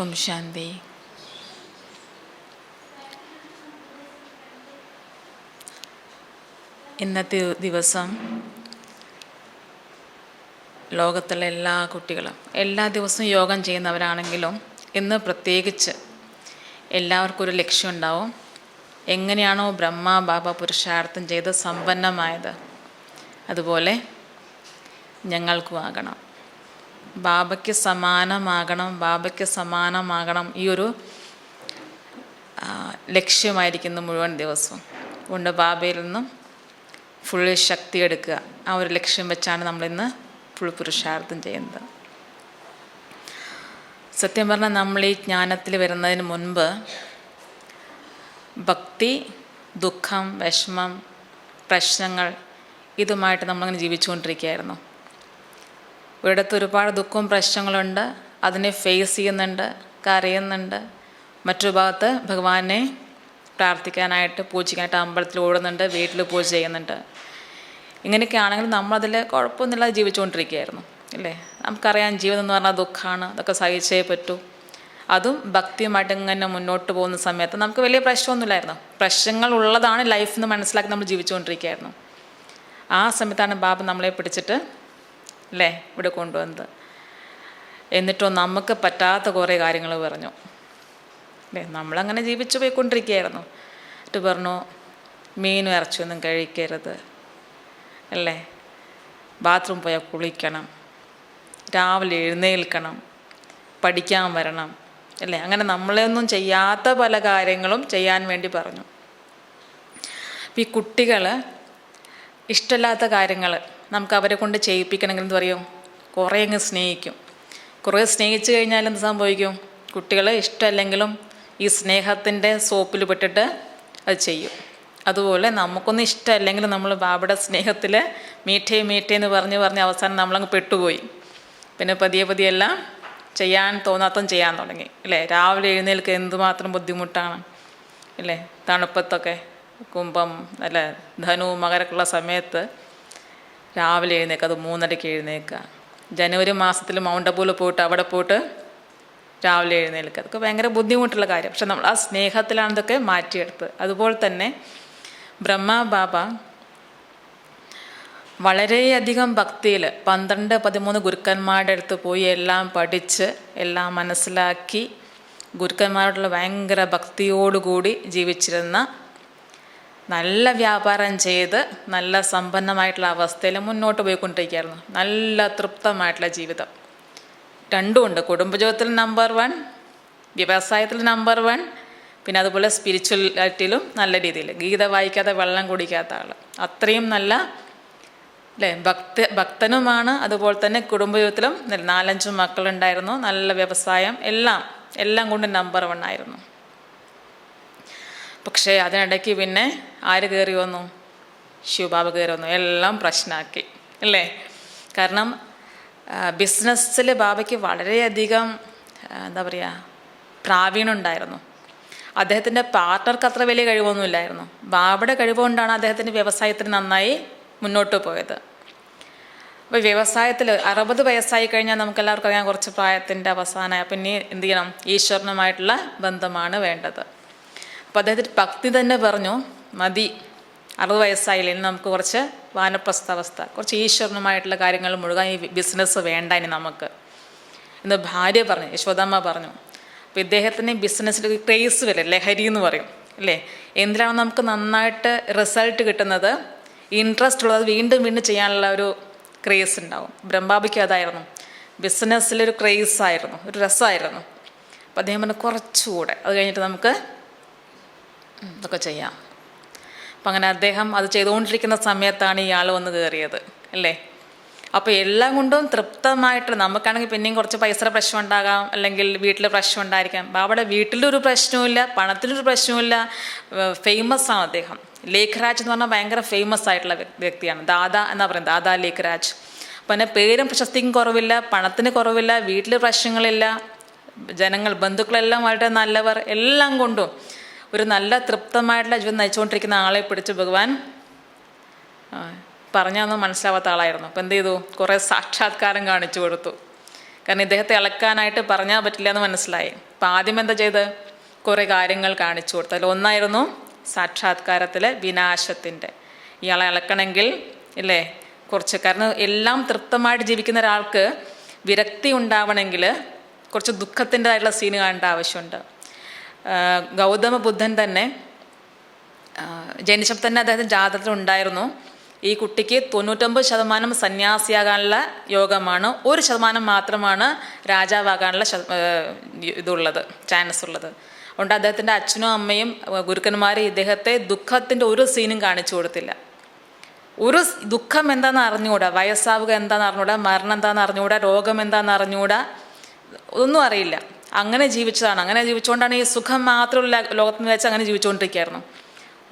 ഓം ശാന്തി. ഇന്നത്തെ ദിവസം ലോകത്തുള്ള എല്ലാ കുട്ടികളും എല്ലാ ദിവസവും യോഗം ചെയ്യുന്നവരാണെങ്കിലും ഇന്ന് പ്രത്യേകിച്ച് എല്ലാവർക്കും ഒരു ലക്ഷ്യമുണ്ടാവും. എങ്ങനെയാണോ ബ്രഹ്മ ബാബ പുരുഷാർത്ഥം ചെയ്ത് സമ്പന്നമായത് അതുപോലെ ഞങ്ങൾക്കും ആകണം, ബാബയ്ക്ക് സമാനമാകണം. ഈ ഒരു ലക്ഷ്യമായിരിക്കുന്നു മുഴുവൻ ദിവസവും. അതുകൊണ്ട് ബാബയിൽ നിന്നും ഫുൾ ശക്തി എടുക്കുക, ആ ഒരു ലക്ഷ്യം വെച്ചാണ് നമ്മളിന്ന് ഫുൾ പുരുഷാർത്ഥം ചെയ്യുന്നത്. സത്യം പറഞ്ഞാൽ നമ്മൾ ഈ ജ്ഞാനത്തിൽ വരുന്നതിന് മുൻപ് ഭക്തി, ദുഃഖം, വിഷമം, പ്രശ്നങ്ങൾ ഇതുമായിട്ട് നമ്മളങ്ങനെ ജീവിച്ചുകൊണ്ടിരിക്കുകയായിരുന്നു. ഒരിടത്ത് ഒരുപാട് ദുഃഖവും പ്രശ്നങ്ങളുണ്ട്, അതിനെ ഫേസ് ചെയ്യുന്നുണ്ട്, കരയുന്നുണ്ട്. മറ്റൊരു ഭാഗത്ത് ഭഗവാനെ പ്രാർത്ഥിക്കാനായിട്ട് പൂജിക്കാനായിട്ട് അമ്പലത്തിൽ ഓടുന്നുണ്ട്, വീട്ടിൽ പൂജ ചെയ്യുന്നുണ്ട്. ഇങ്ങനെയൊക്കെ ആണെങ്കിൽ നമ്മളതിൽ കുഴപ്പമൊന്നുമില്ലാതെ ജീവിച്ചുകൊണ്ടിരിക്കുകയായിരുന്നു അല്ലേ. നമുക്കറിയാം ജീവിതം എന്ന് പറഞ്ഞാൽ ദുഃഖമാണ്, അതൊക്കെ സഹിച്ചേ പറ്റൂ. അതും ഭക്തിയുമായിട്ട് ഇങ്ങനെ മുന്നോട്ട് പോകുന്ന സമയത്ത് നമുക്ക് വലിയ പ്രശ്നമൊന്നുമില്ലായിരുന്നു. പ്രശ്നങ്ങൾ ഉള്ളതാണ് ലൈഫ് എന്ന് മനസ്സിലാക്കി നമ്മൾ ജീവിച്ചുകൊണ്ടിരിക്കുകയായിരുന്നു. ആ സമയത്താണ് ബാബ നമ്മളെ പിടിച്ചിട്ട് അല്ലേ ഇവിടെ കൊണ്ടുവന്നത്. എന്നിട്ടോ നമുക്ക് പറ്റാത്ത കുറേ കാര്യങ്ങൾ പറഞ്ഞു അല്ലേ. നമ്മളങ്ങനെ ജീവിച്ചു പോയിക്കൊണ്ടിരിക്കുകയായിരുന്നു. എന്നിട്ട് പറഞ്ഞു മീനും ഇറച്ചിയൊന്നും കഴിക്കരുത് അല്ലേ, ബാത്റൂം പോയാൽ കുളിക്കണം, രാവിലെ എഴുന്നേൽക്കണം, പഠിക്കാൻ വരണം അല്ലേ. അങ്ങനെ നമ്മളെയൊന്നും ചെയ്യാത്ത പല കാര്യങ്ങളും ചെയ്യാൻ വേണ്ടി പറഞ്ഞു. അപ്പം ഈ കുട്ടികൾ ഇഷ്ടമില്ലാത്ത കാര്യങ്ങൾ നമുക്ക് അവരെ കൊണ്ട് ചെയ്യിപ്പിക്കണമെങ്കിൽ എന്ത് പറയും, കുറേ അങ്ങ് സ്നേഹിക്കും. കുറേ സ്നേഹിച്ചു കഴിഞ്ഞാൽ എന്ത് സംഭവിക്കും, കുട്ടികൾ ഇഷ്ടമല്ലെങ്കിലും ഈ സ്നേഹത്തിൻ്റെ സോപ്പിൽ പെട്ടിട്ട് അത് ചെയ്യും. അതുപോലെ നമുക്കൊന്നും ഇഷ്ടമല്ലെങ്കിലും നമ്മൾ ബാബയുടെ സ്നേഹത്തിൽ മീഠേ എന്ന് പറഞ്ഞ് അവസാനം നമ്മളങ്ങ് പെട്ടുപോയി. പിന്നെ പതിയെ എല്ലാം ചെയ്യാൻ തോന്നാത്തതും ചെയ്യാൻ തുടങ്ങി അല്ലേ. രാവിലെ എഴുന്നേൽക്കുക എന്തുമാത്രം ബുദ്ധിമുട്ടാണ് അല്ലേ. തണുപ്പത്തൊക്കെ കുംഭം അല്ല ധനു മകരക്കുള്ള സമയത്ത് രാവിലെ എഴുന്നേൽക്കുക, അത് 3:30 എഴുന്നേൽക്കുക. ജനുവരി മാസത്തിൽ മൗണ്ട് അബൂവിൽ പോയിട്ട് അവിടെ പോയിട്ട് രാവിലെ എഴുന്നേൽക്കുക, അതൊക്കെ ഭയങ്കര ബുദ്ധിമുട്ടുള്ള കാര്യം. പക്ഷെ നമ്മൾ ആ സ്നേഹത്തിലാണ് ഇതൊക്കെ മാറ്റിയെടുത്തത്. അതുപോലെ തന്നെ ബ്രഹ്മ ബാബ വളരെയധികം ഭക്തിയിൽ 12-13 ഗുരുക്കന്മാരുടെ അടുത്ത് പോയി എല്ലാം പഠിച്ച് എല്ലാം മനസ്സിലാക്കി ഗുരുക്കന്മാരോടുള്ള ഭയങ്കര ഭക്തിയോടുകൂടി ജീവിച്ചിരുന്ന, നല്ല വ്യാപാരം ചെയ്ത് നല്ല സമ്പന്നമായിട്ടുള്ള അവസ്ഥയിൽ മുന്നോട്ട് പോയിക്കൊണ്ടിരിക്കുകയായിരുന്നു. നല്ല തൃപ്തമായിട്ടുള്ള ജീവിതം. രണ്ടുമുണ്ട്, കുടുംബജീവിതത്തിൽ നമ്പർ 1, വ്യവസായത്തിൽ നമ്പർ 1, പിന്നെ അതുപോലെ സ്പിരിച്വലാറ്റിലും നല്ല രീതിയിൽ. ഗീത വായിക്കാതെ വെള്ളം കുടിക്കാത്ത ആൾ, അത്രയും നല്ല അല്ലേ ഭക്തനുമാണ്. അതുപോലെ തന്നെ കുടുംബജീവിതത്തിലും 4-5 മക്കളുണ്ടായിരുന്നു, നല്ല വ്യവസായം, എല്ലാം കൊണ്ട് നമ്പർ 1 ആയിരുന്നു. പക്ഷേ അതിനിടയ്ക്ക് പിന്നെ ആര് കയറി വന്നു, ശിവബാബ കയറി വന്നു, എല്ലാം പ്രശ്നമാക്കി അല്ലേ. കാരണം ബിസിനസ്സിൽ ബാബയ്ക്ക് വളരെയധികം എന്താ പറയുക പ്രാവീണ്യമുണ്ടായിരുന്നു. അദ്ദേഹത്തിൻ്റെ പാർട്ട്ണർക്ക് അത്ര വലിയ കഴിവൊന്നുമില്ലായിരുന്നു. ബാബയുടെ കഴിവുകൊണ്ടാണ് അദ്ദേഹത്തിൻ്റെ വ്യവസായത്തിന് നന്നായി മുന്നോട്ട് പോയത്. അപ്പോൾ വ്യവസായത്തിൽ 60 വയസ്സായി കഴിഞ്ഞാൽ നമുക്കെല്ലാവർക്കും അറിയാം കുറച്ച് പ്രായത്തിൻ്റെ അവസാനമായി. അപ്പം ഇനി എന്ത് ചെയ്യണം, ഈശ്വരനുമായിട്ടുള്ള ബന്ധമാണ് വേണ്ടത്. അപ്പോൾ അദ്ദേഹത്തിൻ്റെ ഭക്തി തന്നെ പറഞ്ഞു മതി, 60 വയസ്സായില്ല, ഇനി നമുക്ക് കുറച്ച് വാനപ്രസ്ഥാവസ്ഥ, കുറച്ച് ഈശ്വരനുമായിട്ടുള്ള കാര്യങ്ങൾ മുഴുകാൻ ഈ ബിസിനസ് വേണ്ട ഇനി നമുക്ക് എന്ന് ഭാര്യ പറഞ്ഞു, യശോദാമ്മ പറഞ്ഞു. അപ്പോൾ ഇദ്ദേഹത്തിന് ബിസിനസ്സിൽ ക്രേസ് വരും, ലഹരി എന്ന് പറയും അല്ലേ. എന്തിനാണ് നമുക്ക് നന്നായിട്ട് റിസൾട്ട് കിട്ടുന്നത്, ഇൻട്രസ്റ്റ് ഉള്ളത് വീണ്ടും ചെയ്യാനുള്ള ഒരു ക്രേസ് ഉണ്ടാവും. ബ്രഹ്മബാബയ്ക്ക് അതായിരുന്നു, ബിസിനസ്സിലൊരു ക്രേസ് ആയിരുന്നു, ഒരു രസമായിരുന്നു. അപ്പോൾ അദ്ദേഹം പറഞ്ഞു കുറച്ചുകൂടെ അത് കഴിഞ്ഞിട്ട് നമുക്ക് ഇതൊക്കെ ചെയ്യാം. അപ്പം അങ്ങനെ അദ്ദേഹം അത് ചെയ്തുകൊണ്ടിരിക്കുന്ന സമയത്താണ് ഇയാൾ വന്ന് കയറിയത് അല്ലേ. അപ്പോൾ എല്ലാം കൊണ്ടും തൃപ്തമായിട്ട്, നമുക്കാണെങ്കിൽ പിന്നെയും കുറച്ച് പൈസയുടെ പ്രശ്നം ഉണ്ടാകാം, അല്ലെങ്കിൽ വീട്ടിൽ പ്രശ്നം ഉണ്ടായിരിക്കാം. ബാബയുടെ വീട്ടിലൊരു പ്രശ്നവുമില്ല, പണത്തിനൊരു പ്രശ്നവുമില്ല. ഫേമസ് ആണ് അദ്ദേഹം. ലേഖരാജ് എന്ന് പറഞ്ഞാൽ ഭയങ്കര ഫേമസ് ആയിട്ടുള്ള വ്യക്തിയാണ്. ദാദാ എന്നാ പറയുന്നത്, ദാദാ ലേഖരാജ്. പിന്നെ പേരും പ്രശസ്തിക്കും കുറവില്ല, പണത്തിന് കുറവില്ല, വീട്ടിൽ പ്രശ്നങ്ങളില്ല, ബന്ധുക്കളെല്ലാം വളരെ നല്ലവർ, എല്ലാം കൊണ്ടും ഒരു നല്ല തൃപ്തമായിട്ടുള്ള ജീവിതം നയിച്ചുകൊണ്ടിരിക്കുന്ന ആളെ പിടിച്ച് ഭഗവാൻ പറഞ്ഞാൽ മനസ്സിലാവാത്ത ആളായിരുന്നു. അപ്പം എന്ത് ചെയ്തു, കുറേ സാക്ഷാത്കാരം കാണിച്ചു കൊടുത്തു. കാരണം ഇദ്ദേഹത്തെ ഇളക്കാനായിട്ട് പറഞ്ഞാൽ പറ്റില്ല എന്ന് മനസ്സിലായി. അപ്പം ആദ്യം എന്താ ചെയ്ത് കുറേ കാര്യങ്ങൾ കാണിച്ചു കൊടുത്തു. അതിൽ ഒന്നായിരുന്നു സാക്ഷാത്കാരത്തിലെ വിനാശത്തിൻ്റെ. ഇയാളെ ഇളക്കണമെങ്കിൽ ഇല്ലേ കുറച്ച്, കാരണം എല്ലാം തൃപ്തമായിട്ട് ജീവിക്കുന്ന ഒരാൾക്ക് വിരക്തി ഉണ്ടാവണമെങ്കിൽ കുറച്ച് ദുഃഖത്തിൻ്റെതായിട്ടുള്ള സീന് കാണേണ്ട ആവശ്യമുണ്ട്. ഗൗതമ ബുദ്ധൻ തന്നെ ജനിച്ചപ്പോൾ തന്നെ അദ്ദേഹത്തിന് ജാതകത്തിൽ ഉണ്ടായിരുന്നു ഈ കുട്ടിക്ക് 99% സന്യാസിയാകാനുള്ള യോഗമാണ്, 1% മാത്രമാണ് രാജാവാകാനുള്ള ഇതുള്ളത്, ചാൻസ് ഉള്ളത്. അതുകൊണ്ട് അദ്ദേഹത്തിൻ്റെ അച്ഛനും അമ്മയും ഗുരുക്കന്മാരും ഇദ്ദേഹത്തെ ദുഃഖത്തിൻ്റെ ഒരു സീനും കാണിച്ചു കൊടുത്തില്ല. ഒരു ദുഃഖം എന്താണെന്ന് അറിഞ്ഞുകൂടാ, വയസ്സാവുക എന്താണെന്ന് അറിഞ്ഞുകൂടാ, മരണം എന്താണെന്ന് അറിഞ്ഞുകൂടാ, രോഗം എന്താണെന്ന് അറിഞ്ഞുകൂടാ, ഒന്നും അറിയില്ല. അങ്ങനെ ജീവിച്ചതാണ്. അങ്ങനെ ജീവിച്ചുകൊണ്ടാണ് ഈ സുഖം മാത്രമുള്ള ലോകത്തിന് വെച്ച് അങ്ങനെ ജീവിച്ചുകൊണ്ടിരിക്കുകയായിരുന്നു.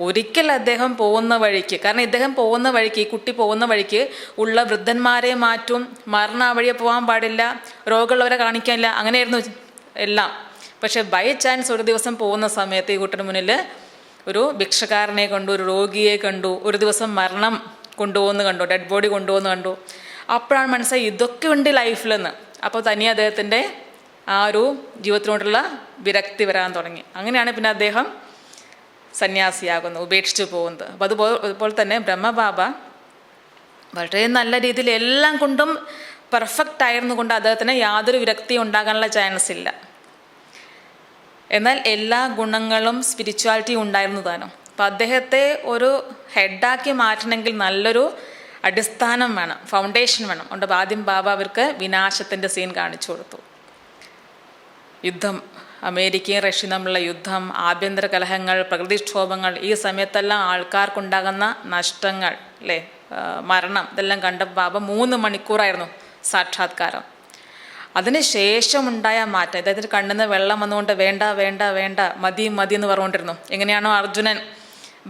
ഒരിക്കൽ അദ്ദേഹം പോകുന്ന വഴിക്ക്, കാരണം ഇദ്ദേഹം പോകുന്ന വഴിക്ക്, ഈ കുട്ടി പോകുന്ന വഴിക്ക് ഉള്ള വൃദ്ധന്മാരെ മാറ്റും, മരണ വഴിയെ പോകാൻ പാടില്ല, രോഗമുള്ളവരെ കാണിക്കാനില്ല, അങ്ങനെയായിരുന്നു എല്ലാം. പക്ഷെ ബൈ ചാൻസ് ഒരു ദിവസം പോകുന്ന സമയത്ത് ഈ കുട്ടിയുടെ മുന്നിൽ ഒരു ഭിക്ഷക്കാരനെ കണ്ടു, ഒരു രോഗിയെ കണ്ടു, ഒരു ദിവസം മരണം കൊണ്ടുപോകുന്ന കണ്ടു, ഡെഡ് ബോഡി കൊണ്ടുപോകുന്ന കണ്ടു. അപ്പോഴാണ് മനസ്സിലായി ഇതൊക്കെ ഉണ്ട് ലൈഫിലെന്ന്. അപ്പോൾ തനിയെ അദ്ദേഹത്തിൻ്റെ ആ ഒരു ജീവിതത്തിനോടുള്ള വിരക്തി വരാൻ തുടങ്ങി. അങ്ങനെയാണ് പിന്നെ അദ്ദേഹം സന്യാസിയാകുന്നത്, ഉപേക്ഷിച്ച് പോകുന്നത്. അപ്പോൾ അതുപോലെ തന്നെ ബ്രഹ്മബാബ വളരെ നല്ല രീതിയിൽ എല്ലാം കൊണ്ടും പെർഫെക്റ്റ് ആയിരുന്നു കൊണ്ട് അദ്ദേഹത്തിന് യാതൊരു വിരക്തിയും ഉണ്ടാകാനുള്ള ചാൻസ് ഇല്ല. എന്നാൽ എല്ലാ ഗുണങ്ങളും സ്പിരിച്വാലിറ്റിയും ഉണ്ടായിരുന്നു താനും. അപ്പം അദ്ദേഹത്തെ ഒരു ഹെഡാക്കി മാറ്റണമെങ്കിൽ നല്ലൊരു അടിസ്ഥാനം വേണം, ഫൗണ്ടേഷൻ വേണം. അതുകൊണ്ട് ആദ്യം ബാബ അവർക്ക് വിനാശത്തിൻ്റെ സീൻ കാണിച്ചു കൊടുത്തു. യുദ്ധം, അമേരിക്കയും റഷ്യയും തമ്മിലുള്ള യുദ്ധം, ആഭ്യന്തര കലഹങ്ങൾ, പ്രകൃതിക്ഷോഭങ്ങൾ, ഈ സമയത്തെല്ലാം ആൾക്കാർക്കുണ്ടാകുന്ന നഷ്ടങ്ങൾ, അല്ലേ, മരണം, ഇതെല്ലാം കണ്ട ബാബ 3 മണിക്കൂറായിരുന്നു സാക്ഷാത്കാരം. അതിന് ശേഷമുണ്ടായ മാറ്റം, അദ്ദേഹത്തിൻ്റെ കണ്ണിൽ നിന്ന് വെള്ളം വന്നുകൊണ്ട് വേണ്ട വേണ്ട വേണ്ട, മതി മതി എന്ന് പറഞ്ഞുകൊണ്ടിരുന്നു. എങ്ങനെയാണോ അർജുനൻ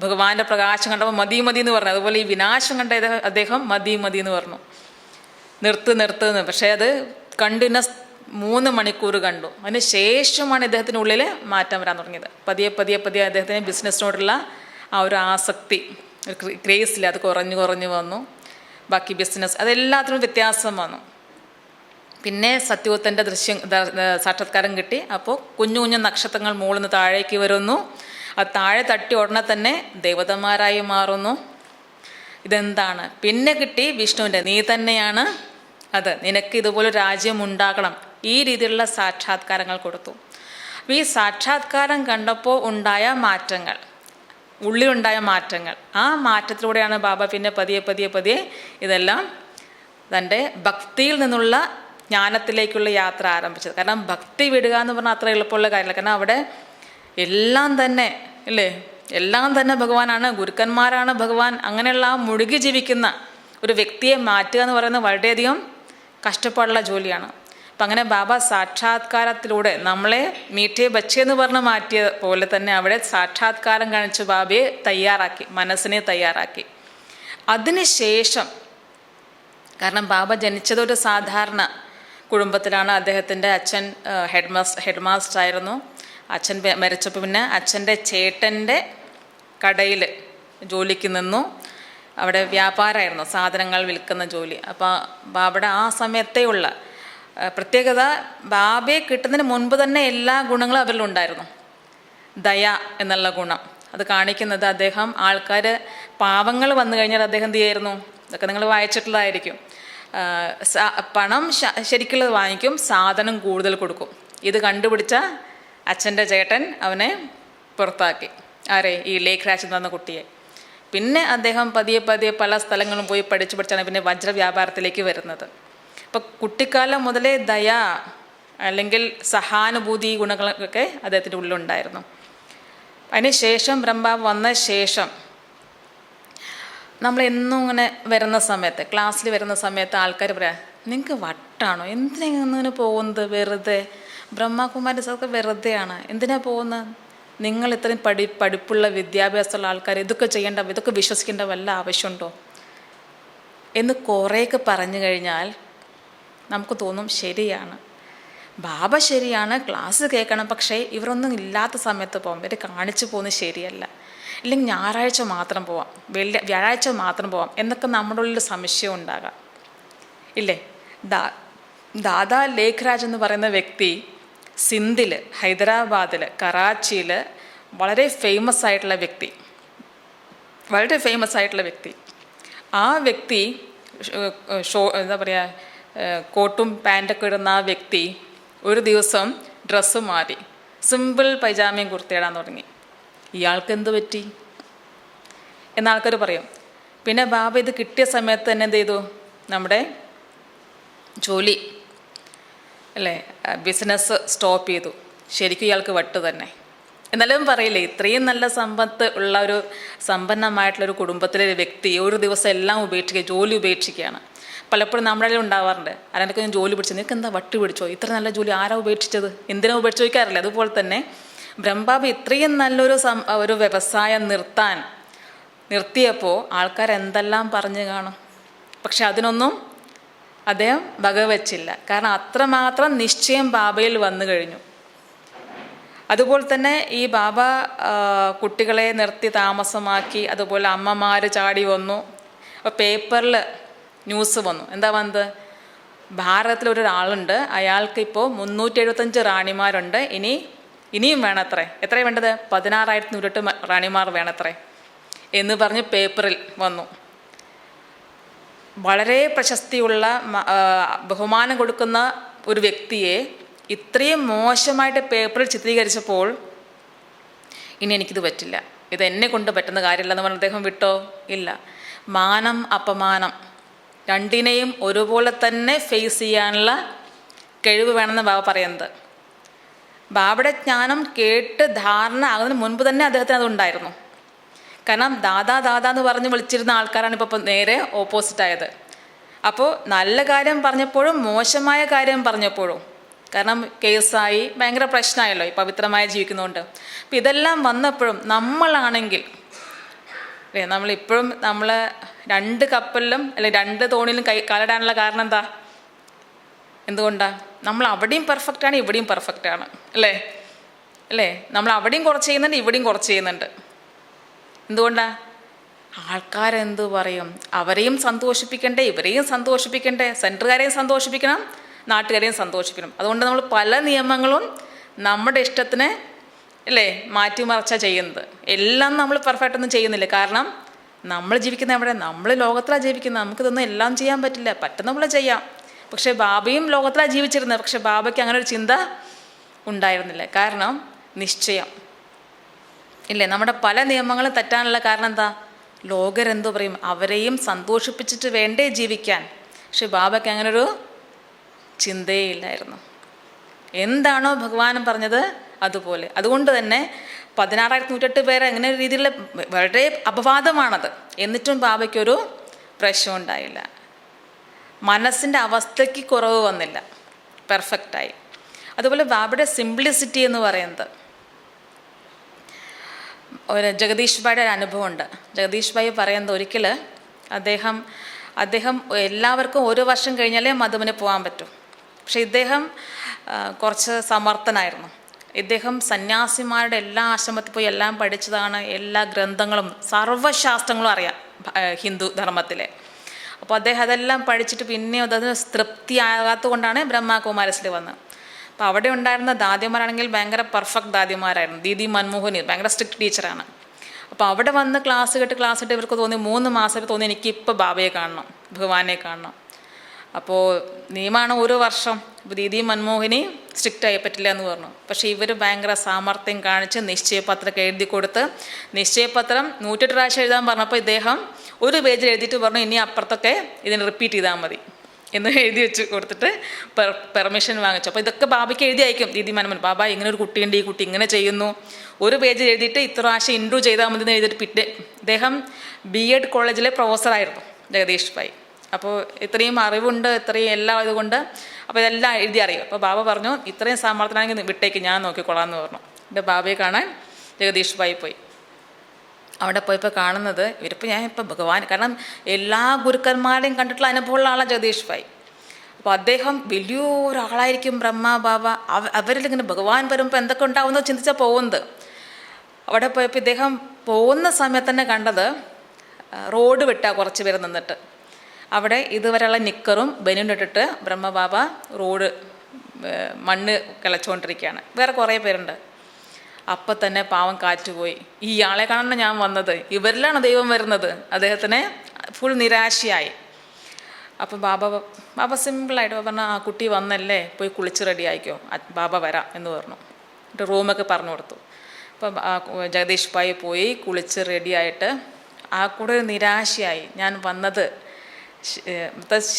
ഭഗവാന്റെ പ്രകാശം കണ്ടപ്പോൾ മതി മതി എന്ന് പറഞ്ഞു, അതുപോലെ ഈ വിനാശം കണ്ട അദ്ദേഹം മതി മതി എന്ന് പറഞ്ഞു, നിർത്ത്. പക്ഷേ അത് കണ്ടിന്യൂസ് 3 മണിക്കൂർ കണ്ടു. അതിന് ശേഷമാണ് ഇദ്ദേഹത്തിനുള്ളിൽ മാറ്റം വരാൻ തുടങ്ങിയത്. പതിയെ അദ്ദേഹത്തിന് ബിസിനസ്സിനോടുള്ള ആ ഒരു ആസക്തി, ഒരു ക്രേസില്ല, അത് കുറഞ്ഞു വന്നു. ബാക്കി ബിസിനസ്, അതെല്ലാത്തിനും വ്യത്യാസം വന്നു. പിന്നെ സത്യവത്തൻ്റെ സാക്ഷാത്കാരം കിട്ടി. അപ്പോൾ കുഞ്ഞു നക്ഷത്രങ്ങൾ മുകളിൽ നിന്ന് താഴേക്ക് വരുന്നു. അത് താഴെ തട്ടി ഉടനെ തന്നെ ദേവതമാരായി മാറുന്നു. ഇതെന്താണ്? പിന്നെ കിട്ടി വിഷ്ണുവിൻ്റെ, നീ തന്നെയാണ് അത്, നിനക്ക് ഇതുപോലെ രാജ്യം ഉണ്ടാകണം. ഈ രീതിയിലുള്ള സാക്ഷാത്കാരങ്ങൾ കൊടുത്തു. അപ്പോൾ ഈ സാക്ഷാത്കാരം കണ്ടപ്പോൾ ഉണ്ടായ മാറ്റങ്ങൾ, ഉള്ളിലുണ്ടായ മാറ്റങ്ങൾ, ആ മാറ്റത്തിലൂടെയാണ് ബാബ പിന്നെ പതിയെ ഇതെല്ലാം തൻ്റെ ഭക്തിയിൽ നിന്നുള്ള ജ്ഞാനത്തിലേക്കുള്ള യാത്ര ആരംഭിച്ചത്. കാരണം ഭക്തി വിടുക എന്ന് പറഞ്ഞാൽ അത്ര എളുപ്പമുള്ള കാര്യമില്ല. കാരണം അവിടെ എല്ലാം തന്നെ ഇല്ലേ, എല്ലാം തന്നെ ഭഗവാനാണ്, ഗുരുക്കന്മാരാണ് ഭഗവാൻ. അങ്ങനെയുള്ള ആ മുഴുകി ജീവിക്കുന്ന ഒരു വ്യക്തിയെ മാറ്റുക എന്ന് പറയുന്നത് വളരെയധികം കഷ്ടപ്പാടുള്ള ജോലിയാണ്. അപ്പം അങ്ങനെ ബാബ സാക്ഷാത്കാരത്തിലൂടെ നമ്മളെ മീഠേ ബച്ചേ എന്ന് പറഞ്ഞ് മാറ്റിയ പോലെ തന്നെ അവിടെ സാക്ഷാത്കാരം കാണിച്ച് ബാബയെ തയ്യാറാക്കി, മനസ്സിനെ തയ്യാറാക്കി. അതിനുശേഷം, കാരണം ബാബ ജനിച്ചതൊരു സാധാരണ കുടുംബത്തിലാണ്. അദ്ദേഹത്തിൻ്റെ അച്ഛൻ ഹെഡ് മാസ്റ്റർ ആയിരുന്നു. അച്ഛൻ മരിച്ചപ്പോൾ പിന്നെ അച്ഛൻ്റെ ചേട്ടൻ്റെ കടയിൽ ജോലിക്ക് നിന്നു. അവിടെ വ്യാപാരമായിരുന്നു, സാധനങ്ങൾ വിൽക്കുന്ന ജോലി. അപ്പോൾ ബാബയുടെ ആ സമയത്തേ ഉള്ള പ്രത്യേകത, ബാബയെ കിട്ടുന്നതിന് മുൻപ് തന്നെ എല്ലാ ഗുണങ്ങളും അവരിലുണ്ടായിരുന്നു. ദയ എന്നുള്ള ഗുണം അത് കാണിക്കുന്നത്, അദ്ദേഹം ആൾക്കാർ പാവങ്ങൾ വന്നു കഴിഞ്ഞാൽ അദ്ദേഹം എന്ത് ചെയ്യായിരുന്നു, ഇതൊക്കെ നിങ്ങൾ വായിച്ചിട്ടുള്ളതായിരിക്കും. പണം ശരിക്കുള്ളത് വാങ്ങിക്കും, സാധനം കൂടുതൽ കൊടുക്കും. ഇത് കണ്ടുപിടിച്ച അച്ഛൻ്റെ ചേട്ടൻ അവനെ പുറത്താക്കി. ആരെ? ഈ ലേഖരാജ് എന്ന് പറഞ്ഞ കുട്ടിയെ. പിന്നെ അദ്ദേഹം പതിയെ പല സ്ഥലങ്ങളും പോയി പഠിച്ചാണ് പിന്നെ വജ്ര വ്യാപാരത്തിലേക്ക് വരുന്നത്. അപ്പം കുട്ടിക്കാലം മുതലേ ദയ അല്ലെങ്കിൽ സഹാനുഭൂതി ഗുണങ്ങളൊക്കെ അദ്ദേഹത്തിൻ്റെ ഉള്ളിലുണ്ടായിരുന്നു. അതിന് ശേഷം ബ്രഹ്മാവ് വന്ന ശേഷം നമ്മളെന്നും ഇങ്ങനെ വരുന്ന സമയത്ത്, ക്ലാസ്സിൽ വരുന്ന സമയത്ത് ആൾക്കാർ പറയാം, നിങ്ങൾക്ക് വട്ടാണോ, എന്തിനാണ് പോകുന്നത്, വെറുതെ ബ്രഹ്മകുമാരി സാർക്ക് വെറുതെയാണ്, എന്തിനാ പോകുന്നത്, നിങ്ങൾ ഇത്രയും പഠിപ്പുള്ള വിദ്യാഭ്യാസമുള്ള ആൾക്കാർ ഇതൊക്കെ ചെയ്യേണ്ട, ഇതൊക്കെ വിശ്വസിക്കേണ്ട വല്ല ആവശ്യമുണ്ടോ എന്ന് കുറേയൊക്കെ പറഞ്ഞു കഴിഞ്ഞാൽ നമുക്ക് തോന്നും ശരിയാണ്, ബാബ ശരിയാണ്, ക്ലാസ് കേൾക്കണം, പക്ഷേ ഇവരൊന്നും ഇല്ലാത്ത സമയത്ത് പോകാം, ഇവർ കാണിച്ചു പോകുന്നത് ശരിയല്ല, ഇല്ലെങ്കിൽ ഞായറാഴ്ച മാത്രം പോവാം, വ്യാഴാഴ്ച മാത്രം പോവാം എന്നൊക്കെ നമ്മുടെ ഉള്ളിൽ സംശയം ഉണ്ടാകാം ഇല്ലേ. ദാദാ ലേഖരാജ് എന്ന് പറയുന്ന വ്യക്തി സിന്ധിൽ, ഹൈദരാബാദിൽ, കറാച്ചിയിൽ വളരെ ഫേമസ് ആയിട്ടുള്ള വ്യക്തി, വളരെ ഫേമസ് ആയിട്ടുള്ള വ്യക്തി. ആ വ്യക്തി എന്താ പറയുക, കോട്ടും പാൻറ്റൊക്കെ ഇടുന്ന ആ വ്യക്തി ഒരു ദിവസം ഡ്രസ്സ് മാറി സിമ്പിൾ പൈജാമയും കുർത്തിയിടാൻ തുടങ്ങി. ഇയാൾക്ക് എന്ത് പറ്റി എന്ന ആൾക്കാർ പറയും. പിന്നെ ബാബ ഇത് കിട്ടിയ സമയത്ത് തന്നെ എന്ത് ചെയ്തു, നമ്മുടെ ജോലി അല്ലേ, ബിസിനസ് സ്റ്റോപ്പ് ചെയ്തു. ശരിക്കും ഇയാൾക്ക് വട്ട് തന്നെ. എന്നാലും പറയില്ലേ, ഇത്രയും നല്ല സമ്പത്ത് ഉള്ള ഒരു സമ്പന്നമായിട്ടുള്ളൊരു കുടുംബത്തിലെ ഒരു വ്യക്തി ഒരു ദിവസം എല്ലാം ഉപേക്ഷിക്കുക, ജോലി ഉപേക്ഷിക്കുകയാണ്. പലപ്പോഴും നമ്മുടെ ഇടയിൽ ഉണ്ടാവാറുണ്ട്, ആരെയൊക്കെ ഞാൻ ജോലി പിടിച്ചു, നിനക്ക് എന്താ വട്ട് പിടിച്ചോ, ഇത്ര നല്ല ജോലി ആരാ ഉപേക്ഷിച്ചത്, എന്തിനാ ഉപേക്ഷിച്ച് ചോദിക്കാറില്ല. അതുപോലെ തന്നെ ബ്രഹ്മബാബ ഇത്രയും നല്ലൊരു ഒരു വ്യവസായം നിർത്തിയപ്പോൾ ആൾക്കാർ എന്തെല്ലാം പറഞ്ഞു കാണും. പക്ഷെ അതിനൊന്നും അദ്ദേഹം വകവച്ചില്ല. കാരണം അത്രമാത്രം നിശ്ചയം ബാബയിൽ വന്നു കഴിഞ്ഞു. അതുപോലെ തന്നെ ഈ ബാബ കുട്ടികളെ നിർത്തി താമസമാക്കി. അതുപോലെ അമ്മമാർ ചാടി വന്നു. അപ്പോൾ പേപ്പറിൽ ന്യൂസ് വന്നു. എന്താ വന്നത്, ഭാരതത്തിലൊരാളുണ്ട്, അയാൾക്കിപ്പോൾ 375 റാണിമാരുണ്ട്, ഇനിയും വേണത്രേ. എത്രയാണ് വേണ്ടത്, 16,108 റാണിമാർ വേണത്രേ എന്ന് പറഞ്ഞ് പേപ്പറിൽ വന്നു. വളരെ പ്രശസ്തിയുള്ള ബഹുമാനം കൊടുക്കുന്ന ഒരു വ്യക്തിയെ ഇത്രയും മോശമായിട്ട് പേപ്പറിൽ ചിത്രീകരിച്ചപ്പോൾ ഇനി എനിക്കിത് പറ്റില്ല, ഇത് എന്നെ കൊണ്ട് പറ്റുന്ന കാര്യമില്ലെന്ന് പറഞ്ഞ് അദ്ദേഹം വിട്ടോ? ഇല്ല. മാനം അപമാനം രണ്ടിനെയും ഒരുപോലെ തന്നെ ഫേസ് ചെയ്യാനുള്ള കഴിവ് വേണമെന്ന് ബാബ പറയുന്നത്. ബാബയുടെ ജ്ഞാനം കേട്ട് ധാരണ ആകുന്നതിന് മുൻപ് തന്നെ അദ്ദേഹത്തിന് അതുണ്ടായിരുന്നു. കാരണം ദാദാ എന്ന് പറഞ്ഞ് വിളിച്ചിരുന്ന ആൾക്കാരാണ് ഇപ്പോൾ നേരെ ഓപ്പോസിറ്റായത്. അപ്പോൾ നല്ല കാര്യം പറഞ്ഞപ്പോഴും മോശമായ കാര്യം പറഞ്ഞപ്പോഴും, കാരണം കേസായി ഭയങ്കര പ്രശ്നമായല്ലോ ഈ പവിത്രമായി ജീവിക്കുന്നതുകൊണ്ട്. അപ്പം ഇതെല്ലാം വന്നപ്പോഴും നമ്മളാണെങ്കിൽ നമ്മളിപ്പോഴും നമ്മൾ 2 കപ്പലിലും അല്ലെങ്കിൽ 2 തോണിയിലും കാലിടാനുള്ള കാരണം എന്താ, എന്തുകൊണ്ടാണ്? നമ്മൾ അവിടെയും പെർഫെക്റ്റാണ്, ഇവിടെയും പെർഫെക്റ്റാണ് അല്ലേ. നമ്മൾ അവിടെയും കുറച്ച് ചെയ്യുന്നുണ്ട്, ഇവിടെയും കുറച്ച് ചെയ്യുന്നുണ്ട്. എന്തുകൊണ്ടാണ്? ആൾക്കാരെന്ത് പറയും, അവരെയും സന്തോഷിപ്പിക്കണ്ടേ, ഇവരെയും സന്തോഷിപ്പിക്കണ്ടേ, സെൻറ്ററുകാരെയും സന്തോഷിപ്പിക്കണം, നാട്ടുകാരെയും സന്തോഷിപ്പിക്കണം. അതുകൊണ്ട് നമ്മൾ പല നിയമങ്ങളും നമ്മുടെ ഇഷ്ടത്തിന് മാറ്റിമറിച്ചാണ് ചെയ്യുന്നത്. എല്ലാം നമ്മൾ പെർഫെക്റ്റൊന്നും ചെയ്യുന്നില്ല. കാരണം നമ്മൾ ജീവിക്കുന്ന എവിടെ, നമ്മൾ ലോകത്തിലാണ് ജീവിക്കുന്നത്. നമുക്കിതൊന്നും എല്ലാം ചെയ്യാൻ പറ്റില്ല, പറ്റുന്ന നമ്മൾ ചെയ്യാം. പക്ഷേ ബാബയും ലോകത്തിലാണ് ജീവിച്ചിരുന്നത്. പക്ഷെ ബാബയ്ക്ക് അങ്ങനെ ഒരു ചിന്ത ഉണ്ടായിരുന്നില്ല. കാരണം നിശ്ചയം നമ്മുടെ പല നിയമങ്ങളും തെറ്റാനുള്ള കാരണം എന്താ, ലോകരെന്തോ പറയും, അവരെയും സന്തോഷിപ്പിച്ചിട്ട് വേണ്ടേ ജീവിക്കാൻ. പക്ഷെ ബാബയ്ക്ക് അങ്ങനൊരു ചിന്തയേ ഇല്ലായിരുന്നു. എന്താണോ ഭഗവാൻ പറഞ്ഞത് അതുപോലെ. അതുകൊണ്ട് തന്നെ 16,108 പേരെ അങ്ങനെ ഒരു രീതിയിലുള്ള വളരെ അപവാദമാണത്. എന്നിട്ടും ബാബയ്ക്കൊരു പ്രശ്നം ഉണ്ടായില്ല. മനസ്സിൻ്റെ അവസ്ഥയ്ക്ക് കുറവ് വന്നില്ല, പെർഫെക്റ്റായി. അതുപോലെ ബാബയുടെ സിംപ്ലിസിറ്റി എന്ന് പറയുന്നത്, ഒരു ജഗദീഷ് ഭായിയുടെ ഒരു അനുഭവമുണ്ട്. ജഗദീഷ് ഭായി പറയുന്നത്, ഒരിക്കൽ അദ്ദേഹം എല്ലാവർക്കും 1 വർഷം കഴിഞ്ഞാലേ മധുവിന് പോകാൻ പറ്റും. പക്ഷെ ഇദ്ദേഹം കുറച്ച് സമർത്ഥനായിരുന്നു. ഇദ്ദേഹം സന്യാസിമാരുടെ എല്ലാ ആശ്രമത്തിൽ പോയി എല്ലാം പഠിച്ചതാണ്. എല്ലാ ഗ്രന്ഥങ്ങളും സർവ്വശാസ്ത്രങ്ങളും അറിയാം ഹിന്ദു ധർമ്മത്തിലെ. അപ്പോൾ അദ്ദേഹം അതെല്ലാം പഠിച്ചിട്ട് പിന്നെ അതിന് തൃപ്തിയാകാത്തത് കൊണ്ടാണ് ബ്രഹ്മകുമാരസിൽ വന്നത്. അപ്പോൾ അവിടെ ഉണ്ടായിരുന്ന ദാദിമാരാണെങ്കിൽ ഭയങ്കര പെർഫെക്റ്റ് ദാദിമാരായിരുന്നു. ദീദി മൻമോഹനി ഭയങ്കര സ്ട്രിക്റ്റ് ടീച്ചറാണ്. അപ്പോൾ അവിടെ വന്ന് ക്ലാസ് കേട്ട് ഇവർക്ക് തോന്നി 3 മാസത്തിൽ തോന്നി എനിക്കിപ്പോൾ ബാബയെ കാണണം, ഭഗവാനെ കാണണം. അപ്പോൾ നിയമമാണ് 1 വർഷം. ഇപ്പോൾ ദീദി മൻമോഹിനി സ്ട്രിക്റ്റ് ആയി പറ്റില്ല എന്ന് പറഞ്ഞു. പക്ഷേ ഇവർ ഭയങ്കര സാമർത്ഥ്യം കാണിച്ച് നിശ്ചയപത്രമൊക്കെ എഴുതി കൊടുത്ത്, നിശ്ചയപത്രം 108 പ്രാവശ്യം എഴുതാൻ പറഞ്ഞപ്പോൾ ഇദ്ദേഹം 1 പേജിൽ എഴുതിയിട്ട് പറഞ്ഞു, ഇനി അപ്പുറത്തൊക്കെ ഇതിന് റിപ്പീറ്റ് ചെയ്താൽ മതി എന്ന് എഴുതി വെച്ച് കൊടുത്തിട്ട് പെർമിഷൻ വാങ്ങിച്ചു. അപ്പോൾ ഇതൊക്കെ ബാബയ്ക്ക് എഴുതി അയക്കും ദീദി മൻമോഹൻ. ബാബ ഇങ്ങനെ ഒരു കുട്ടിയുണ്ട്, ഈ കുട്ടി ഇങ്ങനെ ചെയ്യുന്നു. 1 പേജിൽ എഴുതിയിട്ട് ഇത്ര പ്രാവശ്യം ഇൻട്രൂ ചെയ്താൽ മതി എന്ന് എഴുതിയിട്ട് പിന്നെ ഇദ്ദേഹം BEd കോളേജിലെ പ്രൊഫസറായിരുന്നു ജഗദീഷ് ഭായ്. അപ്പോൾ ഇത്രയും അറിവുണ്ട്, ഇത്രയും എല്ലാം ഇതുകൊണ്ട് അപ്പോൾ ഇതെല്ലാം എഴുതി അറിയും. അപ്പോൾ ബാബ പറഞ്ഞു, ഇത്രയും സാമർത്ഥ്യമാണെങ്കിൽ വിട്ടേക്ക്, ഞാൻ നോക്കിക്കൊള്ളാം എന്ന് പറഞ്ഞു. എൻ്റെ ബാബയെ കാണാൻ ജഗദീഷ് ഭായ് പോയി. അവിടെ പോയപ്പോൾ കാണുന്നത് ഞാനിപ്പോൾ ഭഗവാൻ, കാരണം എല്ലാ ഗുരുക്കന്മാരെയും കണ്ടിട്ടുള്ള അനുഭവമുള്ള ആളാണ് ജഗദീഷ് ഭായ്. അപ്പോൾ അദ്ദേഹം വലിയൊരാളായിരിക്കും ബ്രഹ്മ ബാബ, അവരിലിങ്ങനെ ഭഗവാൻ വരുമ്പോൾ എന്തൊക്കെ ഉണ്ടാവുമെന്ന് ചിന്തിച്ചാൽ പോകുന്നത്. അവിടെ പോയപ്പോൾ ഇദ്ദേഹം പോകുന്ന സമയത്ത് തന്നെ കണ്ടത് റോഡ് വിട്ടാൽ കുറച്ച് പേര് നിന്നിട്ട് അവിടെ ഇതുവരെയുള്ള നിക്കറും ബനിയനും ഇട്ടിട്ട് ബ്രഹ്മബാബ റോഡ് മണ്ണ് കിളച്ചുകൊണ്ടിരിക്കുകയാണ്. വേറെ കുറേ പേരുണ്ട്. അപ്പം തന്നെ പാവം കാറ്റുപോയി. ഇയാളെ കാണാനാണ് ഞാൻ വന്നത്, ഇവരിലാണ് ദൈവം വരുന്നത്. അദ്ദേഹത്തിന് ഫുൾ നിരാശയായി. അപ്പം ബാബ സിമ്പിളായിട്ട് പറഞ്ഞാൽ, ആ കുട്ടി വന്നല്ലേ, പോയി കുളിച്ച് റെഡി ആയിക്കോ, ബാബ വരാം എന്ന് പറഞ്ഞു. എന്നിട്ട് റൂമൊക്കെ പറഞ്ഞു കൊടുത്തു. അപ്പം ജഗദീഷ് ഭായി പോയി കുളിച്ച് റെഡിയായിട്ട് ആ കൂടെ നിരാശയായി. ഞാൻ വന്നത്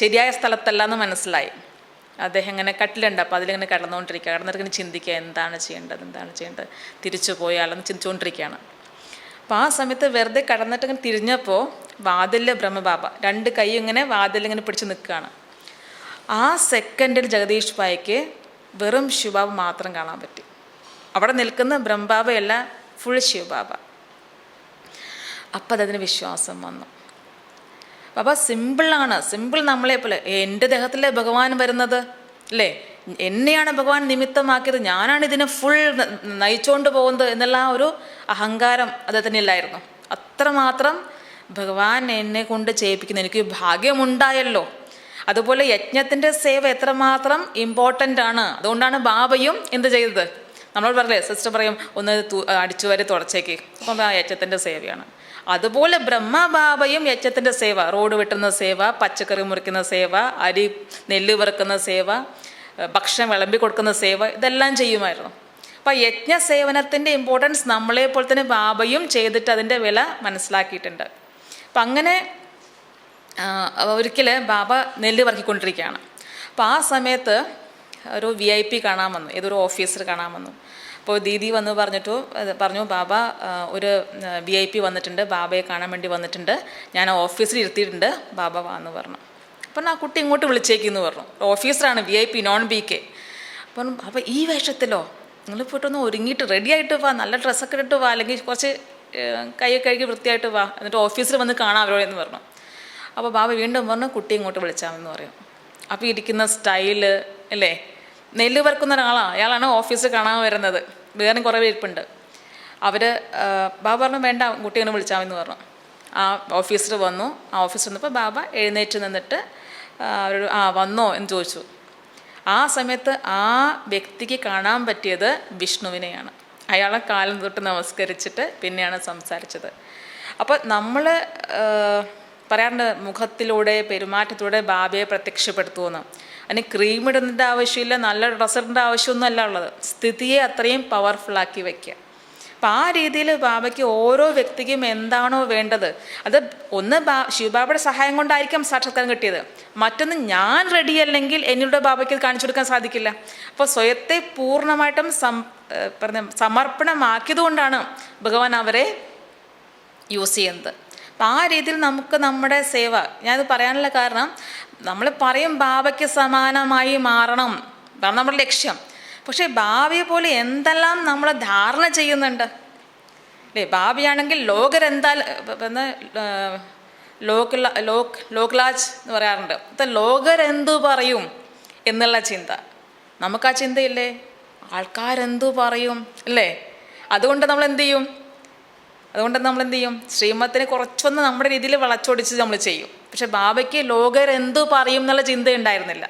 ശരിയായ സ്ഥലത്തല്ല എന്ന് മനസ്സിലായി. അദ്ദേഹം ഇങ്ങനെ കട്ടിലുണ്ട്, അപ്പോൾ അതിലിങ്ങനെ കിടന്നുകൊണ്ടിരിക്കുക. കിടന്നിട്ട് ചിന്തിക്കുക, എന്താണ് ചെയ്യേണ്ടത്, തിരിച്ചു പോയാലെന്ന് ചിന്തിച്ചുകൊണ്ടിരിക്കുകയാണ്. അപ്പോൾ ആ സമയത്ത് വെറുതെ കിടന്നിട്ട് ഇങ്ങനെ തിരിഞ്ഞപ്പോൾ വാതിലിൽ ബ്രഹ്മബാബ 2 കൈ ഇങ്ങനെ വാതിലിങ്ങനെ പിടിച്ച് നിൽക്കുകയാണ്. ആ സെക്കൻഡിൽ ജഗദീഷ് ഭായിക്ക് വെറും ശിവബാബ മാത്രം കാണാൻ പറ്റി. അവിടെ നിൽക്കുന്ന ബ്രഹ്മബാബയല്ല, ഫുൾ ശിവബാബ. അപ്പം അതിന് വിശ്വാസം വന്നു. ബാബ സിമ്പിളാണ്, സിമ്പിൾ നമ്മളെപ്പോലെ. എൻ്റെ ദേഹത്തിലെ ഭഗവാൻ വരുന്നത് അല്ലേ, എന്നെയാണ് ഭഗവാൻ നിമിത്തമാക്കിയത്, ഞാനാണ് ഇതിനെ ഫുൾ നയിച്ചുകൊണ്ട് പോകുന്നത് എന്നുള്ള ആ ഒരു അഹങ്കാരം അദ്ദേഹത്തിനില്ലായിരുന്നു. അത്രമാത്രം ഭഗവാൻ എന്നെ കൊണ്ട് ചെയ്യിപ്പിക്കുന്നു, എനിക്ക് ഭാഗ്യമുണ്ടായല്ലോ. അതുപോലെ യജ്ഞത്തിൻ്റെ സേവ എത്രമാത്രം ഇമ്പോർട്ടൻ്റ് ആണ്. അതുകൊണ്ടാണ് ബാബയും എന്ത് ചെയ്തത്. നമ്മൾ പറയല്ലേ, സിസ്റ്റർ പറയും ഒന്ന് അടിച്ചു വരെ തുടച്ചേക്ക്, അപ്പം ആ യജ്ഞത്തിൻ്റെ സേവയാണ്. അതുപോലെ ബ്രഹ്മബാബയും യജ്ഞത്തിൻ്റെ സേവ, റോഡ് വെട്ടുന്ന സേവ, പച്ചക്കറി മുറിക്കുന്ന സേവ, നെല്ല് വറുക്കുന്ന സേവ, ഭക്ഷണം വിളമ്പി കൊടുക്കുന്ന സേവ, ഇതെല്ലാം ചെയ്യുമായിരുന്നു. അപ്പം യജ്ഞ സേവനത്തിൻ്റെ ഇമ്പോർട്ടൻസ് നമ്മളെപ്പോലെ തന്നെ ബാബയും ചെയ്തിട്ട് അതിൻ്റെ വില മനസ്സിലാക്കിയിട്ടുണ്ട്. അപ്പം അങ്ങനെ ഒരിക്കൽ ബാബ നെല്ല് വറുക്കിക്കൊണ്ടിരിക്കുകയാണ്. അപ്പോൾ ആ സമയത്ത് ഒരു VIP കാണാൻ വന്നു, ഏതൊരു ഓഫീസർ കാണാൻ വന്നു. അപ്പോൾ ദീദി വന്ന് പറഞ്ഞു, ബാബ ഒരു VIP വന്നിട്ടുണ്ട്, ബാബയെ കാണാൻ വേണ്ടി വന്നിട്ടുണ്ട്, ഞാൻ ഓഫീസിൽ ഇരുത്തിയിട്ടുണ്ട്, ബാബ വാന്ന് പറഞ്ഞു. അപ്പം ആ കുട്ടി ഇങ്ങോട്ട് വിളിച്ചേക്കെന്ന് പറഞ്ഞു. ഓഫീസറാണ്, VIP, നോൺ BK. അപ്പോൾ ഈ വേഷത്തിലോ, നിങ്ങൾ പോയിട്ടൊന്ന് ഒരുങ്ങിയിട്ട് റെഡി ആയിട്ട് വാ, നല്ല ഡ്രസ്സൊക്കെ ഇട്ട് വാ, അല്ലെങ്കിൽ കുറച്ച് കൈ കഴുകി വൃത്തിയായിട്ട് വാ, എന്നിട്ട് ഓഫീസിൽ വന്ന് കാണാം അവരോ എന്ന് പറഞ്ഞു. അപ്പോൾ ബാബ വീണ്ടും പറഞ്ഞു, കുട്ടി ഇങ്ങോട്ട് വിളിച്ചാമെന്ന് പറയും. അപ്പോൾ ഇരിക്കുന്ന സ്റ്റൈല് അല്ലേ, നെല്ല് വറുക്കുന്ന ഒരാളാണ്, അയാളാണ് ഓഫീസിൽ കാണാൻ വരുന്നത്. വേറെ കുറേ ഇരിപ്പുണ്ട്. ബാബ പറഞ്ഞു, വേണ്ട, കുട്ടി ഇങ്ങനെ വിളിച്ചാമെന്ന് പറഞ്ഞു. ആ ഓഫീസർ വന്നു. ആ ഓഫീസർ വന്നപ്പോൾ ബാബ എഴുന്നേറ്റ് നിന്നിട്ട് അവരോട് വന്നോ എന്ന് ചോദിച്ചു. ആ സമയത്ത് ആ വ്യക്തിക്ക് കാണാൻ പറ്റിയത് വിഷ്ണുവിനെയാണ്. അയാളെ കാലം തൊട്ട് നമസ്കരിച്ചിട്ട് പിന്നെയാണ് സംസാരിച്ചത്. അപ്പോൾ നമ്മൾ പറയാറുണ്ട്, മുഖത്തിലൂടെ പെരുമാറ്റത്തിലൂടെ ബാബയെ പ്രത്യക്ഷപ്പെടുത്തുമെന്ന്. അതിന് ക്രീമിടുന്നതിൻ്റെ ആവശ്യമില്ല, നല്ല ഡ്രസ്സിൻ്റെ ആവശ്യമൊന്നുമല്ല ഉള്ളത്, സ്ഥിതിയെ അത്രയും പവർഫുള്ളാക്കി വയ്ക്കുക. അപ്പം ആ രീതിയിൽ ബാബയ്ക്ക് ഓരോ വ്യക്തിക്കും എന്താണോ വേണ്ടത്, അത് ഒന്ന് ശിവബാബയുടെ സഹായം കൊണ്ടായിരിക്കാം സാക്ഷാത്കാരം കിട്ടിയത്, മറ്റൊന്ന് ഞാൻ റെഡി അല്ലെങ്കിൽ എന്നിലൂടെ ബാബയ്ക്ക് കാണിച്ചു കൊടുക്കാൻ സാധിക്കില്ല. അപ്പോൾ സ്വയത്തെ പൂർണ്ണമായിട്ടും സമർപ്പണമാക്കിയതുകൊണ്ടാണ് ഭഗവാൻ അവരെ യൂസ് ചെയ്യുന്നത്. അപ്പം ആ രീതിയിൽ നമുക്ക് നമ്മുടെ സേവ, ഞാനത് പറയാനുള്ള കാരണം, നമ്മൾ പറയും ബാബയ്ക്ക് സമാനമായി മാറണം, അതാണ് നമ്മുടെ ലക്ഷ്യം. പക്ഷേ ബാബയെ പോലെ എന്തെല്ലാം നമ്മൾ ധാരണ ചെയ്യുന്നുണ്ട് അല്ലേ. ബാബയാണെങ്കിൽ ലോക്ലാജ് എന്ന് പറയാറുണ്ട്. ലോകരെന്തു പറയും എന്നുള്ള ചിന്ത, നമുക്ക് ആ ചിന്തയില്ലേ, ആൾക്കാരെന്തു പറയും അല്ലേ. അതുകൊണ്ട് നമ്മൾ എന്ത് ചെയ്യും, ശ്രീമത്തിനെ കുറച്ചൊന്ന് നമ്മുടെ രീതിയിൽ വളച്ചൊടിച്ച് നമ്മൾ ചെയ്യും. പക്ഷെ ബാബയ്ക്ക് ലോകരെന്തു പറയും എന്നുള്ള ചിന്ത ഉണ്ടായിരുന്നില്ല.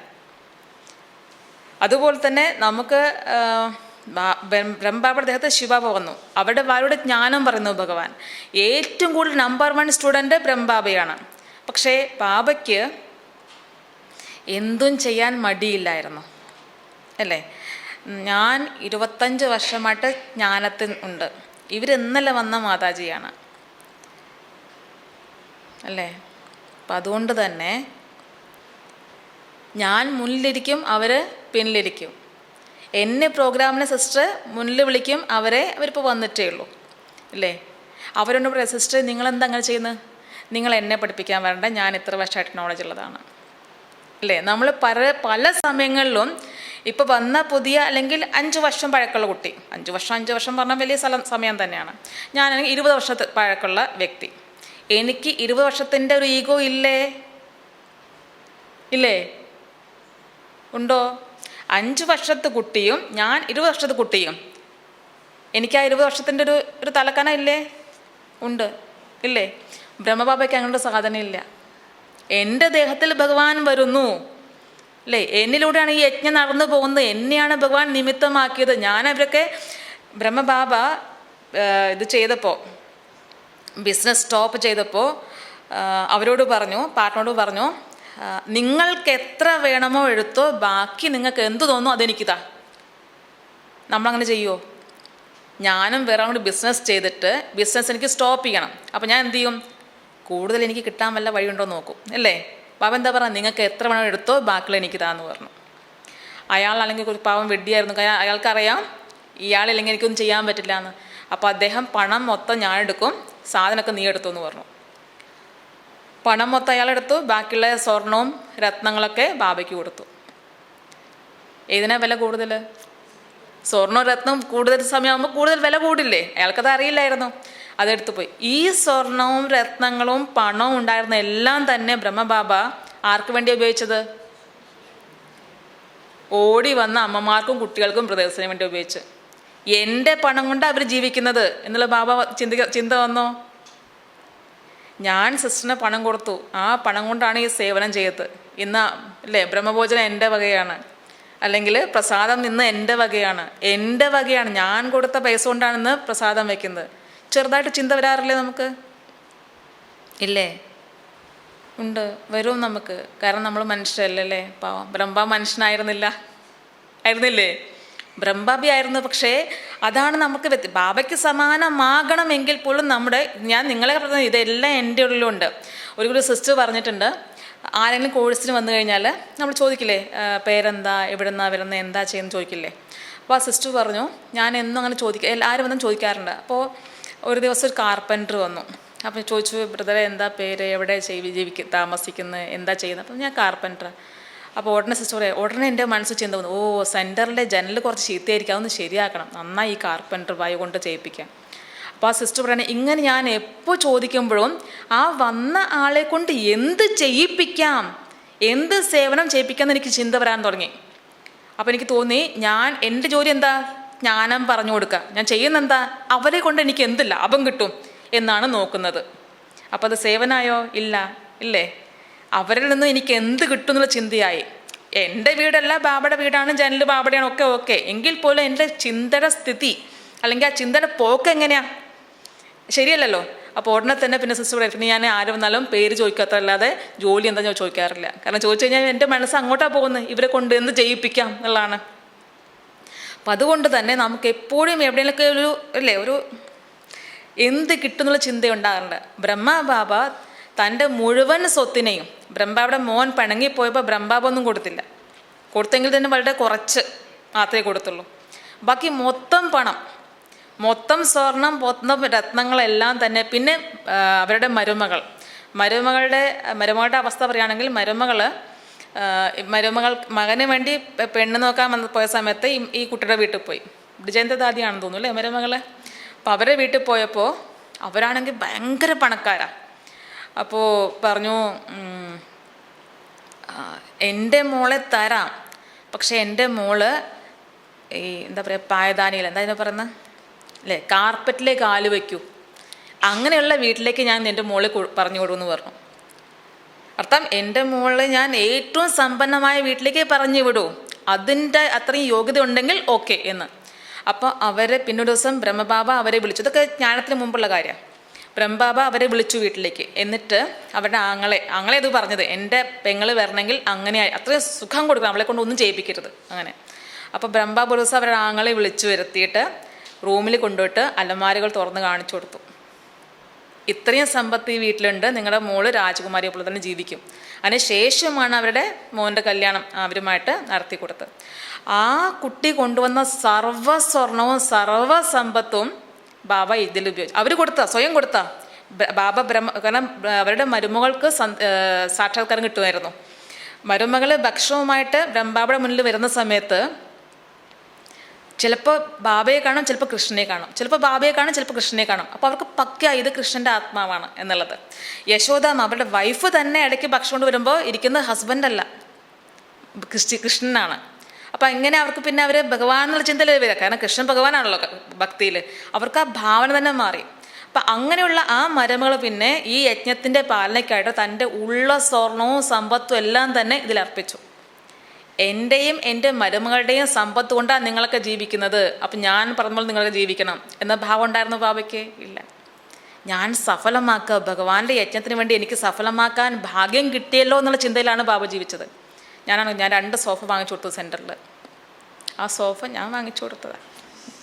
അതുപോലെ തന്നെ നമുക്ക് ബ്രഹ്മബാബയുടെ ദേഹത്ത് ശിവബാബ വന്നു, അവരുടെ ജ്ഞാനം പറയുന്നു ഭഗവാൻ. ഏറ്റവും കൂടുതൽ നമ്പർ 1 സ്റ്റുഡൻറ്റ് ബ്രഹ്മബാബയാണ്. പക്ഷേ ബാബയ്ക്ക് എന്തും ചെയ്യാൻ മടിയില്ലായിരുന്നു അല്ലേ. ഞാൻ 25 വർഷമായിട്ട് ജ്ഞാനത്തിൽ ഉണ്ട്, ഇവരിന്നലെ വന്ന മാതാജിയാണ് അല്ലേ. അപ്പം അതുകൊണ്ട് തന്നെ ഞാൻ മുന്നിലിരിക്കും, അവർ പിന്നിലിരിക്കും. എന്നെ പ്രോഗ്രാമിന് സിസ്റ്റർ മുന്നിൽ വിളിക്കും, അവരിപ്പോൾ വന്നിട്ടേ ഉള്ളൂ അല്ലേ. അവരോട് പറയാം, സിസ്റ്റർ നിങ്ങളെന്താ അങ്ങനെ ചെയ്യുന്നത്, നിങ്ങൾ എന്നെ പഠിപ്പിക്കാൻ വരണ്ട, ഞാൻ ഇത്ര വർഷമായിട്ട് നോളജ് ഉള്ളതാണ് അല്ലേ. നമ്മൾ പല സമയങ്ങളിലും ഇപ്പോൾ വന്ന പുതിയ അല്ലെങ്കിൽ 5 വർഷം പഴക്കമുള്ള കുട്ടി, 5 വർഷം പറഞ്ഞാൽ വലിയ സമയം തന്നെയാണ്. ഞാനാണെങ്കിൽ 20 വർഷത്തെ പഴക്കമുള്ള വ്യക്തി, എനിക്ക് 20 വർഷത്തിൻ്റെ ഒരു ഈഗോ ഇല്ലേ, ഉണ്ടോ? 5 വർഷത്തെ കുട്ടിയും ഞാൻ 20 വർഷത്തെ കുട്ടിയും, എനിക്ക് ആ 20 വർഷത്തിൻ്റെ ഒരു തലക്കന ഇല്ലേ, ഉണ്ട് ഇല്ലേ. ബ്രഹ്മബാബയ്ക്ക് അങ്ങനത്തെ സാധനം ഇല്ല. എൻ്റെ ദേഹത്തിൽ ഭഗവാൻ വരുന്നു, അല്ലേ? എന്നിലൂടെയാണ് ഈ യജ്ഞം നടന്നു പോകുന്നത്, എന്നെയാണ് ഭഗവാൻ നിമിത്തമാക്കിയത്. ഞാനവരൊക്കെ ബ്രഹ്മബാബ ഇത് ചെയ്തപ്പോൾ, ബിസിനസ് സ്റ്റോപ്പ് ചെയ്തപ്പോൾ അവരോട് പറഞ്ഞു, പാർട്ട്നറോട് പറഞ്ഞു, നിങ്ങൾക്ക് എത്ര വേണമോ എടുത്തോ, ബാക്കി നിങ്ങൾക്ക് എന്ത് തോന്നുന്നു അതെനിക്കിതാ. നമ്മളങ്ങനെ ചെയ്യുമോ? ഞാനും വേറെ കൂടി ബിസിനസ് ചെയ്തിട്ട് ബിസിനസ് എനിക്ക് സ്റ്റോപ്പ് ചെയ്യണം. അപ്പോൾ ഞാൻ എന്ത് ചെയ്യും? കൂടുതൽ എനിക്ക് കിട്ടാൻ വല്ല വഴിയുണ്ടോ എന്ന് നോക്കും, അല്ലേ? ബാബ എന്താ പറയുക? നിങ്ങൾക്ക് എത്ര വേണം എടുത്തോ, ബാക്കിയുള്ള എനിക്കിതാന്ന് പറഞ്ഞു. അയാളാണെങ്കിൽ ഒരു പാവം വെഡ്ഡിയായിരുന്നു. അയാൾക്കറിയാം ഇയാളില്ലെങ്കിൽ എനിക്കൊന്നും ചെയ്യാൻ പറ്റില്ല എന്ന്. അപ്പോൾ അദ്ദേഹം പണം മൊത്തം ഞാൻ എടുക്കും, സാധനമൊക്കെ നീ എടുത്തു എന്ന് പറഞ്ഞു. പണം മൊത്തം അയാളെടുത്തു, ബാക്കിയുള്ള സ്വർണവും രത്നങ്ങളൊക്കെ ബാബയ്ക്ക് കൊടുത്തു. ഏതിനാ വില കൂടുതൽ? സ്വർണ്ണവും രത്നവും കൂടുതൽ സമയമാകുമ്പോൾ കൂടുതൽ വില കൂടില്ലേ? അയാൾക്കത് അറിയില്ലായിരുന്നു, അതെടുത്തു പോയി. ഈ സ്വർണവും രത്നങ്ങളും പണവും ഉണ്ടായിരുന്ന എല്ലാം തന്നെ ബ്രഹ്മബാബ ആർക്ക് വേണ്ടി ഉപയോഗിച്ചത്? ഓടി വന്ന അമ്മമാർക്കും കുട്ടികൾക്കും ബ്രദേഴ്സിന് വേണ്ടി ഉപയോഗിച്ച്. എൻ്റെ പണം കൊണ്ട് അവർ ജീവിക്കുന്നത് എന്നുള്ള ബാബ ചിന്ത വന്നോ? ഞാൻ സിസ്റ്ററിന് പണം കൊടുത്തു, ആ പണം കൊണ്ടാണ് ഈ സേവനം ചെയ്തത്. ഇന്ന് അല്ലേ ബ്രഹ്മഭോജനം എൻ്റെ വകയാണ്, അല്ലെങ്കിൽ പ്രസാദം ഇന്ന് എൻ്റെ വകയാണ്, ഞാൻ കൊടുത്ത പൈസ കൊണ്ടാണ് ഇന്ന് പ്രസാദം വയ്ക്കുന്നത്. ചെറുതായിട്ട് ചിന്ത വരാറില്ലേ നമുക്ക്? ഇല്ലേ? ഉണ്ട്, വരും നമുക്ക്. കാരണം നമ്മൾ മനുഷ്യരല്ലേ? പാവം ബ്രഹ്മ ആയിരുന്നില്ലേ? ബ്രഹ്മബാബി ആയിരുന്നു. പക്ഷേ അതാണ് നമുക്ക് ബാബയ്ക്ക് സമാനമാകണമെങ്കിൽ പോലും ഞാൻ നിങ്ങളെ പറഞ്ഞത് ഇതെല്ലാം എൻ്റെ ഉള്ളിലുണ്ട്. ഒരു സിസ്റ്റർ പറഞ്ഞിട്ടുണ്ട്, ആരെങ്കിലും കോഴ്സിന് വന്നു കഴിഞ്ഞാൽ നമ്മൾ ചോദിക്കില്ലേ പേരെന്താ, എവിടെ നിന്നാണ് വരുന്നത്, എന്താ ചെയ്യുന്നത് ചോദിക്കില്ലേ? അപ്പോൾ ആ സിസ്റ്റർ പറഞ്ഞു, ഞാൻ എന്നും അങ്ങനെ എല്ലാവരും വന്നും ചോദിക്കാറുണ്ട്. അപ്പോൾ ഒരു ദിവസം ഒരു കാർപ്പൻറ്റർ വന്നു. അപ്പോൾ ചോദിച്ചു, ബ്രദറെ എന്താ പേര്, എവിടെ താമസിക്കുന്നത്, എന്താ ചെയ്യുന്നത്? അപ്പോൾ ഞാൻ കാർപ്പൻറ്റർ. അപ്പോൾ ഉടനെ സിസ്റ്റർ ഉടനെ എൻ്റെ മനസ്സിൽ ചിന്ത വന്നു, സെൻറ്ററിലെ ജനൽ കുറച്ച് ചീത്തയായിരിക്കും, അതൊന്ന് ശരിയാക്കണം, നന്നായി ഈ കാർപ്പൻറ്റർ വായ കൊണ്ട് ചെയ്യിപ്പിക്കാം. അപ്പോൾ ആ സിസ്റ്റർ പറയണേ, ഇങ്ങനെ ഞാൻ എപ്പോൾ ചോദിക്കുമ്പോഴും ആ വന്ന ആളെ കൊണ്ട് എന്ത് ചെയ്യിപ്പിക്കാം, എന്ത് സേവനം ചെയ്യിപ്പിക്കാമെന്ന് എനിക്ക് ചിന്ത വരാൻ തുടങ്ങി. അപ്പോൾ എനിക്ക് തോന്നി, എൻ്റെ ജോലി എന്താ? ജ്ഞാനം പറഞ്ഞു കൊടുക്കുക. ഞാൻ ചെയ്യുന്നെന്താ? അവരെ കൊണ്ട് എനിക്ക് എന്ത് ലാഭം കിട്ടും എന്നാണ് നോക്കുന്നത്. അപ്പോൾ അത് സേവനായോ? ഇല്ലേ? അവരിൽ നിന്ന് എനിക്ക് എന്ത് കിട്ടും എന്നുള്ള ചിന്തയായി. എൻ്റെ വീടല്ല ബാബയുടെ വീടാണ്, ജനൽ ബാബയുടെയാണ്, ഓക്കെ. എങ്കിൽ പോലും എൻ്റെ ചിന്തയുടെ സ്ഥിതി അല്ലെങ്കിൽ ആ ചിന്തയുടെ പോക്ക് എങ്ങനെയാണ്? ശരിയല്ലല്ലോ. അപ്പോൾ ഉടനെ തന്നെ പിന്നെ സിസ്റ്റർ പിന്നെ ഞാൻ ആരും വന്നാലും പേര് ചോദിക്കാത്തല്ലാതെ ജോലി എന്താ ഞാൻ ചോദിക്കാറില്ല. കാരണം ചോദിച്ചു കഴിഞ്ഞാൽ എൻ്റെ മനസ്സ് അങ്ങോട്ടാണ് പോകുന്നത്, ഇവരെ കൊണ്ട് എന്ത് ചെയ്യിപ്പിക്കാം എന്നുള്ളതാണ്. അപ്പം അതുകൊണ്ട് തന്നെ നമുക്ക് എപ്പോഴും എവിടെയെങ്കിലൊക്കെ ഒരു എന്ത് കിട്ടുന്നുള്ള ചിന്തയുണ്ടാകാറുണ്ട്. ബ്രഹ്മബാബ തൻ്റെ മുഴുവൻ സ്വത്തിനെയും, ബ്രഹ്മബാബയുടെ മോൻ പിണങ്ങിപ്പോയപ്പോൾ ബ്രഹ്മബാബ ഒന്നും കൊടുത്തില്ല. കൊടുത്തെങ്കിൽ തന്നെ വളരെ കുറച്ച് മാത്രമേ കൊടുത്തുള്ളൂ. ബാക്കി മൊത്തം പണം, മൊത്തം സ്വർണം, മൊത്തം രത്നങ്ങളെല്ലാം തന്നെ. പിന്നെ അവരുടെ മരുമകളുടെ അവസ്ഥ പറയുകയാണെങ്കിൽ മകന് വേണ്ടി പെണ്ണ് നോക്കാൻ പോയ സമയത്ത് ഈ കുട്ടിയുടെ വീട്ടിൽ പോയി. ജയന്തദാദിയാണെന്ന് തോന്നുന്നു അല്ലേ മരുമകള്. അപ്പോൾ അവരുടെ വീട്ടിൽ പോയപ്പോൾ അവരാണെങ്കിൽ ഭയങ്കര പണക്കാരാണ്. അപ്പോൾ പറഞ്ഞു, എൻ്റെ മോളെ തരാം, പക്ഷേ എൻ്റെ മോള് ഈ എന്താ പറയുക പായദാനിയിൽ എന്താ ഇതിനെ പറയുന്നത് അല്ലേ, കാർപ്പറ്റിലേക്ക് കാല് വയ്ക്കൂ, അങ്ങനെയുള്ള വീട്ടിലേക്ക് ഞാൻ എൻ്റെ മോളെ പറഞ്ഞു കൊടുക്കുമെന്ന് പറഞ്ഞു. അർത്ഥം എൻ്റെ മോളെ ഞാൻ ഏറ്റവും സമ്പന്നമായ വീട്ടിലേക്ക് പറഞ്ഞു വിടൂ, അതിൻ്റെ അത്രയും യോഗ്യത ഉണ്ടെങ്കിൽ ഓക്കെ എന്ന്. അപ്പോൾ പിന്നൊരു ദിവസം ബ്രഹ്മബാബ അവരെ വിളിച്ചു. ഇതൊക്കെ ജ്ഞാനത്തിന് മുമ്പുള്ള കാര്യമാണ്. ബ്രഹ്മബാബ അവരെ വിളിച്ചു വീട്ടിലേക്ക്. എന്നിട്ട് അവരുടെ ആങ്ങളെ ഇത് പറഞ്ഞത്, എൻ്റെ പെങ്ങൾ വരണമെങ്കിൽ അങ്ങനെ അത്രയും സുഖം കൊടുക്കണം, അവളെ കൊണ്ട് ഒന്നും ചെയ്യിപ്പിക്കരുത് അങ്ങനെ. അപ്പോൾ ബ്രഹ്മബാബ ഒരു ദിവസം അവരുടെ ആങ്ങളെ വിളിച്ചു വരുത്തിയിട്ട് റൂമിൽ കൊണ്ടുപോയിട്ട് അലമാരകൾ തുറന്ന് കാണിച്ചു കൊടുത്തു. ഇത്രയും സമ്പത്ത് ഈ വീട്ടിലുണ്ട്, നിങ്ങളുടെ മോള് രാജകുമാരിയെ പോലെ തന്നെ ജീവിക്കും. അതിന് ശേഷമാണ് അവരുടെ മോൻ്റെ കല്യാണം അവരുമായിട്ട് നടത്തി കൊടുത്തത്. ആ കുട്ടി കൊണ്ടുവന്ന സർവ്വസ്വർണവും സർവ്വസമ്പത്തും ബാബ ഇതിൽ ഉപയോഗിച്ചു. അവർ സ്വയം കൊടുത്ത ബാബ കാരണം അവരുടെ മരുമകൾക്ക് സാക്ഷാത്കാരം കിട്ടുമായിരുന്നു. മരുമകൾ ഭക്ഷണവുമായിട്ട് ബ്രഹ്മബാബയുടെ മുന്നിൽ വരുന്ന സമയത്ത് ചിലപ്പോൾ ബാബയെ കാണും, ചിലപ്പോൾ കൃഷ്ണനെ കാണും, ചിലപ്പോൾ ബാബയെ കാണും, ചിലപ്പോൾ കൃഷ്ണനെ കാണും. അപ്പോൾ അവർക്ക് പക്ക ഇത് കൃഷ്ണൻ്റെ ആത്മാവാണ് എന്നുള്ളത്. യശോദാമ്മ അവരുടെ വൈഫ് തന്നെ ഇടയ്ക്ക് ഭക്ഷണം കൊണ്ട് വരുമ്പോൾ ഇരിക്കുന്നത് ഹസ്ബൻഡല്ല, കൃഷ്ണനാണ്. അപ്പം എങ്ങനെ അവർക്ക് പിന്നെ അവർ ഭഗവാൻ എന്നുള്ള ചിന്തയിൽ വരിക, കാരണം കൃഷ്ണൻ ഭഗവാനാണല്ലോ ഭക്തിയിൽ, അവർക്ക് ആ ഭാവന തന്നെ മാറി. അപ്പം അങ്ങനെയുള്ള ആ മരുമകൾ പിന്നെ ഈ യജ്ഞത്തിൻ്റെ പാലനയ്ക്കായിട്ട് തൻ്റെ ഉള്ള സ്വർണവും സമ്പത്തും എല്ലാം തന്നെ ഇതിലർപ്പിച്ചു. എൻ്റെയും എൻ്റെ മരുമകളുടെയും സമ്പത്ത് കൊണ്ടാണ് നിങ്ങളൊക്കെ ജീവിക്കുന്നത്, അപ്പം ഞാൻ പറഞ്ഞപ്പോൾ നിങ്ങളൊക്കെ ജീവിക്കണം എന്ന ഭാവം ഉണ്ടായിരുന്നു ബാബയ്ക്ക്? ഇല്ല. ഞാൻ സഫലമാക്കുക, ഭഗവാന്റെ യജ്ഞത്തിന് വേണ്ടി എനിക്ക് സഫലമാക്കാൻ ഭാഗ്യം കിട്ടിയല്ലോ എന്നുള്ള ചിന്തയിലാണ് ബാബ ജീവിച്ചത്. ഞാൻ 2 സോഫ വാങ്ങിച്ചു കൊടുത്തു സെൻറ്ററിൽ. ആ സോഫ ഞാൻ വാങ്ങിച്ചു കൊടുത്തതാണ്,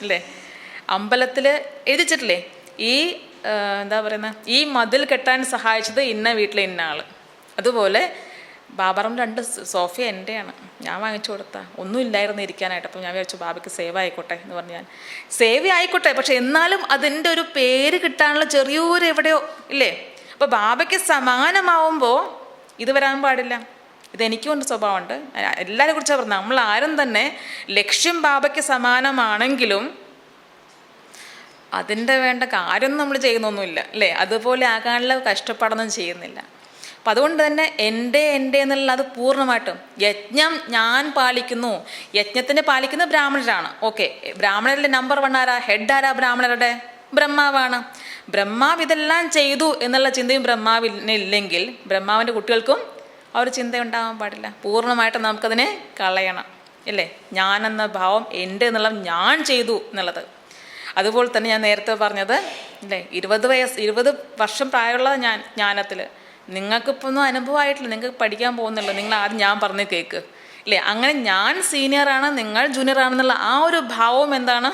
അല്ലേ? അമ്പലത്തിൽ എഴുതിച്ചിട്ടില്ലേ, ഈ എന്താ പറയുന്നത്, ഈ മതിൽ കെട്ടാൻ സഹായിച്ചത് ഇന്ന വീട്ടിലെ ഇന്ന ആൾ. അതുപോലെ ബാബാറും 2 സോഫ എൻ്റെയാണ്, ഞാൻ വാങ്ങിച്ചു കൊടുത്താൽ. ഒന്നും ഇല്ലായിരുന്നു ഇരിക്കാനായിട്ട്. അപ്പം ഞാൻ വിചാരിച്ചു ബാബയ്ക്ക് സേവ ആയിക്കോട്ടെ എന്ന് പറഞ്ഞ് ഞാൻ സേവ ആയിക്കോട്ടെ, പക്ഷെ എന്നാലും അതിൻ്റെ ഒരു പേര് കിട്ടാനുള്ള ചെറിയൊരു എവിടെയോ ഇല്ലേ. അപ്പോൾ ബാബയ്ക്ക് സമാനമാവുമ്പോൾ ഇത് വരാൻ പാടില്ല. ഇതെനിക്കുണ്ട് സ്വഭാവമുണ്ട്. എല്ലാവരെ കുറിച്ചാണ് പറഞ്ഞത്. നമ്മൾ ആരും തന്നെ ലക്ഷ്യം ബാബയ്ക്ക് സമാനമാണെങ്കിലും അതിൻ്റെ വേണ്ട കാര്യമൊന്നും നമ്മൾ ചെയ്യുന്നൊന്നുമില്ല, അല്ലേ? അതുപോലെ ആകാനുള്ള കഷ്ടപ്പാടൊന്നും ചെയ്യുന്നില്ല. അപ്പം അതുകൊണ്ട് തന്നെ എൻ്റെ എന്നുള്ള അത് പൂർണ്ണമായിട്ടും യജ്ഞം ഞാൻ പാലിക്കുന്നു. യജ്ഞത്തിന് പാലിക്കുന്നത് ബ്രാഹ്മണരാണ്. ഓക്കെ, ബ്രാഹ്മണരുടെ നമ്പർ 1 ആരാ? ഹെഡ് ആരാ ബ്രാഹ്മണരുടെ? ബ്രഹ്മാവാണ്. ബ്രഹ്മാവ് ഇതെല്ലാം ചെയ്തു എന്നുള്ള ചിന്തയും ബ്രഹ്മാവിനില്ലെങ്കിൽ ബ്രഹ്മാവിൻ്റെ കുട്ടികൾക്കും ആ ഒരു ചിന്ത ഉണ്ടാകാൻ പാടില്ല. പൂർണ്ണമായിട്ടും നമുക്കതിനെ കളയണം, ഇല്ലേ? ഞാനെന്ന ഭാവം എൻ്റെ എന്നുള്ള ഞാൻ ചെയ്തു എന്നുള്ളത്. അതുപോലെ തന്നെ ഞാൻ നേരത്തെ പറഞ്ഞത്, അല്ലേ, 20 വർഷം പ്രായമുള്ള ജ്ഞാനത്തിൽ നിങ്ങൾക്കിപ്പോൾ ഒന്നും അനുഭവമായിട്ടില്ല, നിങ്ങൾക്ക് പഠിക്കാൻ പോകുന്നുള്ളൂ. നിങ്ങൾ ആദ്യം ഞാൻ പറഞ്ഞ് കേൾക്ക്, ഇല്ലേ? അങ്ങനെ ഞാൻ സീനിയറാണ്, നിങ്ങൾ ജൂനിയറാണെന്നുള്ള ആ ഒരു ഭാവം എന്താണ്?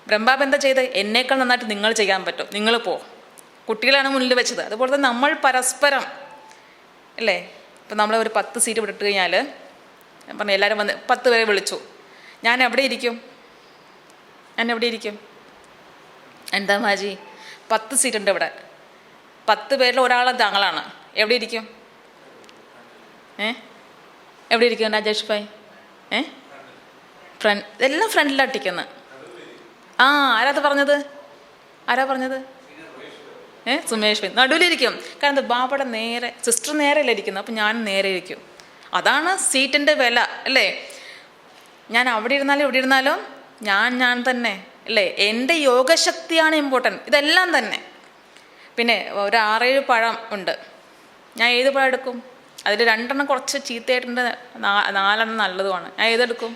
ബ്രഹ്മാവ് എന്താ ചെയ്ത്? എന്നേക്കാൾ നന്നായിട്ട് നിങ്ങൾ ചെയ്യാൻ പറ്റും, നിങ്ങൾ പോ. കുട്ടികളാണ് മുന്നിൽ വെച്ചത്. അതുപോലെ തന്നെ നമ്മൾ പരസ്പരം, അല്ലേ? ഇപ്പം നമ്മൾ ഒരു 10 സീറ്റ് വിട്ടിട്ട് കഴിഞ്ഞാൽ പറഞ്ഞു എല്ലാവരും വന്ന് 10 പേരെ വിളിച്ചു, ഞാൻ എവിടെ ഇരിക്കും? എന്താ മാജി 10 സീറ്റുണ്ട് ഇവിടെ, 10 പേരിൽ ഒരാൾ താങ്കളാണ്, എവിടെ ഇരിക്കും? എവിടെ ഇരിക്കും രാജേഷ് ഭായ്? എല്ലാം ഫ്രണ്ടിലാട്ടിക്കുന്നത്. ആരാ പറഞ്ഞത്? സുമേഷ് ഭായ് നടുവിലിരിക്കും. കാരണം ബാബയുടെ നേരെ, സിസ്റ്റർ നേരെയല്ല ഇരിക്കുന്നത്, അപ്പം ഞാൻ നേരെ ഇരിക്കും. അതാണ് സീറ്റിൻ്റെ വില, അല്ലേ? ഞാൻ അവിടെ ഇരുന്നാലും ഇവിടെ ഇരുന്നാലും ഞാൻ തന്നെ, അല്ലേ? എൻ്റെ യോഗശക്തിയാണ് ഇമ്പോർട്ടൻറ്റ്. ഇതെല്ലാം തന്നെ. പിന്നെ ഒരു 6-7 പഴം ഉണ്ട്, ഞാൻ ഏത് പഴം എടുക്കും? അതിൽ 2 കുറച്ച് ചീത്തയായിട്ടുണ്ട്, 4 നല്ലതുമാണ്. ഞാൻ ഏതെടുക്കും?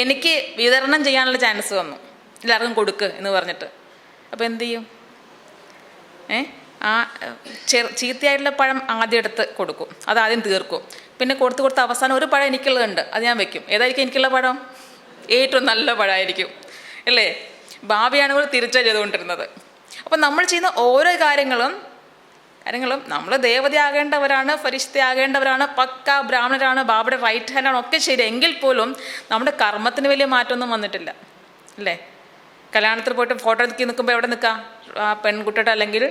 എനിക്ക് വിതരണം ചെയ്യാനുള്ള ചാൻസ് വന്നു, എല്ലാവർക്കും കൊടുക്ക് എന്ന് പറഞ്ഞിട്ട്. അപ്പോൾ എന്തു ചെയ്യും? ആ ചീത്തയായിട്ടുള്ള പഴം ആദ്യം എടുത്ത് കൊടുക്കും, അതാദ്യം തീർക്കും. പിന്നെ കൊടുത്ത് അവസാനം ഒരു പഴം എനിക്കുള്ളതുണ്ട്, അത് ഞാൻ വെക്കും. ഏതായിരിക്കും എനിക്കുള്ള പഴം? ഏറ്റവും നല്ല പഴമായിരിക്കും, അല്ലേ? ഭാവിയാണ് കൂടെ തിരിച്ചാണ് ചെയ്തുകൊണ്ടിരുന്നത്. അപ്പം നമ്മൾ ചെയ്യുന്ന ഓരോ കാര്യങ്ങളും നമ്മൾ ദേവതയാകേണ്ടവരാണ്, ഫരിഷ്തയാകേണ്ടവരാണ്, പക്ക ബ്രാഹ്മണരാണ്, ബാബയുടെ റൈറ്റ് ഹാൻഡാണ്, ഒക്കെ ശരി. എങ്കിൽ പോലും നമ്മുടെ കർമ്മത്തിന് വലിയ മാറ്റമൊന്നും വന്നിട്ടില്ല, അല്ലേ? കല്യാണത്തിൽ പോയിട്ട് ഫോട്ടോ എടുക്കി നിൽക്കുമ്പോൾ എവിടെ നിൽക്കുക? ആ പെൺകുട്ടിയുടെ അല്ലെങ്കിൽ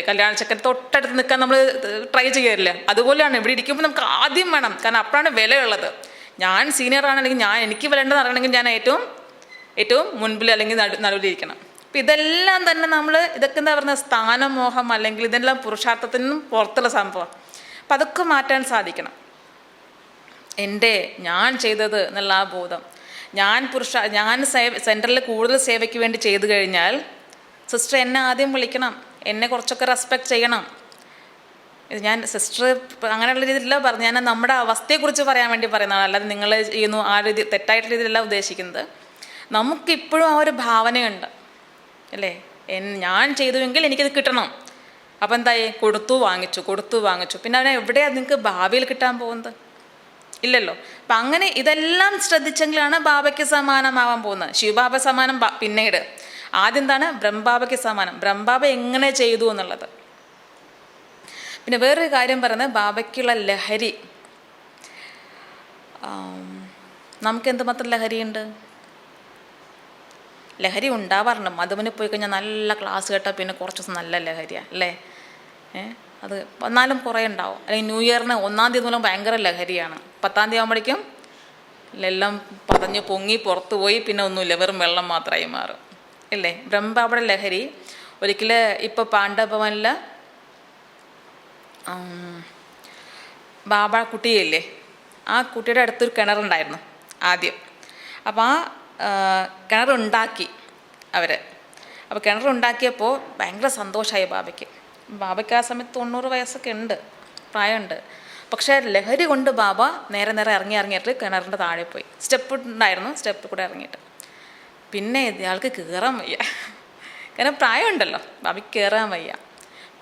കല്യാണ ചക്കര തൊട്ടടുത്ത് നിൽക്കാൻ നമ്മൾ ട്രൈ ചെയ്യാറില്ല. അതുപോലെയാണ് ഇവിടെ ഇരിക്കുമ്പോൾ നമുക്ക് ആദ്യം വേണം, കാരണം അപ്പോഴാണ് വിലയുള്ളത്. ഞാൻ സീനിയറാണ്, അല്ലെങ്കിൽ എനിക്ക് വിലയുണ്ടെന്ന് അറിയണമെങ്കിൽ ഞാൻ ഏറ്റവും മുൻപിൽ അല്ലെങ്കിൽ നടുവിലിരിക്കണം. അപ്പം ഇതെല്ലാം തന്നെ ഇതൊക്കെ എന്താ പറയുക, സ്ഥാനമോഹം അല്ലെങ്കിൽ ഇതെല്ലാം പുരുഷാർത്ഥത്തിനും പുറത്തുള്ള സംഭവം. അപ്പം അതൊക്കെ മാറ്റാൻ സാധിക്കണം. ഞാൻ ചെയ്തത് എന്നുള്ള ആ ബോധം, ഞാൻ സെൻറ്ററിൽ കൂടുതൽ സേവയ്ക്ക് വേണ്ടി ചെയ്തു കഴിഞ്ഞാൽ സിസ്റ്റർ എന്നെ ആദ്യം വിളിക്കണം, എന്നെ കുറച്ചൊക്കെ റെസ്പെക്റ്റ് ചെയ്യണം. ഇത് ഞാൻ സിസ്റ്റർ അങ്ങനെയുള്ള രീതിയിലല്ല പറഞ്ഞു, ഞാൻ നമ്മുടെ അവസ്ഥയെക്കുറിച്ച് പറയാൻ വേണ്ടി പറയുന്നതാണ്, അല്ലാതെ നിങ്ങൾ ചെയ്യുന്നു ആ രീതി തെറ്റായിട്ടുള്ള രീതിയിലല്ല ഉദ്ദേശിക്കുന്നത്. നമുക്കിപ്പോഴും ആ ഒരു ഭാവനയുണ്ട്, അല്ലേ? ഞാൻ ചെയ്തുവെങ്കിൽ എനിക്കത് കിട്ടണം. അപ്പം എന്തായി? കൊടുത്തു വാങ്ങിച്ചു. പിന്നെ അവനെ എവിടെയാണ് നിങ്ങൾക്ക് ഭാവിയിൽ കിട്ടാൻ പോകുന്നത്? ഇല്ലല്ലോ. അപ്പം അങ്ങനെ ഇതെല്ലാം ശ്രദ്ധിച്ചെങ്കിലാണ് ബാബയ്ക്ക് സമാനമാവാൻ പോകുന്നത്. ശിവബാബ സമാനം പിന്നീട്. ആദ്യം എന്താണ്? ബ്രഹ്മബാബയ്ക്ക് സമാനം. ബ്രഹ്മബാബ എങ്ങനെ ചെയ്തു എന്നുള്ളത്. പിന്നെ വേറൊരു കാര്യം പറയുന്നത് ബാബയ്ക്കുള്ള ലഹരി. നമുക്ക് എന്തുമാത്രം ലഹരിയുണ്ട്? ലഹരി ഉണ്ടാവാറുണ്ട്. മധുവിന് പോയി കഴിഞ്ഞാൽ നല്ല ക്ലാസ് കേട്ടാൽ പിന്നെ കുറച്ച് ദിവസം നല്ല ലഹരിയാണ്, അല്ലേ? അത് എന്നാലും കുറേ ഉണ്ടാവും. അല്ലെങ്കിൽ ന്യൂ ഇയറിന് 1-ാം തീയതി മൂലം ഭയങ്കര ലഹരിയാണ്. 10-ാം തീയതി ആകുമ്പോഴേക്കും എല്ലാം പതഞ്ഞ് പൊങ്ങി പുറത്തു പോയി, പിന്നെ ഒന്നുമില്ല, വെറും വെള്ളം മാത്രമായി മാറും, ഇല്ലേ? ബ്രഹ്മബാബയുടെ ലഹരി ഒരിക്കൽ ഇപ്പോൾ പാണ്ഡവഭവനിൽ ബാബ കുട്ടിയില്ലേ, ആ കുട്ടിയുടെ അടുത്തൊരു കിണറുണ്ടായിരുന്നു ആദ്യം. അപ്പോൾ ആ കിണറുണ്ടാക്കി അവർ. അപ്പോൾ കിണറുണ്ടാക്കിയപ്പോൾ ഭയങ്കര സന്തോഷമായി ബാബയ്ക്ക്. ബാബയ്ക്ക് ആ സമയത്ത് 90 വയസ്സൊക്കെ ഉണ്ട്, പ്രായമുണ്ട്. പക്ഷേ ലഹരി കൊണ്ട് ബാബ നേരെ നേരെ ഇറങ്ങിയിട്ട് കിണറിൻ്റെ താഴെ പോയി. സ്റ്റെപ്പ് ഉണ്ടായിരുന്നു, സ്റ്റെപ്പ് കൂടെ ഇറങ്ങിയിട്ട്. പിന്നെ ഇയാൾക്ക് കയറാൻ വയ്യ, കാരണം പ്രായമുണ്ടല്ലോ, ബാബയ്ക്ക് കയറാൻ വയ്യ.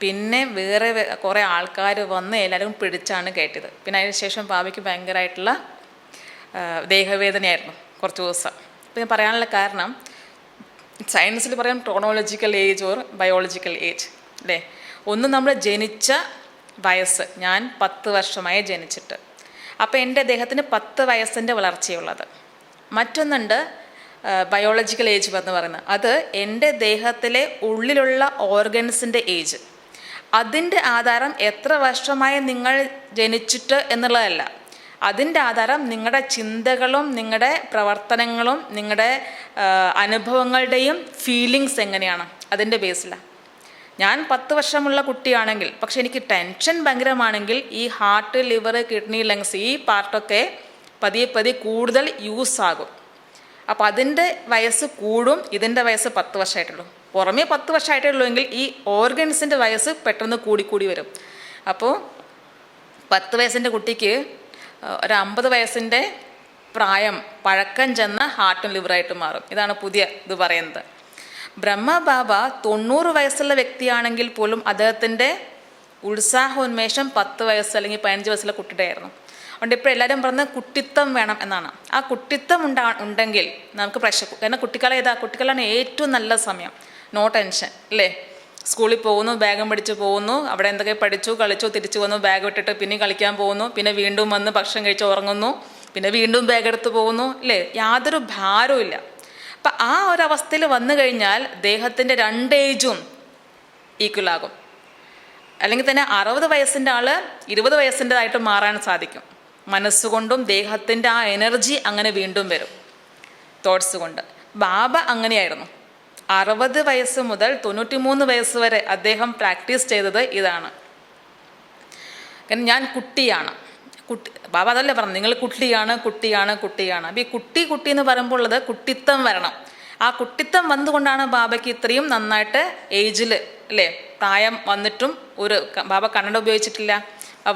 പിന്നെ വേറെ കുറേ ആൾക്കാർ വന്ന് എല്ലാവരും പിടിച്ചാണ് കയറ്റിയത്. പിന്നെ അതിന് ശേഷം ബാബയ്ക്ക് ഭയങ്കരമായിട്ടുള്ള ദേഹവേദനയായിരുന്നു കുറച്ച് ദിവസം. അപ്പോൾ ഞാൻ പറയാനുള്ള കാരണം, സയൻസിൽ പറയാം chronological age or biological age അല്ലേ. ഒന്ന് നമ്മൾ ജനിച്ച വയസ്സ്, ഞാൻ 10 വർഷമായി ജനിച്ചിട്ട്, അപ്പോൾ എൻ്റെ ദേഹത്തിന് 10 വയസ്സിൻ്റെ വളർച്ചയുള്ളത്. മറ്റൊന്നുണ്ട് ബയോളജിക്കൽ ഏജ് എന്ന് പറയുന്നത്, അത് എൻ്റെ ദേഹത്തിലെ ഉള്ളിലുള്ള ഓർഗൻസിൻ്റെ ഏജ്. അതിൻ്റെ ആധാരം എത്ര വർഷമായി നിങ്ങൾ ജനിച്ചിട്ട് എന്നുള്ളതല്ല, അതിൻ്റെ ആധാരം നിങ്ങളുടെ ചിന്തകളും നിങ്ങളുടെ പ്രവർത്തനങ്ങളും നിങ്ങളുടെ അനുഭവങ്ങളുടെയും ഫീലിങ്സ് എങ്ങനെയാണ്, അതിൻ്റെ ബേസിലാണ്. ഞാൻ 10 വർഷമുള്ള കുട്ടിയാണെങ്കിൽ, പക്ഷെ എനിക്ക് ടെൻഷൻ ഭയങ്കരമാണെങ്കിൽ ഈ ഹാർട്ട്, ലിവർ, കിഡ്നി, ലങ്സ് ഈ പാർട്ടൊക്കെ പതിയെ പതിയെ കൂടുതൽ യൂസ് ആകും. അപ്പോൾ അതിൻ്റെ വയസ്സ് കൂടും, ഇതിൻ്റെ വയസ്സ് 10 വർഷമായിട്ടുള്ളൂ. പുറമേ 10 വർഷമായിട്ടേ ഉള്ളൂ എങ്കിൽ ഈ ഓർഗൻസിൻ്റെ വയസ്സ് പെട്ടെന്ന് കൂടിക്കൂടി വരും. അപ്പോൾ 10 വയസ്സിൻ്റെ കുട്ടിക്ക് ഒരു 50 വയസ്സിൻ്റെ പ്രായം പഴക്കം ചെന്ന ഹാർട്ടും ലിവറായിട്ട് മാറും. ഇതാണ് പുതിയ ഇത് പറയുന്നത്. ബ്രഹ്മബാബ 90 വയസ്സുള്ള വ്യക്തിയാണെങ്കിൽ പോലും അദ്ദേഹത്തിൻ്റെ ഉത്സാഹോന്മേഷം 10 വയസ്സ് അല്ലെങ്കിൽ 15 വയസ്സുള്ള കുട്ടിയുടെ ആയിരുന്നു. അതുകൊണ്ട് ഇപ്പോൾ എല്ലാവരും പറഞ്ഞത് കുട്ടിത്തം വേണം എന്നാണ്. ആ കുട്ടിത്തം ഉണ്ടെങ്കിൽ നമുക്ക് കാരണം കുട്ടിക്കാലം കുട്ടിക്കാലാണ് ഏറ്റവും നല്ല സമയം. നോ ടെൻഷൻ അല്ലേ. സ്കൂളിൽ പോകുന്നു, ബാഗും പിടിച്ച് പോകുന്നു, അവിടെ എന്തൊക്കെ പഠിച്ചു കളിച്ചു, തിരിച്ചു വന്നു, ബാഗ് ഇട്ടിട്ട് പിന്നെ കളിക്കാൻ പോകുന്നു, പിന്നെ വീണ്ടും വന്ന് ഭക്ഷണം കഴിച്ച് ഉറങ്ങുന്നു, പിന്നെ വീണ്ടും ബാഗ് എടുത്ത് പോകുന്നു അല്ലേ. യാതൊരു ഭാരവും ഇല്ല. അപ്പം ആ ഒരവസ്ഥയിൽ വന്നു കഴിഞ്ഞാൽ ദേഹത്തിൻ്റെ 2 ഏജും ഈക്വലാകും. അല്ലെങ്കിൽ തന്നെ 60 വയസ്സിൻ്റെ ആൾ 20 വയസ്സിൻ്റെതായിട്ട് മാറാൻ സാധിക്കും. മനസ്സുകൊണ്ടും ദേഹത്തിൻ്റെ ആ എനർജി അങ്ങനെ വീണ്ടും വരും തോട്ട്സ് കൊണ്ട്. ബാബ അങ്ങനെയായിരുന്നു. 60 വയസ്സ് മുതൽ 93 വയസ്സ് വരെ അദ്ദേഹം പ്രാക്ടീസ് ചെയ്തത് ഇതാണ്. കാരണം ഞാൻ കുട്ടിയാണ്, ബാബ അതല്ലേ പറഞ്ഞു, നിങ്ങൾ കുട്ടിയാണ് കുട്ടിയാണ് കുട്ടിയാണ്. അപ്പോൾ ഈ കുട്ടി എന്ന് പറയുമ്പോൾ ഉള്ളത് കുട്ടിത്തം വരണം. ആ കുട്ടിത്തം വന്നുകൊണ്ടാണ് ബാബയ്ക്ക് ഇത്രയും നന്നായിട്ട് ഏജിൽ അല്ലേ, പ്രായം വന്നിട്ടും ബാബ കണ്ണട ഉപയോഗിച്ചിട്ടില്ല,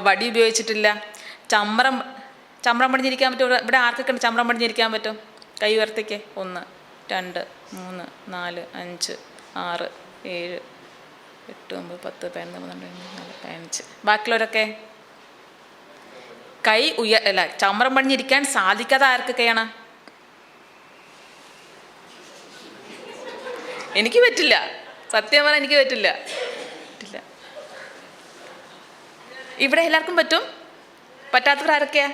വടി ഉപയോഗിച്ചിട്ടില്ല, ചമ്രം പടിഞ്ഞിരിക്കാൻ പറ്റും. ഇവിടെ ആർക്കൊക്കെ ചമ്രം പടിഞ്ഞിരിക്കാൻ പറ്റും? കൈ ഉയർത്തിക്ക്. 1 2 3 4 5 6 7 8 9 10 11 12 15. ബാക്കിയുള്ളവരൊക്കെ കൈ അല്ല, ചമ്രം പടിഞ്ഞിരിക്കാൻ സാധിക്കാതെ ആർക്കൊക്കെയാണ്? എനിക്ക് പറ്റില്ല, സത്യം പറഞ്ഞാൽ എനിക്ക് പറ്റില്ല. ഇവിടെ എല്ലാവർക്കും പറ്റും. പറ്റാത്തവർ ആരൊക്കെയാ?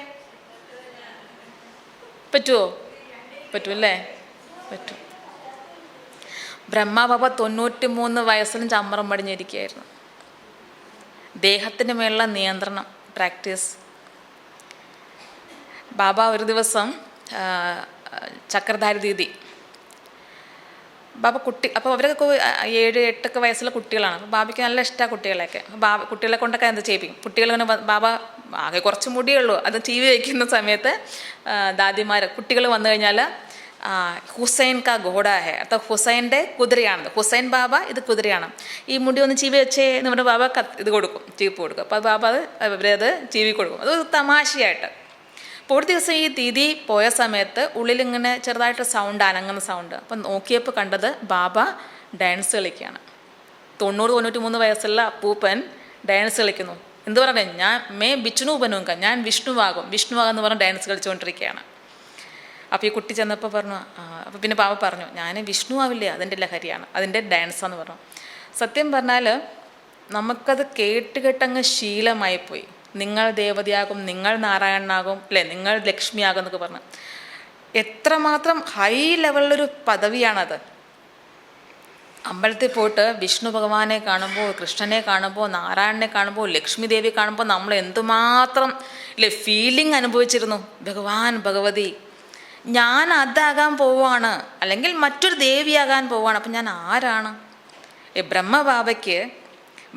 പറ്റുമോ? പറ്റുമല്ലേ? പറ്റും. ബ്രഹ്മബാബ 93 വയസ്സിലും ചമ്രം പടിഞ്ഞിരിക്കുകയായിരുന്നു. ദേഹത്തിന് മേലുള്ള നിയന്ത്രണം പ്രാക്ടീസ്. ബാബ ഒരു ദിവസം ചക്രധാരി ദീദി ബാബ അപ്പോൾ അവരൊക്കെ 7-8 വയസ്സുള്ള കുട്ടികളാണ്. അപ്പോൾ ബാബയ്ക്ക് നല്ല ഇഷ്ടമാണ് കുട്ടികളെയൊക്കെ. കുട്ടികളെ കൊണ്ടൊക്കെ എന്ത് ചെയ്യിപ്പിക്കും. കുട്ടികളിങ്ങനെ ബാബ ആകെ കുറച്ച് മുടിയേ ഉള്ളൂ, അത് TV വയ്ക്കുന്ന സമയത്ത് ദാദിമാർ കുട്ടികൾ വന്നു കഴിഞ്ഞാൽ ഹുസൈൻ കാ ഘോഡ ഹെ, അപ്പോൾ ഹുസൈൻ്റെ കുതിരയാണത്. ഹുസൈൻ ബാബ ഇത് കുതിരയാണ്, ഈ മുടി ഒന്ന് ചീവി വെച്ചേ എന്ന് പറഞ്ഞാൽ ബാബ ഇത് കൊടുക്കും, ചീപ്പ് കൊടുക്കും. അപ്പോൾ ബാബ അവരത് ചീവി കൊടുക്കും. അത് തമാശയായിട്ട്. അപ്പോൾ ഒരു ദിവസം ഈ ദീദി പോയ സമയത്ത് ഉള്ളിലിങ്ങനെ ചെറുതായിട്ട് സൗണ്ട്, അനങ്ങുന്ന സൗണ്ട്. അപ്പം നോക്കിയപ്പോൾ കണ്ടത് ബാബ ഡാൻസ് കളിക്കുകയാണ്. 90-93 വയസ്സുള്ള അപ്പൂപ്പൻ ഡാൻസ് കളിക്കുന്നു. എന്ത് പറയുന്നത്, ഞാൻ വിഷ്ണു ബനുങ്ക, ഞാൻ വിഷ്ണുവാകുമെന്ന് പറഞ്ഞ് ഡാൻസ് കളിച്ചുകൊണ്ടിരിക്കുകയാണ്. അപ്പോൾ ഈ കുട്ടി ചെന്നപ്പോൾ പറഞ്ഞു, അപ്പോൾ പിന്നെ ബാബ പറഞ്ഞു, ഞാൻ വിഷ്ണു ആവില്ലേ, അതിൻ്റെ ലഹരിയാണ്, അതിൻ്റെ ഡാൻസാന്ന് പറഞ്ഞു. സത്യം പറഞ്ഞാൽ നമുക്കത് കേട്ടങ്ങ് ശീലമായിപ്പോയി. നിങ്ങൾ ദേവതയാകും, നിങ്ങൾ നാരായണനാകും അല്ലേ, നിങ്ങൾ ലക്ഷ്മിയാകും എന്നൊക്കെ പറഞ്ഞു. എത്രമാത്രം ഹൈ ലെവലിലൊരു പദവിയാണത്. അമ്പലത്തിൽ പോയിട്ട് വിഷ്ണു ഭഗവാനെ കാണുമ്പോൾ, കൃഷ്ണനെ കാണുമ്പോൾ, നാരായണനെ കാണുമ്പോൾ, ലക്ഷ്മി ദേവി കാണുമ്പോൾ നമ്മൾ എന്തുമാത്രം ഇല്ലേ ഫീലിംഗ് അനുഭവിച്ചിരുന്നു. ഭഗവാൻ, ഭഗവതി, ഞാൻ അതാകാൻ പോവുകയാണ്, അല്ലെങ്കിൽ മറ്റൊരു ദേവിയാകാൻ പോവുകയാണ്. അപ്പം ഞാൻ ആരാണ്?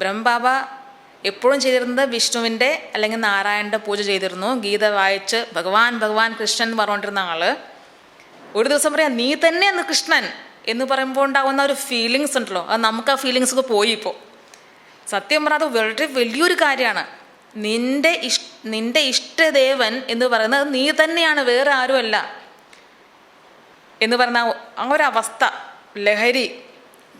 ബ്രഹ്മബാബ എപ്പോഴും ചെയ്തിരുന്നത് വിഷ്ണുവിൻ്റെ അല്ലെങ്കിൽ നാരായണൻ്റെ പൂജ ചെയ്തിരുന്നു. ഗീത വായിച്ച് ഭഗവാൻ കൃഷ്ണൻ എന്ന് പറഞ്ഞുകൊണ്ടിരുന്ന ആള് ഒരു ദിവസം പറയാം, നീ തന്നെയാണ് കൃഷ്ണൻ എന്ന് പറയുമ്പോൾ ഉണ്ടാകുന്ന ഒരു ഫീലിങ്സ് ഉണ്ടല്ലോ, അത് നമുക്ക് ആ ഫീലിങ്സ് ഒക്കെ പോയി. ഇപ്പോൾ സത്യം പറഞ്ഞാൽ അത് വളരെ വലിയൊരു കാര്യമാണ്. നിൻ്റെ നിൻ്റെ ഇഷ്ടദേവൻ എന്ന് പറയുന്നത് നീ തന്നെയാണ്, വേറെ ആരുമല്ല എന്ന് പറഞ്ഞ ആ ഒരവസ്ഥ, ലഹരി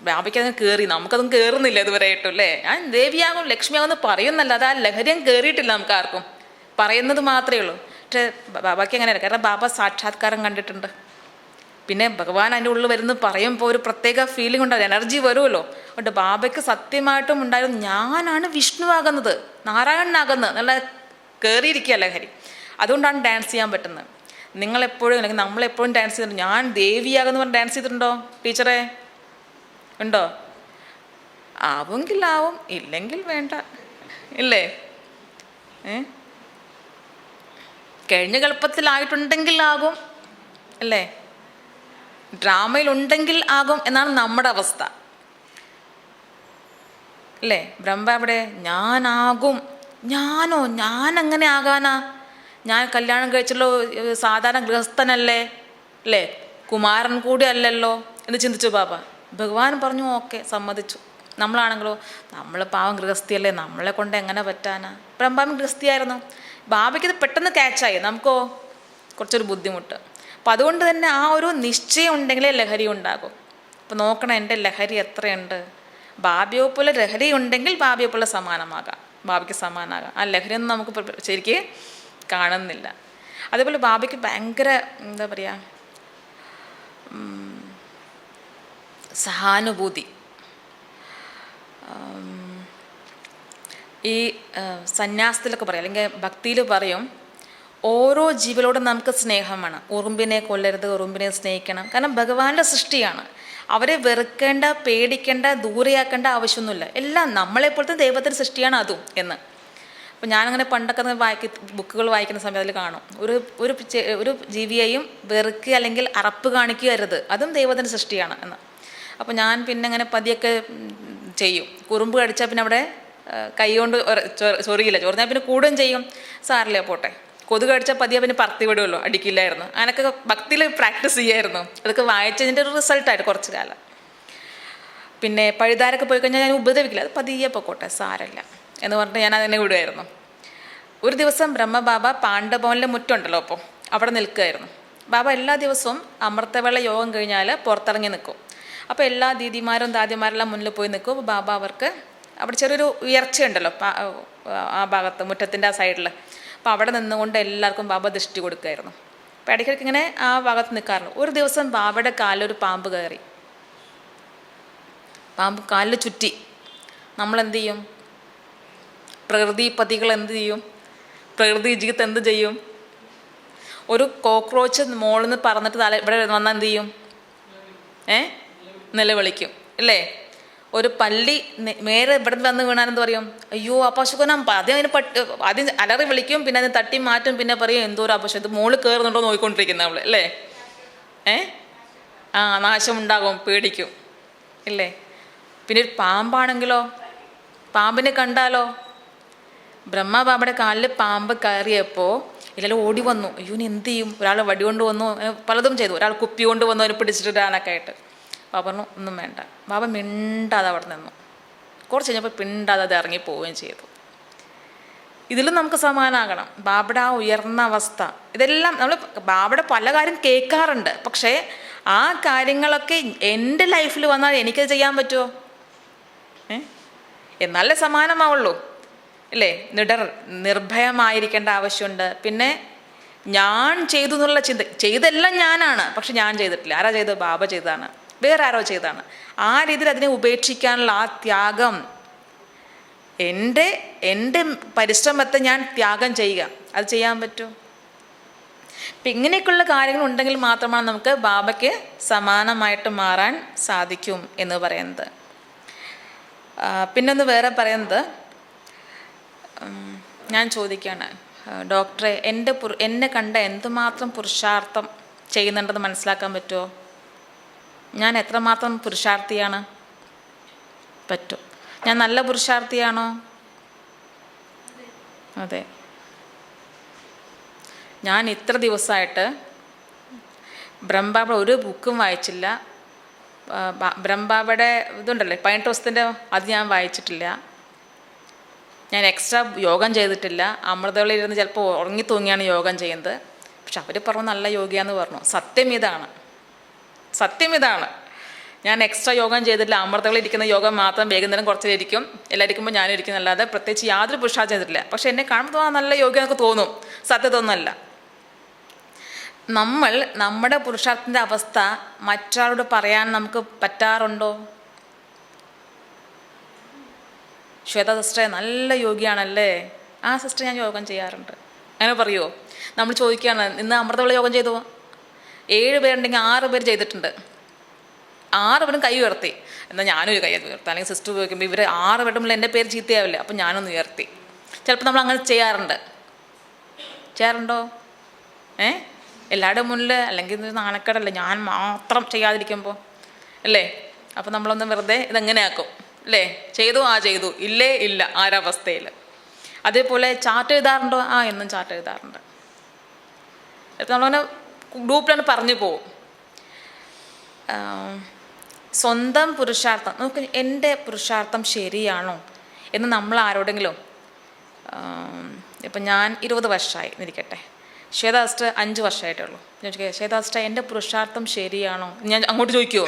ബാബയ്ക്ക് അതിന് കയറി. നമുക്കതും കയറുന്നില്ല ഇതുവരെയായിട്ടും അല്ലേ. ഞാൻ ദേവിയാകും ലക്ഷ്മിയാകും എന്ന് പറയുന്നല്ല, അത് ആ ലഹരിയും കയറിയിട്ടില്ല നമുക്ക് ആർക്കും, പറയുന്നത് മാത്രമേ ഉള്ളൂ. പക്ഷേ ബാബയ്ക്ക് അങ്ങനെയല്ല, കാരണം ബാബ സാക്ഷാത്കാരം കണ്ടിട്ടുണ്ട്. പിന്നെ ഭഗവാൻ അതിൻ്റെ ഉള്ളിൽ വരുന്നത് പറയുമ്പോൾ ഒരു പ്രത്യേക ഫീലിംഗ് ഉണ്ടാവും, എനർജി വരുമല്ലോ. അതുകൊണ്ട് ബാബയ്ക്ക് സത്യമായിട്ടും ഉണ്ടായിരുന്നു ഞാനാണ് വിഷ്ണുവാകുന്നത്, നാരായണനാകുന്നത് എന്നുള്ള കയറിയിരിക്കുക ലഹരി. അതുകൊണ്ടാണ് ഡാൻസ് ചെയ്യാൻ പറ്റുന്നത്. നിങ്ങളെപ്പോഴും അല്ലെങ്കിൽ നമ്മളെപ്പോഴും ഡാൻസ് ചെയ്തിട്ടുണ്ട്. ഞാൻ ദേവിയാകുന്ന പറഞ്ഞ് ഡാൻസ് ചെയ്തിട്ടുണ്ടോ ടീച്ചറെ? ഉണ്ടോ? ആവുമെങ്കിൽ ആവും, ഇല്ലെങ്കിൽ വേണ്ട, ഇല്ലേ? കഴിഞ്ഞ കൽപ്പത്തിലായിട്ടുണ്ടെങ്കിൽ ആകും, അല്ലേ? ഡ്രാമയിലുണ്ടെങ്കിൽ ആകും എന്നാണ് നമ്മുടെ അവസ്ഥ, അല്ലേ? ബ്രഹ്മ അവിടെ ഞാനാകും. ഞാനോ? ഞാൻ എങ്ങനെ ആകാനാ? ഞാൻ കല്യാണം കഴിച്ചുള്ള സാധാരണ ഗൃഹസ്ഥനല്ലേ, അല്ലേ? കുമാരൻ കൂടി അല്ലല്ലോ എന്ന് ചിന്തിച്ചു ബാബ. ഭഗവാൻ പറഞ്ഞു ഓക്കെ, സമ്മതിച്ചു. നമ്മളാണെങ്കിലോ, നമ്മൾ പാവം ഗൃഹസ്ഥിയല്ലേ, നമ്മളെ കൊണ്ട് എങ്ങനെ പറ്റാനാ? ബ്രഹ്മാവും ഗൃഹസ്ഥിയായിരുന്നു. ബാബയ്ക്ക് ഇത് പെട്ടെന്ന് ക്യാച്ചായി, നമുക്കോ കുറച്ചൊരു ബുദ്ധിമുട്ട്. അപ്പം അതുകൊണ്ട് തന്നെ ആ ഒരു നിശ്ചയം ഉണ്ടെങ്കിലേ ലഹരി ഉണ്ടാകും. അപ്പം നോക്കണം എൻ്റെ ലഹരി എത്രയുണ്ട്. ബാബയെ പോലെ ലഹരി ഉണ്ടെങ്കിൽ ബാബയെ പോലെ സമാനമാകാം, ബാബയ്ക്ക് സമാനമാകാം. ആ ലഹരിയൊന്നും നമുക്ക് ശരിക്കും കാണുന്നില്ല. അതേപോലെ ബാബയ്ക്ക് ഭയങ്കര എന്താ പറയുക, സഹാനുഭൂതി. ഈ സന്യാസത്തിലൊക്കെ പറയും, അല്ലെങ്കിൽ ഭക്തിയിൽ പറയും, ഓരോ ജീവികളോടും നമുക്ക് സ്നേഹമാണ്. ഉറുമ്പിനെ കൊല്ലരുത്, ഉറുമ്പിനെ സ്നേഹിക്കണം. കാരണം ഭഗവാന്റെ സൃഷ്ടിയാണ്, അവരെ വെറുക്കേണ്ട, പേടിക്കേണ്ട, ദൂരെയാക്കേണ്ട ആവശ്യമൊന്നുമില്ല. എല്ലാം നമ്മളെപ്പോലത്തെ ദൈവത്തിൻ്റെ സൃഷ്ടിയാണ് അതും എന്ന്. അപ്പോൾ ഞാനങ്ങനെ പണ്ടൊക്കെ ബുക്കുകൾ വായിക്കുന്ന സമയത്തിൽ കാണും, ഒരു ജീവിയെയും വെറുക്കുക അല്ലെങ്കിൽ അറപ്പ് കാണിക്കരുത്, അതും ദൈവത്തിൻ്റെ സൃഷ്ടിയാണ് എന്ന്. അപ്പോൾ ഞാൻ പിന്നെ അങ്ങനെ പതിയൊക്കെ ചെയ്യും. കുറുമ്പ് കടിച്ചാൽ പിന്നെ അവിടെ കൈ കൊണ്ട് ചൊറിയില്ല, ചൊറിഞ്ഞാൽ പിന്നെ കൂടുകയും ചെയ്യും, സാറില്ല പോട്ടെ. കൊതുക് കടിച്ചാൽ പതിയെ പിന്നെ പറത്തി വിടുമല്ലോ, അടിക്കില്ലായിരുന്നു. അങ്ങനെയൊക്കെ ഭക്തിയിൽ പ്രാക്ടീസ് ചെയ്യായിരുന്നു. അതൊക്കെ വായിച്ചതിൻ്റെ ഒരു റിസൾട്ടായിട്ട് കുറച്ച് കാലം. പിന്നെ പഴുതാരൊക്കെ പോയി കഴിഞ്ഞാൽ ഞാൻ ഉപദ്രവിക്കില്ല, അത് പതിയെ പൊക്കോട്ടെ, സാരല്ല എന്ന് പറഞ്ഞിട്ട് ഞാൻ അതിനെ വിടുമായിരുന്നു. ഒരു ദിവസം ബ്രഹ്മബാബ പാണ്ഡഭവനിലെ മുറ്റുണ്ടല്ലോ, അപ്പോൾ അവിടെ നിൽക്കുകയായിരുന്നു. ബാബ എല്ലാ ദിവസവും അമൃതവേള യോഗം കഴിഞ്ഞാൽ പുറത്തിറങ്ങി നിൽക്കും. അപ്പോൾ എല്ലാ ദീദിമാരും ദാദിമാരെല്ലാം മുന്നിൽ പോയി നിൽക്കും. അപ്പോൾ ബാബ അവർക്ക് അവിടെ ചെറിയൊരു ഉയർച്ചയുണ്ടല്ലോ ആ ഭാഗത്ത്, മുറ്റത്തിൻ്റെ ആ സൈഡിൽ. അപ്പോൾ അവിടെ നിന്നുകൊണ്ട് എല്ലാവർക്കും ബാബ ദൃഷ്ടി കൊടുക്കുമായിരുന്നു. അപ്പോൾ ഇടയ്ക്കിടയ്ക്ക് ഇങ്ങനെ ആ ഭാഗത്ത് നിൽക്കാറുണ്ട്. ഒരു ദിവസം ബാബയുടെ കാലിലൊരു പാമ്പ് കയറി. പാമ്പ് കാലിൽ ചുറ്റി. നമ്മളെന്ത് ചെയ്യും? പ്രകൃതിപതികൾ എന്ത് ചെയ്യും? പ്രകൃതി ജീത്ത് എന്ത് ചെയ്യും? ഒരു കോക്രോച്ച് മോളിൽ നിന്ന് പറന്നിട്ട് ഇവിടെ വന്നാൽ എന്ത് ചെയ്യും? നിലവിളിക്കും, അല്ലേ? ഒരു പല്ലി നേരെ ഇവിടെ വന്ന് വീണാനെന്ത് പറയും? അയ്യോ അപശകുനം. ആദ്യം അലറി വിളിക്കും, പിന്നെ അതിന് തട്ടി മാറ്റും, പിന്നെ പറയും എന്തോ ഒരു അപശം, ഇത് മോള് കയറുന്നുണ്ടോ നോക്കിക്കൊണ്ടിരിക്കുന്ന അവള്, അല്ലേ? നാശമുണ്ടാകും, പേടിക്കും, ഇല്ലേ? പിന്നെ ഒരു പാമ്പാണെങ്കിലോ, പാമ്പിനെ കണ്ടാലോ, ബ്രഹ്മബാബയുടെ കാലിൽ പാമ്പ് കയറിയപ്പോൾ ഇല്ലെല്ലാം ഓടി വന്നു. അയ്യോ ഇനി എന്ത് ചെയ്യും? ഒരാൾ വടി കൊണ്ട് വന്നു, പലതും ചെയ്തു. ഒരാൾ കുപ്പി കൊണ്ട് വന്നു അതിനെ പിടിച്ചിട്ടിടാനൊക്കെ ആയിട്ട്. ബാബ പറഞ്ഞു ഒന്നും വേണ്ട. ബാബ മിണ്ടാതെ അവിടെ നിന്നു. കുറച്ച് കഴിഞ്ഞപ്പോൾ പിണ്ടാതെ അത് ഇറങ്ങി പോവുകയും ചെയ്തു. ഇതിലും നമുക്ക് സമാനാകണം. ബാബയുടെ ആ ഉയർന്ന അവസ്ഥ, ഇതെല്ലാം നമ്മൾ ബാബയുടെ പല കാര്യം കേൾക്കാറുണ്ട്. പക്ഷേ ആ കാര്യങ്ങളൊക്കെ എൻ്റെ ലൈഫിൽ വന്നാൽ എനിക്കത് ചെയ്യാൻ പറ്റുമോ? എന്നാലേ സമാനമാവുള്ളൂ, ഇല്ലേ? നിർഭയമായിരിക്കേണ്ട ആവശ്യമുണ്ട്. പിന്നെ ഞാൻ ചെയ്തു എന്നുള്ള ചിന്ത, ചെയ്തെല്ലാം ഞാനാണ്, പക്ഷെ ഞാൻ ചെയ്തിട്ടില്ല. ആരാ ചെയ്തത്? ബാബ ചെയ്തതാണ്, വേറെ ആരോ ചെയ്താണ്. ആ രീതിയിൽ അതിനെ ഉപേക്ഷിക്കാനുള്ള ആ ത്യാഗം, എൻ്റെ പരിശ്രമത്തെ ഞാൻ ത്യാഗം ചെയ്യുക, അത് ചെയ്യാൻ പറ്റുമോ? അപ്പം ഇങ്ങനെയൊക്കെയുള്ള കാര്യങ്ങളുണ്ടെങ്കിൽ മാത്രമാണ് നമുക്ക് ബാബയ്ക്ക് സമാനമായിട്ട് മാറാൻ സാധിക്കും എന്ന് പറയുന്നത്. പിന്നൊന്ന് വേറെ പറയുന്നത്, ഞാൻ ചോദിക്കുകയാണ്, ഡോക്ടറെ എന്നെ കണ്ട എന്തുമാത്രം പുരുഷാർത്ഥം ചെയ്യുന്നുണ്ടെന്ന് മനസ്സിലാക്കാൻ പറ്റുമോ? ഞാൻ എത്രമാത്രം പുരുഷാർത്ഥിയാണ്? പറ്റും. ഞാൻ നല്ല പുരുഷാർത്ഥിയാണോ? അതെ. ഞാൻ ഇത്ര ദിവസമായിട്ട് ബ്രഹ്മബാബ ഒരു ബുക്കും വായിച്ചില്ല. ബ്രഹ്മബാബയുടെ ഇതുണ്ടല്ലേ 18 ദിവസത്തിൻ്റെ, അത് ഞാൻ വായിച്ചിട്ടില്ല. ഞാൻ എക്സ്ട്രാ യോഗം ചെയ്തിട്ടില്ല. അമൃതവള്ളിയിരുന്ന് ചിലപ്പോൾ ഉറങ്ങി തൂങ്ങിയാണ് യോഗം ചെയ്യുന്നത്. പക്ഷെ അവർ പറഞ്ഞു നല്ല യോഗിയാന്ന് പറഞ്ഞു. സത്യം ഇതാണ്. ഞാൻ എക്സ്ട്രാ യോഗം ചെയ്തിട്ടില്ല. അമൃതവള്ളി ഇരിക്കുന്ന യോഗം മാത്രം വൈകുന്നേരം കുറച്ചിരിക്കും. എല്ലാവരും ഇരിക്കുമ്പോൾ ഞാനും ഇരിക്കുന്നല്ലാതെ പ്രത്യേകിച്ച് യാതൊരു പുരുഷാർത്ഥം ചെയ്തിട്ടില്ല. പക്ഷെ എന്നെ കാണുമ്പോൾ നല്ല യോഗ എന്നൊക്കെ തോന്നും. സത്യതൊന്നുമല്ല. നമ്മൾ നമ്മുടെ പുരുഷാർത്ഥത്തിൻ്റെ അവസ്ഥ മറ്റൊരാളോട് പറയാൻ നമുക്ക് പറ്റാറുണ്ടോ? ശ്വേത സിസ്റ്ററെ നല്ല യോഗിയാണല്ലേ, ആ സിസ്റ്റർ ഞാൻ യോഗം ചെയ്യാറുണ്ട്, അങ്ങനെ പറയുമോ? നമ്മൾ ചോദിക്കുകയാണ്, ഇന്ന് അമൃതവള്ളി യോഗം ചെയ്തു. 7 പേരുണ്ടെങ്കിൽ 6 പേര് ചെയ്തിട്ടുണ്ട്. 6 പേരും കൈ ഉയർത്തി. എന്നാൽ ഞാനൊരു കൈ ഉയർത്താം. അല്ലെങ്കിൽ സിസ്റ്റർ ഉപയോഗിക്കുമ്പോൾ ഇവർ 6 പേരുടെ മുന്നിൽ എൻ്റെ പേര് ചീത്തയാവില്ല, അപ്പം ഞാനൊന്ന് ഉയർത്തി. ചിലപ്പോൾ നമ്മൾ അങ്ങനെ ചെയ്യാറുണ്ടോ? എല്ലാവരുടെ മുന്നിൽ, അല്ലെങ്കിൽ നാണക്കേടല്ലേ ഞാൻ മാത്രം ചെയ്യാതിരിക്കുമ്പോൾ അല്ലേ? അപ്പം നമ്മളൊന്ന് വെറുതെ ഇതെങ്ങനെ ആക്കും അല്ലേ? ചെയ്തു ഇല്ല ആരവസ്ഥയിൽ. അതേപോലെ ചാർട്ട് എഴുതാറുണ്ടോ? എന്നും ചാർട്ട് എഴുതാറുണ്ട്. നമ്മളങ്ങനെ ഗ്രൂപ്പിലാണ് പറഞ്ഞു പോവും. സ്വന്തം പുരുഷാർത്ഥം നമുക്ക്, എൻ്റെ പുരുഷാർത്ഥം ശരിയാണോ എന്ന് നമ്മൾ ആരോടെങ്കിലും, ഇപ്പം ഞാൻ 20 വർഷമായി എന്നിരിക്കട്ടെ, ശ്വേതാ സിസ്റ്റർ 5 വർഷമായിട്ടേ ഉള്ളൂ. ഞാൻ ചോദിക്കുക, ശ്വേതാ സിസ്റ്റർ എൻ്റെ പുരുഷാർത്ഥം ശരിയാണോ? ഞാൻ അങ്ങോട്ട് ചോദിക്കുമോ?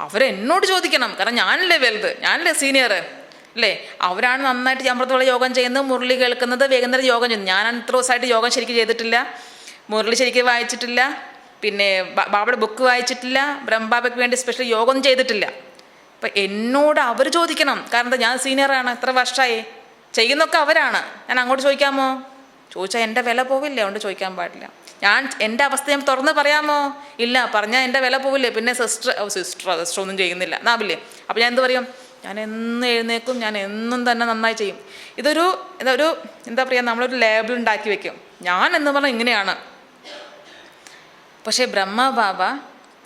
അവരെന്നോട് ചോദിക്കണം. കാരണം ഞാനല്ലേ വലുത്, ഞാനല്ലേ സീനിയർ അല്ലേ? അവരാണ് നന്നായിട്ട് അമൃതവള്ളി യോഗം ചെയ്യുന്നത്, മുരളി കേൾക്കുന്നത്, വൈകുന്നേരം യോഗം ചെയ്യുന്നത്. ഞാൻ ഇത്ര ദിവസമായിട്ട് യോഗം ശരിക്കും ചെയ്തിട്ടില്ല, മുരളി ശരിക്കും വായിച്ചിട്ടില്ല, പിന്നെ ബാബയുടെ ബുക്ക് വായിച്ചിട്ടില്ല, ബ്രഹ്മബാബയ്ക്ക് വേണ്ടി സ്പെഷ്യൽ യോഗം ചെയ്തിട്ടില്ല. അപ്പം എന്നോട് അവർ ചോദിക്കണം. കാരണം എന്താ, ഞാൻ സീനിയറാണ്, എത്ര വർഷമായി ചെയ്യുന്നൊക്കെ അവരാണ്. ഞാൻ അങ്ങോട്ട് ചോദിക്കാമോ? ചോദിച്ചാൽ എൻ്റെ വില പോവില്ലേ, അതുകൊണ്ട് ചോദിക്കാൻ പാടില്ല. ഞാൻ എൻ്റെ അവസ്ഥ ഞാൻ തുറന്ന് പറയാമോ? ഇല്ല, പറഞ്ഞാൽ എൻ്റെ വില പോവില്ലേ. പിന്നെ സിസ്റ്റർ ഒന്നും ചെയ്യുന്നില്ല എന്നാവില്ലേ. അപ്പോൾ ഞാൻ എന്ത് പറയും? ഞാൻ എന്നും എഴുന്നേക്കും, ഞാൻ എന്നും തന്നെ നന്നായി ചെയ്യും. ഇതൊരു എന്താ പറയുക, നമ്മളൊരു ലേബിൾ ഉണ്ടാക്കി വെക്കും. ഞാൻ എന്ന് പറഞ്ഞാൽ ഇങ്ങനെയാണ്. പക്ഷേ ബ്രഹ്മബാബ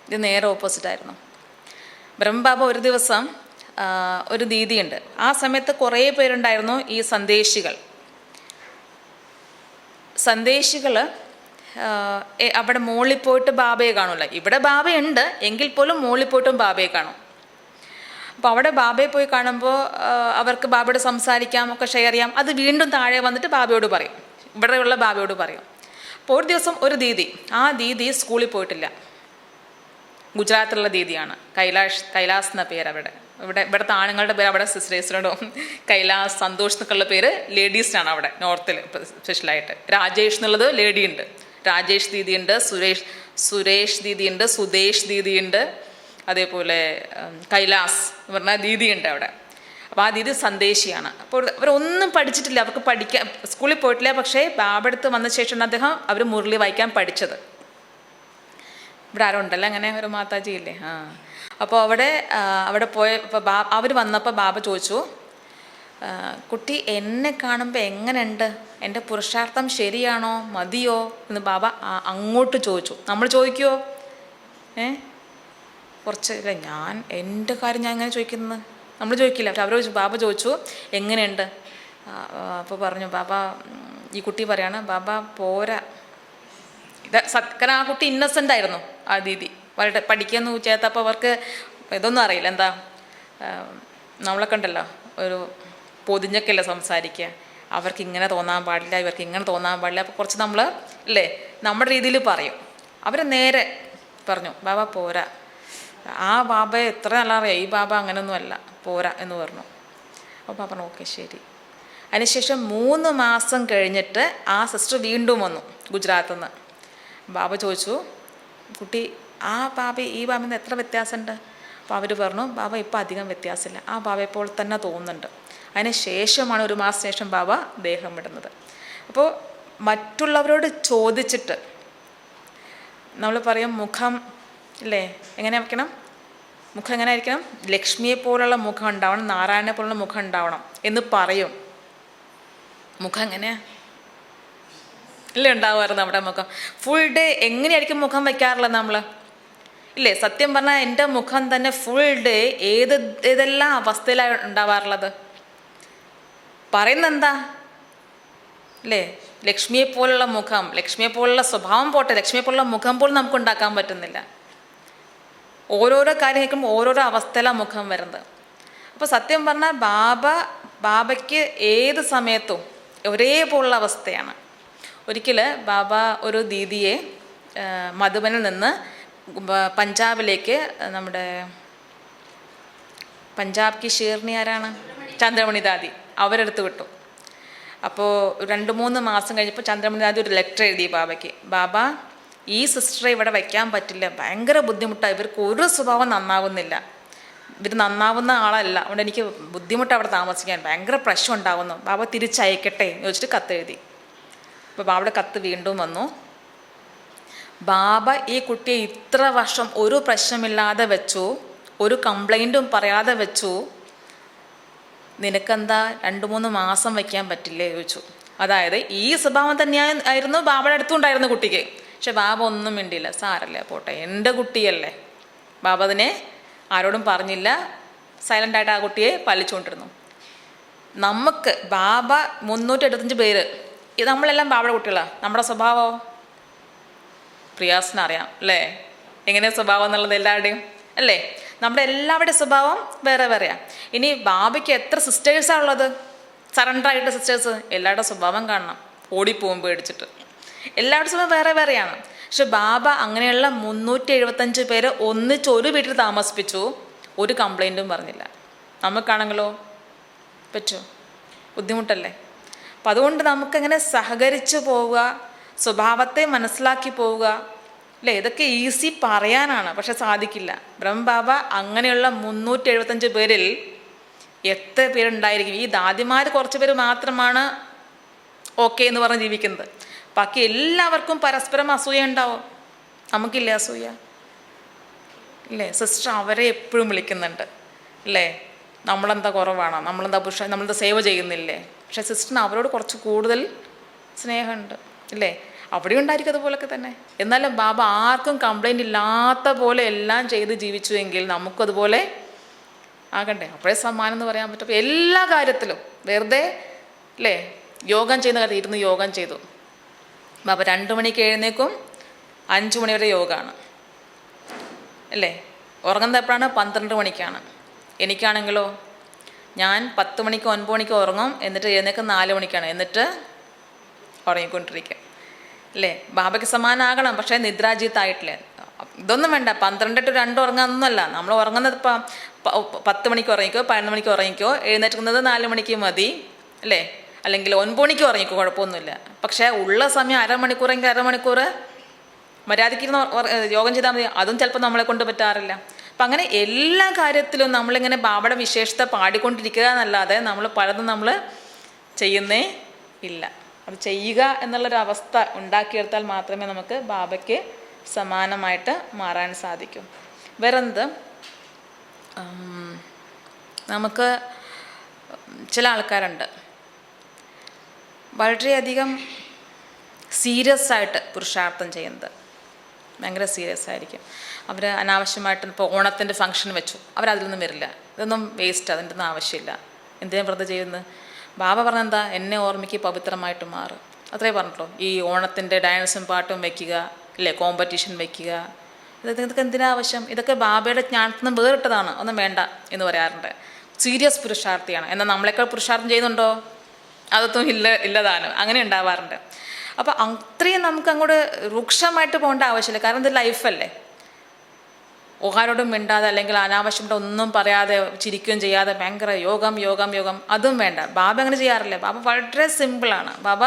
ഇത് നേരെ ഓപ്പോസിറ്റായിരുന്നു. ബ്രഹ്മബാബ ഒരു ദിവസം ഒരു ദീദിയുണ്ട്. ആ സമയത്ത് കുറേ പേരുണ്ടായിരുന്നു ഈ സന്ദേശികൾ അവിടെ മുകളിൽ പോയിട്ട് ബാബയെ കാണൂല. ഇവിടെ ബാബയുണ്ട് എങ്കിൽ പോലും മുകളിൽ പോയിട്ടും ബാബയെ കാണും. അപ്പോൾ അവിടെ ബാബയെ പോയി കാണുമ്പോൾ അവർക്ക് ബാബയോട് സംസാരിക്കാം, ഒക്കെ ഷെയർ ചെയ്യാം. അത് വീണ്ടും താഴെ വന്നിട്ട് ബാബയോട് പറയും, ഇവിടെയുള്ള ബാബയോട് പറയും. അപ്പോൾ ഒരു ദിവസം ഒരു ആ ദീദി സ്കൂളിൽ പോയിട്ടില്ല. ഗുജറാത്തിലുള്ള ദീദിയാണ്. കൈലാസ് എന്ന പേര് അവിടെ. ഇവിടുത്തെ ആണുങ്ങളുടെ പേര് അവിടെ സിസ്റ്റേഴ്സിനോടും, കൈലാസ്, സന്തോഷ് എന്നൊക്കെയുള്ള പേര് ലേഡീസിനാണ് അവിടെ നോർത്തിൽ സ്പെഷ്യലായിട്ട്. രാജേഷ് എന്നുള്ളത് ലേഡി ഉണ്ട്, രാജേഷ് ദീദിയുണ്ട്, സുരേഷ് ദീദിയുണ്ട്, സുദേശ് ദീദിയുണ്ട്, അതേപോലെ കൈലാസ് എന്ന് പറഞ്ഞാൽ ദീദിയുണ്ട് അവിടെ. അപ്പോൾ ആ ദീദി സന്ദേശിയാണ്. അപ്പോൾ അവരൊന്നും പഠിച്ചിട്ടില്ല, അവർക്ക് പഠിക്കാൻ സ്കൂളിൽ പോയിട്ടില്ല. പക്ഷേ ബാബടുത്ത് വന്ന ശേഷമാണ് അവർ മുരളി വായിക്കാൻ പഠിച്ചത്. ഇവിടെ ആരും ഉണ്ടല്ലോ അങ്ങനെ ഒരു മാതാജി ഇല്ലേ? അപ്പോൾ അവിടെ പോയപ്പോൾ അവർ വന്നപ്പോൾ ബാബ ചോദിച്ചു, കുട്ടി എന്നെ കാണുമ്പോൾ എങ്ങനെയുണ്ട്, എൻ്റെ പുരുഷാർത്ഥം ശരിയാണോ, മതിയോ എന്ന് ബാബ അങ്ങോട്ട് ചോദിച്ചു. നമ്മൾ ചോദിക്കുമോ? കുറച്ച് ഇല്ല, എൻ്റെ കാര്യം ഞാൻ എങ്ങനെ ചോദിക്കുന്നത്, നമ്മൾ ചോദിക്കില്ല. പക്ഷെ ബാബ ചോദിച്ചു എങ്ങനെയുണ്ട്. അപ്പോൾ പറഞ്ഞു ബാബ, ഈ കുട്ടി പറയാണ്, ബാബ പോരാ. കാരണം ആ കുട്ടി ഇന്നസെൻ്റ് ആയിരുന്നു. ആ ദീദി വളരെ പഠിക്കാമെന്ന് ചേർത്തപ്പോൾ അവർക്ക് ഇതൊന്നും അറിയില്ല. എന്താ, നമ്മളൊക്കെ ഉണ്ടല്ലോ ഒരു പൊതിഞ്ഞൊക്കെയല്ലേ സംസാരിക്കുക. അവർക്ക് ഇങ്ങനെ തോന്നാൻ പാടില്ല, ഇവർക്ക് ഇങ്ങനെ തോന്നാൻ പാടില്ല. അപ്പോൾ കുറച്ച് നമ്മൾ അല്ലേ നമ്മുടെ രീതിയിൽ പറയും. അവർ നേരെ പറഞ്ഞു, ബാബ പോരാ. ആ ബാബയെ എത്ര നല്ല അറിയാം, ഈ ബാബ അങ്ങനെയൊന്നുമല്ല, പോരാ എന്ന് പറഞ്ഞു. അപ്പോൾ ബാബ പറഞ്ഞു ഓക്കെ ശരി. അതിനുശേഷം 3 മാസം കഴിഞ്ഞിട്ട് ആ സിസ്റ്റർ വീണ്ടും വന്നു ഗുജറാത്തിൽ നിന്ന്. ബാബ ചോദിച്ചു, കുട്ടി ആ ബാബ ഈ ബാബയിൽ നിന്ന് എത്ര വ്യത്യാസമുണ്ട്? അപ്പോൾ അവർ പറഞ്ഞു, ബാബ ഇപ്പോൾ അധികം വ്യത്യാസമില്ല, ആ ബാബയെപ്പോൾ തന്നെ തോന്നുന്നുണ്ട്. അതിന് ശേഷമാണ് 1 മാസം ശേഷം ബാബ ദേഹം വിടുന്നത്. അപ്പോൾ മറ്റുള്ളവരോട് ചോദിച്ചിട്ട് നമ്മൾ പറയും മുഖം ഇല്ലേ എങ്ങനെ വയ്ക്കണം, മുഖം എങ്ങനെ ആയിരിക്കണം, ലക്ഷ്മിയെ പോലുള്ള മുഖം ഉണ്ടാവണം, നാരായണനെ പോലുള്ള മുഖം ഉണ്ടാവണം എന്ന് പറയും. മുഖം എങ്ങനെയാണ് ഇല്ലേ ഉണ്ടാവുമായിരുന്നു നമ്മുടെ മുഖം? ഫുൾ ഡേ എങ്ങനെയായിരിക്കും മുഖം വയ്ക്കാറുള്ളത് നമ്മൾ ഇല്ലേ? സത്യം പറഞ്ഞാൽ എൻ്റെ മുഖം തന്നെ ഫുൾ ഡേ ഏതെല്ലാം അവസ്ഥയിലാണ് ഉണ്ടാവാറുള്ളത്. പറയുന്നത് എന്താ അല്ലേ? ലക്ഷ്മിയെ പോലുള്ള മുഖം, ലക്ഷ്മിയെ പോലുള്ള സ്വഭാവം പോട്ടെ, ലക്ഷ്മിയെ പോലുള്ള മുഖം പോലും നമുക്ക് ഉണ്ടാക്കാൻ പറ്റുന്നില്ല. ഓരോരോ കാര്യം കേൾക്കുമ്പോൾ ഓരോരോ അവസ്ഥയിലാണ് മുഖം വരുന്നത്. അപ്പോൾ സത്യം പറഞ്ഞാൽ ബാബ ബാബയ്ക്ക് ഏത് സമയത്തും ഒരേപോലുള്ള അവസ്ഥയാണ്. ഒരിക്കൽ ബാബ ഒരു ദീദിയെ മധുബനിൽ നിന്ന് പഞ്ചാബിലേക്ക്, നമ്മുടെ പഞ്ചാബ് കി ഷേർണി ആരാണ്, ചന്ദ്രമണി ദാദി, അവരെടുത്ത് വിട്ടു. അപ്പോൾ 2-3 മാസം കഴിഞ്ഞപ്പോൾ ചന്ദ്രമണി ദാദി ഒരു ലെറ്റർ എഴുതി ബാബയ്ക്ക്. ബാബ, ഈ സിസ്റ്ററെ ഇവിടെ വയ്ക്കാൻ പറ്റില്ല, ഭയങ്കര ബുദ്ധിമുട്ടാണ്, ഇവർക്ക് ഒരു സ്വഭാവം നന്നാവുന്നില്ല, ഇവർ നന്നാവുന്ന ആളല്ല, അതുകൊണ്ട് എനിക്ക് ബുദ്ധിമുട്ട് അവിടെ താമസിക്കാൻ, ഭയങ്കര പ്രശ്നം ഉണ്ടാവുന്നു, ബാബ തിരിച്ചയക്കട്ടെ എന്ന് ചോദിച്ചിട്ട് കത്തെഴുതി. അപ്പോൾ ബാബയുടെ കത്ത് വീണ്ടും വന്നു. ബാബ ഈ കുട്ടിയെ ഇത്ര വർഷം ഒരു പ്രശ്നമില്ലാതെ വെച്ചു, ഒരു കംപ്ലൈൻറ്റും പറയാതെ വെച്ചു, നിനക്കെന്താ 2-3 മാസം വയ്ക്കാൻ പറ്റില്ലേ ചോദിച്ചു. അതായത് ഈ സ്വഭാവം തന്നെയായിരുന്നു ബാബയുടെ അടുത്തുണ്ടായിരുന്നു കുട്ടിക്ക്. പക്ഷെ ബാബ ഒന്നും മിണ്ടിയില്ല. സാരല്ലേ, പോട്ടെ, എൻ്റെ കുട്ടിയല്ലേ. ബാബ അതിനെ ആരോടും പറഞ്ഞില്ല, സൈലൻ്റായിട്ട് ആ കുട്ടിയെ പാലിച്ചുകൊണ്ടിരുന്നു. നമുക്ക് ബാബ 375 പേര്, ഇത് നമ്മളെല്ലാം ബാബയുടെ കുട്ടികളാണ്. നമ്മുടെ സ്വഭാവമോ പ്രിയാസിനറിയാം അല്ലേ, എങ്ങനെയാണ് സ്വഭാവം എന്നുള്ളത് എല്ലാവരുടെയും അല്ലേ. നമ്മുടെ എല്ലാവരുടെയും സ്വഭാവം വേറെ വേറെയാണ്. ഇനി ബാബയ്ക്ക് എത്ര സിസ്റ്റേഴ്സാണ് ഉള്ളത്, സറണ്ടറായിട്ട് സിസ്റ്റേഴ്സ്, എല്ലാവരുടെ സ്വഭാവം കാണണം, ഓടിപ്പോകും പേടിച്ചിട്ട്. എല്ലാവരുടെ സ്വഭാവം വേറെ വേറെയാണ്. പക്ഷെ ബാബ അങ്ങനെയുള്ള 375 പേരെ ഒന്നിച്ച് ഒരു വീട്ടിൽ താമസിപ്പിച്ചു, ഒരു കംപ്ലൈൻറ്റും പറഞ്ഞില്ല. നമുക്കാണെങ്കിലോ പറ്റുമോ? ബുദ്ധിമുട്ടല്ലേ. അപ്പം അതുകൊണ്ട് നമുക്കങ്ങനെ സഹകരിച്ച് പോവുക, സ്വഭാവത്തെ മനസ്സിലാക്കി പോവുക അല്ലേ, ഇതൊക്കെ ഈസി പറയാനാണ്, പക്ഷെ സാധിക്കില്ല. ബ്രഹ്മബാബ അങ്ങനെയുള്ള 375 പേരിൽ എത്ര പേരുണ്ടായിരിക്കും? ഈ ദാദിമാർ കുറച്ച് പേര് മാത്രമാണ് ഓക്കെ എന്ന് പറഞ്ഞ് ജീവിക്കുന്നത്. ബാക്കി എല്ലാവർക്കും പരസ്പരം അസൂയ ഉണ്ടാവും. നമുക്കില്ലേ അസൂയ? ഇല്ലേ? സിസ്റ്റർ അവരെ എപ്പോഴും വിളിക്കുന്നുണ്ട് അല്ലേ, നമ്മളെന്താ കുറവാണോ, നമ്മളെന്താ സേവ ചെയ്യുന്നില്ലേ? പക്ഷെ സിസ്റ്ററിന് അവരോട് കുറച്ച് കൂടുതൽ സ്നേഹമുണ്ട് ഇല്ലേ. അവിടെ ഉണ്ടായിരിക്കും അതുപോലൊക്കെ തന്നെ. എന്നാലും ബാബ ആർക്കും കംപ്ലൈൻറ്റ് ഇല്ലാത്ത പോലെ എല്ലാം ചെയ്ത് ജീവിച്ചുവെങ്കിൽ നമുക്കതുപോലെ ആകണ്ടേ? അപ്പോഴേ സമ്മാനം എന്ന് പറയാൻ പറ്റും. എല്ലാ കാര്യത്തിലും വെറുതെ അല്ലേ, യോഗം ചെയ്യുന്ന കാര്യത്തിൽ ഇരുന്ന് യോഗം ചെയ്തു. ബാബ 2 മണിക്ക് എഴുന്നേക്കും, 5 മണി വരെ യോഗമാണ് അല്ലേ. ഉറങ്ങുന്നത് എപ്പോഴാണ്? 12 മണിക്കാണ്. എനിക്കാണെങ്കിലോ ഞാൻ 10 മണിക്കോ 9 മണിക്കോ ഉറങ്ങും, എന്നിട്ട് എഴുന്നേക്കും 4 മണിക്കാണ്, എന്നിട്ട് ഉറങ്ങിക്കൊണ്ടിരിക്കും അല്ലേ. ബാബയ്ക്ക് സമാനാകണം, പക്ഷേ നിദ്രാജീത്തായിട്ടില്ലേ. ഇതൊന്നും വേണ്ട, 12 to 2 ഉറങ്ങാനൊന്നുമല്ല. നമ്മൾ ഉറങ്ങുന്നത് ഇപ്പം 10 മണിക്ക് ഉറങ്ങിക്കോ, 11 മണിക്ക് ഉറങ്ങിക്കോ, എഴുന്നേൽക്കുന്നത് 4 മണിക്ക് മതി അല്ലേ, അല്ലെങ്കിൽ 9 മണിക്ക് ഉറങ്ങിക്കോ, കുഴപ്പമൊന്നുമില്ല. പക്ഷേ ഉള്ള സമയം അരമണിക്കൂറെങ്കിൽ അരമണിക്കൂർ മര്യാദയ്ക്കിരുന്ന് യോഗം ചെയ്താൽ മതി. അതും ചിലപ്പോൾ നമ്മളെ കൊണ്ട് പറ്റാറില്ല. അപ്പം അങ്ങനെ എല്ലാ കാര്യത്തിലും നമ്മളിങ്ങനെ ബാബയുടെ വിശേഷത പാടിക്കൊണ്ടിരിക്കുക എന്നല്ലാതെ നമ്മൾ പലതും നമ്മൾ ചെയ്യുന്നേ ഇല്ല. അത് ചെയ്യുക എന്നുള്ളൊരവസ്ഥ ഉണ്ടാക്കിയെടുത്താൽ മാത്രമേ നമുക്ക് ബാബയ്ക്ക് സമാനമായിട്ട് മാറാൻ സാധിക്കും. വേറെന്ത്, നമുക്ക് ചില ആൾക്കാരുണ്ട് വളരെയധികം സീരിയസ് ആയിട്ട് പുരുഷാർത്ഥം ചെയ്യുന്നത്, ഭയങ്കര സീരിയസ് ആയിരിക്കും. അവർ അനാവശ്യമായിട്ട് ഇപ്പോൾ ഓണത്തിൻ്റെ ഫംഗ്ഷൻ വെച്ചു, അവരതിലൊന്നും വരില്ല. ഇതൊന്നും വേസ്റ്റ്, അതിൻ്റെ ഒന്നും ആവശ്യമില്ല. എന്തിനാ വെറുതെ ചെയ്യുന്നത്? ബാബ പറഞ്ഞെന്താ, എന്നെ ഓർമ്മയ്ക്ക് പവിത്രമായിട്ട് മാറും, അത്രേ പറഞ്ഞിട്ടുള്ളൂ. ഈ ഓണത്തിൻ്റെ ഡാൻസും പാട്ടും വയ്ക്കുക അല്ലേ, കോമ്പറ്റീഷൻ വയ്ക്കുക, ഇതൊക്കെ എന്തിനാ ആവശ്യം? ഇതൊക്കെ ബാബയുടെ ജ്ഞാനത്തിൽ നിന്ന് വേറിട്ടതാണ്, ഒന്നും വേണ്ട എന്ന് പറയാറുണ്ട്. സീരിയസ് പുരുഷാർത്ഥിയാണ്. എന്നാൽ നമ്മളെക്കാൾ പുരുഷാർത്ഥം ചെയ്യുന്നുണ്ടോ? അതൊന്നും ഇല്ലതാനും, അങ്ങനെ ഉണ്ടാവാറുണ്ട്. അപ്പോൾ അത്രയും നമുക്ക് അങ്ങോട്ട് രൂക്ഷമായിട്ട് പോകേണ്ട ആവശ്യമില്ല. കാരണം ഇത് ലൈഫല്ലേ. ആരോടും മിണ്ടാതെ അല്ലെങ്കിൽ അനാവശ്യമായിട്ട് ഒന്നും പറയാതെ ചിരിക്കുകയും ചെയ്യാതെ ഭയങ്കര യോഗം യോഗം യോഗം അതും വേണ്ട. ബാബ അങ്ങനെ ചെയ്യാറില്ല. ബാബ വളരെ സിമ്പിളാണ്. ബാബ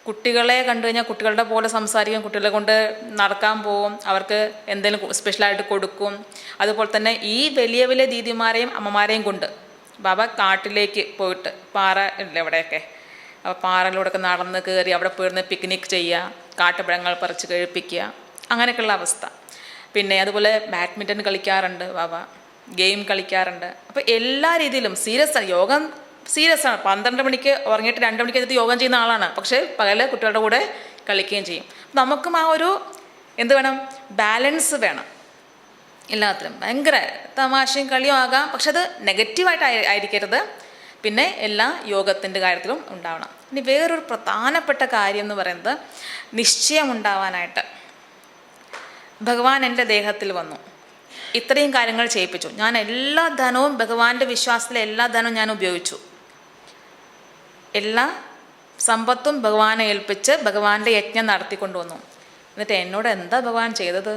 കുട്ടികളെ കണ്ടു കഴിഞ്ഞാൽ കുട്ടികളുടെ പോലെ സംസാരിക്കും, കുട്ടികളെ കൊണ്ട് നടക്കാൻ പോവും, അവർക്ക് എന്തെങ്കിലും സ്പെഷ്യലായിട്ട് കൊടുക്കും. അതുപോലെ തന്നെ ഈ വലിയ വലിയ ദീദിമാരെയും അമ്മമാരെയും കൊണ്ട് ബാബ കാട്ടിലേക്ക് പോയിട്ട്, പാറ ഇല്ല എവിടെയൊക്കെ, അപ്പോൾ പാറയിലൂടെയൊക്കെ നടന്ന് കയറി അവിടെ പോയിരുന്ന് പിക്നിക് ചെയ്യുക, കാട്ടുപഴങ്ങൾ പറിച്ച് കഴിപ്പിക്കുക, അങ്ങനെയൊക്കെയുള്ള അവസ്ഥ. പിന്നെ അതുപോലെ ബാഡ്മിൻ്റൺ കളിക്കാറുണ്ട് ബാബ, ഗെയിം കളിക്കാറുണ്ട്. അപ്പോൾ എല്ലാ രീതിയിലും സീരിയസ് ആണ്. യോഗം സീരിയസ് ആണ്. 12 മണിക്ക് ഉറങ്ങിയിട്ട് 2 മണിക്ക് എത്തി യോഗം ചെയ്യുന്ന ആളാണ്. പക്ഷേ പകല് കുട്ടികളുടെ കൂടെ കളിക്കുകയും ചെയ്യും. നമുക്കും ആ ഒരു എന്ത് വേണം, ബാലൻസ് വേണം എല്ലാത്തിലും. ഭയങ്കര തമാശയും കളിയും ആകാം, പക്ഷെ അത് നെഗറ്റീവായിട്ട് ആയിരിക്കരുത്. പിന്നെ എല്ലാ യോഗത്തിൻ്റെ കാര്യത്തിലും ഉണ്ടാവണം. ഇനി വേറൊരു പ്രധാനപ്പെട്ട കാര്യം എന്ന് പറയുന്നത്, നിശ്ചയമുണ്ടാവാനായിട്ട്. ഭഗവാൻ എൻ്റെ ദേഹത്തിൽ വന്നു, ഇത്രയും കാര്യങ്ങൾ ചെയ്യിപ്പിച്ചു, ഞാൻ എല്ലാ ധനവും ഭഗവാന്റെ വിശ്വാസത്തിലെ എല്ലാ ധനവും ഞാൻ ഉപയോഗിച്ചു. എല്ലാ സമ്പത്തും ഭഗവാനെ ഏൽപ്പിച്ച് ഭഗവാന്റെ യജ്ഞം നടത്തിക്കൊണ്ടുവന്നു. എന്നിട്ട് എന്നോട് എന്താ ഭഗവാൻ ചെയ്തത്?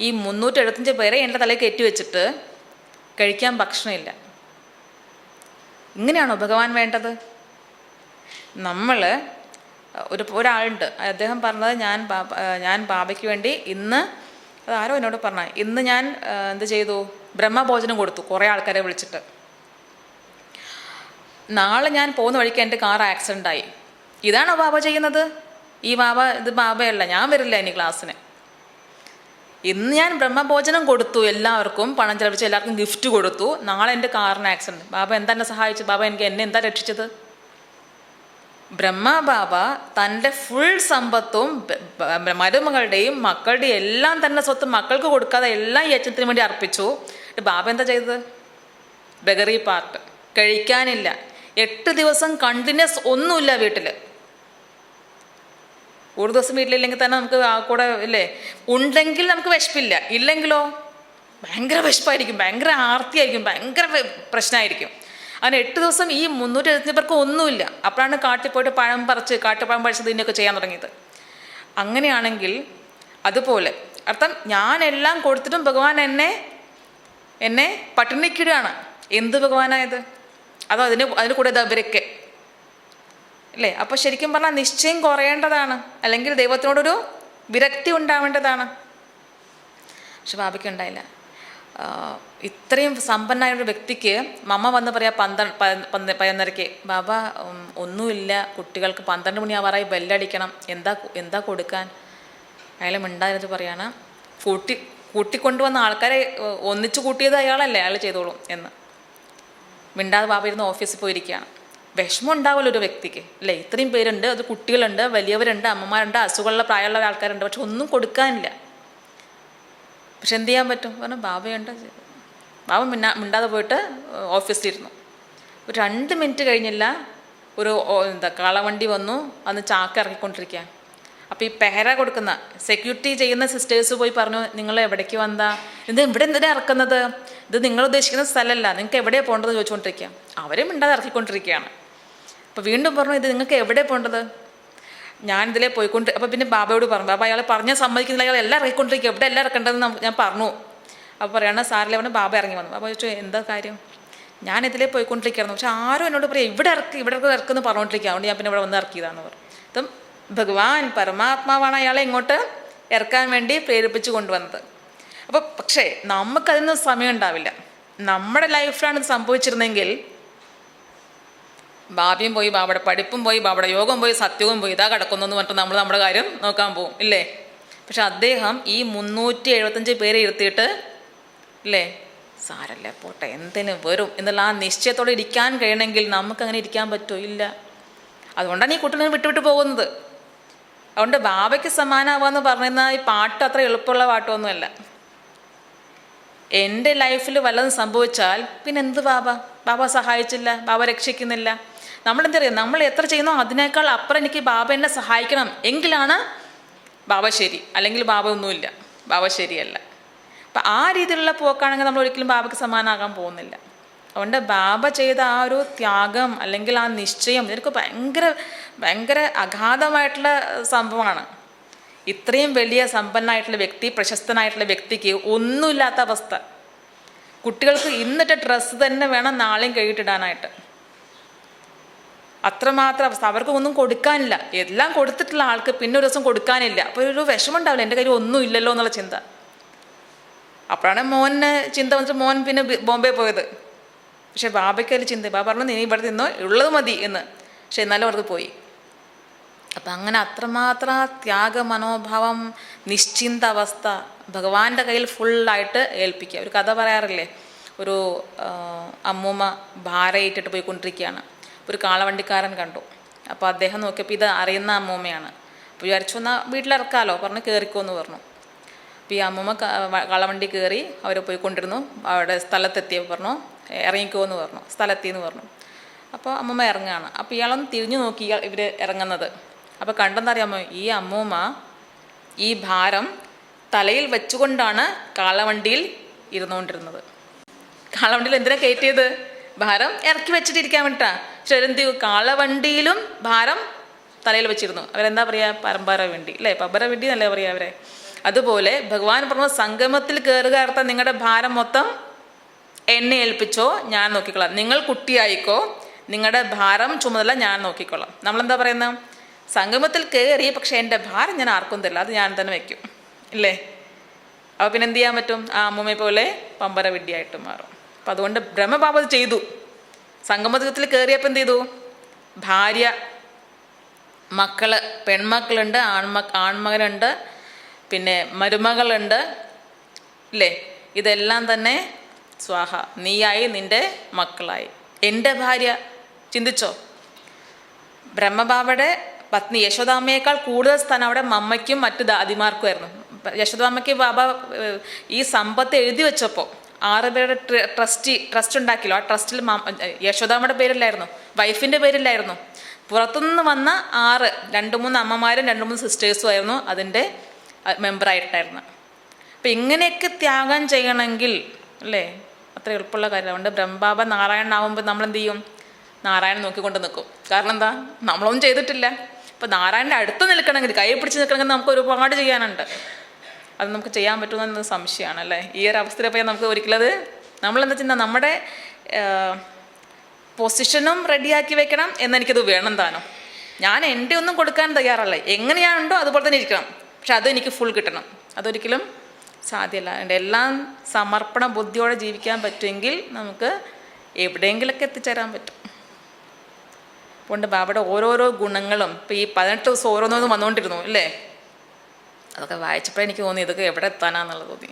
ഈ 375 പേരെ എൻ്റെ തലയിൽ കയറ്റി വെച്ചിട്ട് കഴിക്കാൻ ഭക്ഷണമില്ല. ഇങ്ങനെയാണോ ഭഗവാൻ വേണ്ടത്? നമ്മൾ ഒരാളുണ്ട്, അദ്ദേഹം പറഞ്ഞത്, ഞാൻ ബാബയ്ക്ക് വേണ്ടി ഇന്ന്, അതാരോ എന്നോട് പറഞ്ഞ, ഇന്ന് ഞാൻ എന്ത് ചെയ്തു, ബ്രഹ്മഭോജനം കൊടുത്തു കുറേ ആൾക്കാരെ വിളിച്ചിട്ട്. നാളെ ഞാൻ പോകുന്ന വഴിക്ക് എൻ്റെ കാർ ആക്സിഡൻ്റ് ആയി. ഇതാണോ ബാബ ചെയ്യുന്നത്? ഇത് ബാബയല്ല, ഞാൻ വരില്ല ഇനി ക്ലാസ്സിന്. ഇന്ന് ഞാൻ ബ്രഹ്മഭോജനം കൊടുത്തു, എല്ലാവർക്കും പണം ചെലവിച്ച് എല്ലാവർക്കും ഗിഫ്റ്റ് കൊടുത്തു. നാളെ എൻ്റെ കാറിന് ആക്സിഡൻറ്റ്. ബാബ എന്താ എന്നെ സഹായിച്ചു? ബാബ എന്നെ എന്താ രക്ഷിച്ചത്? ബാബ തൻ്റെ ഫുൾ സമ്പത്തും മരുമകളുടെയും മക്കളുടെയും എല്ലാം തന്നെ സ്വത്ത് മക്കൾക്ക് കൊടുക്കാതെ എല്ലാം യജ്ഞത്തിന് വേണ്ടി അർപ്പിച്ചു. ബാബ എന്താ ചെയ്തത്? ബഗറി പാർട്ട്, കഴിക്കാനില്ല. 8 ദിവസം കണ്ടിന്യൂസ് ഒന്നുമില്ല വീട്ടിൽ. ഒരു ദിവസം വീട്ടിലില്ലെങ്കിൽ തന്നെ നമുക്ക് ആ കൂടെ ഇല്ലേ, ഉണ്ടെങ്കിൽ നമുക്ക് വിശപ്പില്ല, ഇല്ലെങ്കിലോ ഭയങ്കര വിശപ്പായിരിക്കും, ഭയങ്കര ആർത്തിയായിരിക്കും, ഭയങ്കര പ്രശ്നമായിരിക്കും. അങ്ങനെ 8 ദിവസം ഈ 375 പേർക്ക് ഒന്നുമില്ല. അപ്പോഴാണ് കാട്ടിൽ പോയിട്ട് കാട്ടുപഴം പറിച്ചത് ഇതിൻ്റെയൊക്കെ ചെയ്യാൻ തുടങ്ങിയത്. അങ്ങനെയാണെങ്കിൽ അതുപോലെ അർത്ഥം, ഞാനെല്ലാം കൊടുത്തിട്ടും ഭഗവാൻ എന്നെ പട്ടിണിക്കിടുകയാണ്. എന്ത് ഭഗവാനായത്? അതോ അതിന് കൂടെ ഇവരൊക്കെ അല്ലേ? അപ്പോൾ ശരിക്കും പറഞ്ഞാൽ നിശ്ചയം കുറയേണ്ടതാണ്, അല്ലെങ്കിൽ ദൈവത്തിനോടൊരു വിരക്തി ഉണ്ടാവേണ്ടതാണ്. പക്ഷെ ബാബയ്ക്ക് ഉണ്ടായില്ല. ഇത്രയും സമ്പന്നമായൊരു വ്യക്തിക്ക് മമ്മ വന്ന് പറയാം 11:30 ബാബ ഒന്നുമില്ല, കുട്ടികൾക്ക് 12 മണിയാവാറായി ബെല്ലടിക്കണം, എന്താ കൊടുക്കാൻ? അയാൾ മിണ്ടാതിരുന്ന് പറയാണ്, കൂട്ടിക്കൊണ്ടുവന്ന ആൾക്കാരെ ഒന്നിച്ചു കൂട്ടിയത് അയാളല്ലേ, അയാൾ ചെയ്തോളും എന്ന്. മിണ്ടാതെ ബാബ ഇരുന്ന് ഓഫീസിൽ പോയിരിക്കുകയാണ്. വിഷമം ഉണ്ടാവുമല്ലോ ഒരു വ്യക്തിക്ക് അല്ലേ? ഇത്രയും പേരുണ്ട്, അത് കുട്ടികളുണ്ട്, വലിയവരുണ്ട്, അമ്മമാരുണ്ട്, അസുഖമുള്ള പ്രായമുള്ള ആൾക്കാരുണ്ട്, പക്ഷെ ഒന്നും കൊടുക്കാനില്ല. പക്ഷെ എന്ത് ചെയ്യാൻ പറ്റും? പറഞ്ഞാൽ ബാബയുണ്ട്. ബാബ മിണ്ടാതെ പോയിട്ട് ഓഫീസിലിരുന്നു. ഒരു 2 മിനിറ്റ് കഴിഞ്ഞില്ല, ഒരു കാളവണ്ടി വന്നു, അന്ന് ചാക്ക് ഇറക്കിക്കൊണ്ടിരിക്കുക. അപ്പോൾ ഈ പെഹര കൊടുക്കുന്ന സെക്യൂരിറ്റി ചെയ്യുന്ന സിസ്റ്റേഴ്സ് പോയി പറഞ്ഞു, നിങ്ങൾ എവിടേക്ക് വന്നാ, ഇവിടെ എന്തിനാ ഇറക്കുന്നത്? ഇത് നിങ്ങൾ ഉദ്ദേശിക്കുന്ന സ്ഥലമല്ല, നിങ്ങൾക്ക് എവിടെയാണ് പോകേണ്ടത് ചോദിച്ചുകൊണ്ടിരിക്കുക. അവരെ മിണ്ടാതെ ഇറക്കിക്കൊണ്ടിരിക്കുകയാണ്. അപ്പോൾ വീണ്ടും പറഞ്ഞു, ഇത് നിങ്ങൾക്ക് എവിടെ പോകേണ്ടത്? ഞാനിതിലേ അപ്പോൾ പിന്നെ ബാബയോട് പറഞ്ഞു. ബാബ അയാൾ പറഞ്ഞാൽ സമ്മതിക്കുന്നില്ല, അയാൾ എല്ലാം ഇറക്കിക്കൊണ്ടിരിക്കുക, എവിടെ എല്ലാം ഇറക്കേണ്ടതെന്ന് ഞാൻ പറഞ്ഞു. അപ്പോൾ പറയണ സാറിലെ പറഞ്ഞു. ബാബ ഇറങ്ങി വന്നു. ബാബ ചോദിച്ചു, എന്താ കാര്യം? ഞാനിതിലേ പോയിക്കൊണ്ടിരിക്കുകയായിരുന്നു, പക്ഷെ ആരും എന്നോട് പറയാം ഇവിടെ ഇറക്കുമെന്ന് പറഞ്ഞുകൊണ്ടിരിക്കുക, അതുകൊണ്ട് ഞാൻ പിന്നെ ഇവിടെ വന്ന് ഇറക്കിയതാണെന്ന് പറഞ്ഞു. അപ്പം ഭഗവാൻ പരമാത്മാവാണ് അയാളെ ഇങ്ങോട്ട് ഇറക്കാൻ വേണ്ടി പ്രേരിപ്പിച്ചു കൊണ്ടുവന്നത്. അപ്പോൾ പക്ഷേ നമുക്കതിന് സമയം ഉണ്ടാവില്ല. നമ്മുടെ ലൈഫിലാണ് ഇത് സംഭവിച്ചിരുന്നെങ്കിൽ ബാബയും പോയി, ബാബയുടെ പഠിപ്പും പോയി, ബാബയുടെ യോഗം പോയി, സത്യവും പോയി, ഇതാ കിടക്കുന്നു എന്ന് പറഞ്ഞിട്ട് നമ്മൾ നമ്മുടെ കാര്യം നോക്കാൻ പോകും ഇല്ലേ? പക്ഷെ അദ്ദേഹം ഈ 375 പേരെ ഇരുത്തിയിട്ട് ഇല്ലേ, സാരല്ലേ പോട്ടെ, എന്തിനു വരും എന്നുള്ള ആ നിശ്ചയത്തോടെ ഇരിക്കാൻ കഴിയണമെങ്കിൽ നമുക്കങ്ങനെ ഇരിക്കാൻ പറ്റുമോ? ഇല്ല. അതുകൊണ്ടാണ് ഈ കുട്ടികളെ വിട്ടുവിട്ട് പോകുന്നത്. അതുകൊണ്ട് ബാബയ്ക്ക് സമാനാവാന്ന് പറയുന്ന ഈ പാട്ട് അത്ര എളുപ്പമുള്ള പാട്ടൊന്നുമല്ല. എൻ്റെ ലൈഫിൽ വല്ലതും സംഭവിച്ചാൽ പിന്നെ എന്ത് ബാബ സഹായിച്ചില്ല, ബാബ രക്ഷിക്കുന്നില്ല. നമ്മളെന്തറിയാം, നമ്മൾ എത്ര ചെയ്യുന്നോ അതിനേക്കാൾ അപ്പുറം എനിക്ക് ബാബ എന്നെ സഹായിക്കണം എങ്കിലാണ് ബാബ ശരി, അല്ലെങ്കിൽ ബാബ ഒന്നുമില്ല, ബാബ ശരിയല്ല. അപ്പം ആ രീതിയിലുള്ള പോക്കാണെങ്കിൽ നമ്മൾ ഒരിക്കലും ബാബയ്ക്ക് സമാനാകാൻ പോകുന്നില്ല. അതുകൊണ്ട് ബാബ ചെയ്ത ആ ഒരു ത്യാഗം അല്ലെങ്കിൽ ആ നിശ്ചയം ഇതൊക്കെ ഭയങ്കര അഗാധമായിട്ടുള്ള സംഭവമാണ്. ഇത്രയും വലിയ സമ്പന്നനായിട്ടുള്ള വ്യക്തി, പ്രശസ്തനായിട്ടുള്ള വ്യക്തിക്ക് ഒന്നുമില്ലാത്ത അവസ്ഥ. കുട്ടികൾക്ക് ഇന്നിട്ട് ഡ്രസ്സ് തന്നെ വേണം നാളെയും കഴുകിയിട്ടിടാനായിട്ട്. അത്രമാത്രം അവസ്ഥ. അവർക്ക് ഒന്നും കൊടുക്കാനില്ല. എല്ലാം കൊടുത്തിട്ടുള്ള ആൾക്ക് പിന്നെ ഒരു ദിവസം കൊടുക്കാനില്ല. അപ്പോൾ ഒരു വിഷമം ഉണ്ടാവില്ല, എൻ്റെ കയ്യിൽ ഒന്നും ഇല്ലല്ലോ എന്നുള്ള ചിന്ത. അപ്പോഴാണ് മോന് ചിന്ത വന്നിട്ട് മോൻ പിന്നെ ബോംബെ പോയത്. പക്ഷെ ബാബയ്ക്ക് അതിൽ ചിന്ത. ബാബ പറഞ്ഞു, നീ ഇവിടെ നിന്നോ, ഉള്ളത് മതി എന്ന്. പക്ഷെ എന്നാലും അവർക്ക് പോയി. അപ്പം അങ്ങനെ അത്രമാത്രം ത്യാഗ മനോഭാവം, നിശ്ചിന്ത അവസ്ഥ ഭഗവാന്റെ കയ്യിൽ ഫുള്ളായിട്ട് ഏൽപ്പിക്കുക. ഒരു കഥ പറയാറില്ലേ, ഒരു അമ്മൂമ്മ ഭാരയിട്ടിട്ട് പോയിക്കൊണ്ടിരിക്കുകയാണ്. ഒരു കാളവണ്ടിക്കാരൻ കണ്ടു. അപ്പോൾ അദ്ദേഹം നോക്കിയപ്പോൾ ഇത് അറിയുന്ന അമ്മൂമ്മയാണ്. അപ്പോൾ വിചാരിച്ചു, എന്നാൽ വീട്ടിലിറക്കാമല്ലോ, പറഞ്ഞ് കയറിക്കോന്ന് പറഞ്ഞു. അപ്പോൾ ഈ അമ്മൂമ്മ കാളവണ്ടി കയറി അവർ പോയിക്കൊണ്ടിരുന്നു. അവിടെ സ്ഥലത്തെത്തിയപ്പോൾ പറഞ്ഞു, ഇറങ്ങിക്കോന്ന് പറഞ്ഞു. സ്ഥലത്തിന്ന് പറഞ്ഞു. അപ്പോൾ അമ്മൂമ്മ ഇറങ്ങുകയാണ്. അപ്പോൾ ഇയാളൊന്ന് തിരിഞ്ഞു നോക്കി ഇവർ ഇറങ്ങുന്നത്. അപ്പോൾ കണ്ടെന്നറിയാമോ, ഈ അമ്മൂമ്മ ഈ ഭാരം തലയിൽ വെച്ചുകൊണ്ടാണ് കാളവണ്ടിയിൽ ഇരുന്നുകൊണ്ടിരുന്നത്. കാളവണ്ടിയിൽ എന്തിനാണ് കയറ്റിയത്? ഭാരം ഇറക്കി വെച്ചിട്ടിരിക്കാൻ വേണ്ടിയിട്ടാ. പക്ഷെ അവരെന്ത് ചെയ്യും, കാളവണ്ടിയിലും ഭാരം തലയിൽ വെച്ചിരുന്നു. അവരെന്താ പറയുക, പരമ്പര വേണ്ടി അല്ലേ, പമ്പര വേണ്ടി എന്നല്ലേ പറയുക അവരെ. അതുപോലെ ഭഗവാൻ പറഞ്ഞു, സംഗമത്തിൽ കയറുക അർത്ഥം നിങ്ങളുടെ ഭാരം മൊത്തം എന്നെ ഏൽപ്പിച്ചോ, ഞാൻ നോക്കിക്കൊള്ളാം. നിങ്ങൾ കുട്ടിയായിക്കോ, നിങ്ങളുടെ ഭാരം ചുമതല ഞാൻ നോക്കിക്കൊള്ളാം. നമ്മളെന്താ പറയുന്നത്, സംഗമത്തിൽ കയറി, പക്ഷെ എൻ്റെ ഭാരം ഞാൻ ആർക്കും തരില്ല, അത് ഞാൻ തന്നെ വയ്ക്കും ഇല്ലേ. അപ്പോൾ പിന്നെ എന്ത് ചെയ്യാൻ പറ്റും, ആ അമ്മൂമ്മയെ പോലെ പമ്പര വിഡ്ഢിയായിട്ട് മാറും. അപ്പം അതുകൊണ്ട് ബ്രഹ്മബാബ അത് ചെയ്തു. സംഗമത്തിൽ കയറിയപ്പോൾ എന്ത് ചെയ്തു, ഭാര്യ, മക്കള്, പെൺമക്കളുണ്ട്, ആൺമകനുണ്ട്, പിന്നെ മരുമകളുണ്ട് ഇല്ലേ. ഇതെല്ലാം തന്നെ സ്വാഹ, നീയായി, നിൻ്റെ മക്കളായി. എൻ്റെ ഭാര്യ, ചിന്തിച്ചോ, ബ്രഹ്മബാബയുടെ പത്നി യശോദാമ്മയേക്കാൾ കൂടുതൽ സ്ഥാനം അവിടെ മമ്മയ്ക്കും മറ്റു ദാദിമാർക്കുമായിരുന്നു. യശോദാമ്മയ്ക്ക് ബാബ ഈ സമ്പത്ത് എഴുതി വെച്ചപ്പോൾ 6 പേരുടെ ട്രസ്റ്റ് ഉണ്ടാക്കിയല്ലോ. ആ ട്രസ്റ്റിൽ യശോദാമ്മയുടെ പേരില്ലായിരുന്നു, വൈഫിൻ്റെ പേരില്ലായിരുന്നു. പുറത്തുനിന്ന് വന്ന 2-3 അമ്മമാരും 2-3 സിസ്റ്റേഴ്സും ആയിരുന്നു അതിൻ്റെ മെമ്പറായിട്ടായിരുന്നു. അപ്പം ഇങ്ങനെയൊക്കെ ത്യാഗം ചെയ്യണമെങ്കിൽ അല്ലേ, അത്ര എളുപ്പമുള്ള കാര്യം. അതുകൊണ്ട് ബ്രഹ്മബാബ നാരായണനാവുമ്പോൾ നമ്മളെന്ത് ചെയ്യും, നാരായണൻ നോക്കിക്കൊണ്ട് നിൽക്കും. കാരണം എന്താ, നമ്മളൊന്നും ചെയ്തിട്ടില്ല. അപ്പം നാരായണൻ്റെ അടുത്ത് നിൽക്കണമെങ്കിൽ, കൈ പിടിച്ച് നിൽക്കണമെങ്കിൽ നമുക്ക് ഒരുപാട് ചെയ്യാനുണ്ട്. അത് നമുക്ക് ചെയ്യാൻ പറ്റുമെന്നത് സംശയമാണ് അല്ലേ. ഈ ഒരു അവസ്ഥയിൽ പോയാൽ നമുക്ക് ഒരിക്കലത് നമ്മളെന്താ ചെയ്യുന്നത്, നമ്മുടെ പൊസിഷനും റെഡിയാക്കി വെക്കണം എന്നെനിക്കത് വേണം താനോ. ഞാൻ എൻ്റെ ഒന്നും കൊടുക്കാൻ തയ്യാറല്ല, എങ്ങനെയാണുണ്ടോ അതുപോലെ തന്നെ ഇരിക്കണം. പക്ഷെ അത് എനിക്ക് ഫുൾ കിട്ടണം, അതൊരിക്കലും സാധ്യമല്ല. അതുകൊണ്ട് എല്ലാം സമർപ്പണ ബുദ്ധിയോടെ ജീവിക്കാൻ പറ്റുമെങ്കിൽ നമുക്ക് എവിടെയെങ്കിലൊക്കെ എത്തിച്ചേരാൻ പറ്റും. അതുകൊണ്ട് ബാബയുടെ ഓരോരോ ഗുണങ്ങളും ഇപ്പം ഈ 18 ദിവസം ഓരോന്നോന്നും വന്നുകൊണ്ടിരുന്നു അല്ലേ. അതൊക്കെ വായിച്ചപ്പോൾ എനിക്ക് തോന്നി ഇതൊക്കെ എവിടെ എത്താനാന്നുള്ളത് തോന്നി.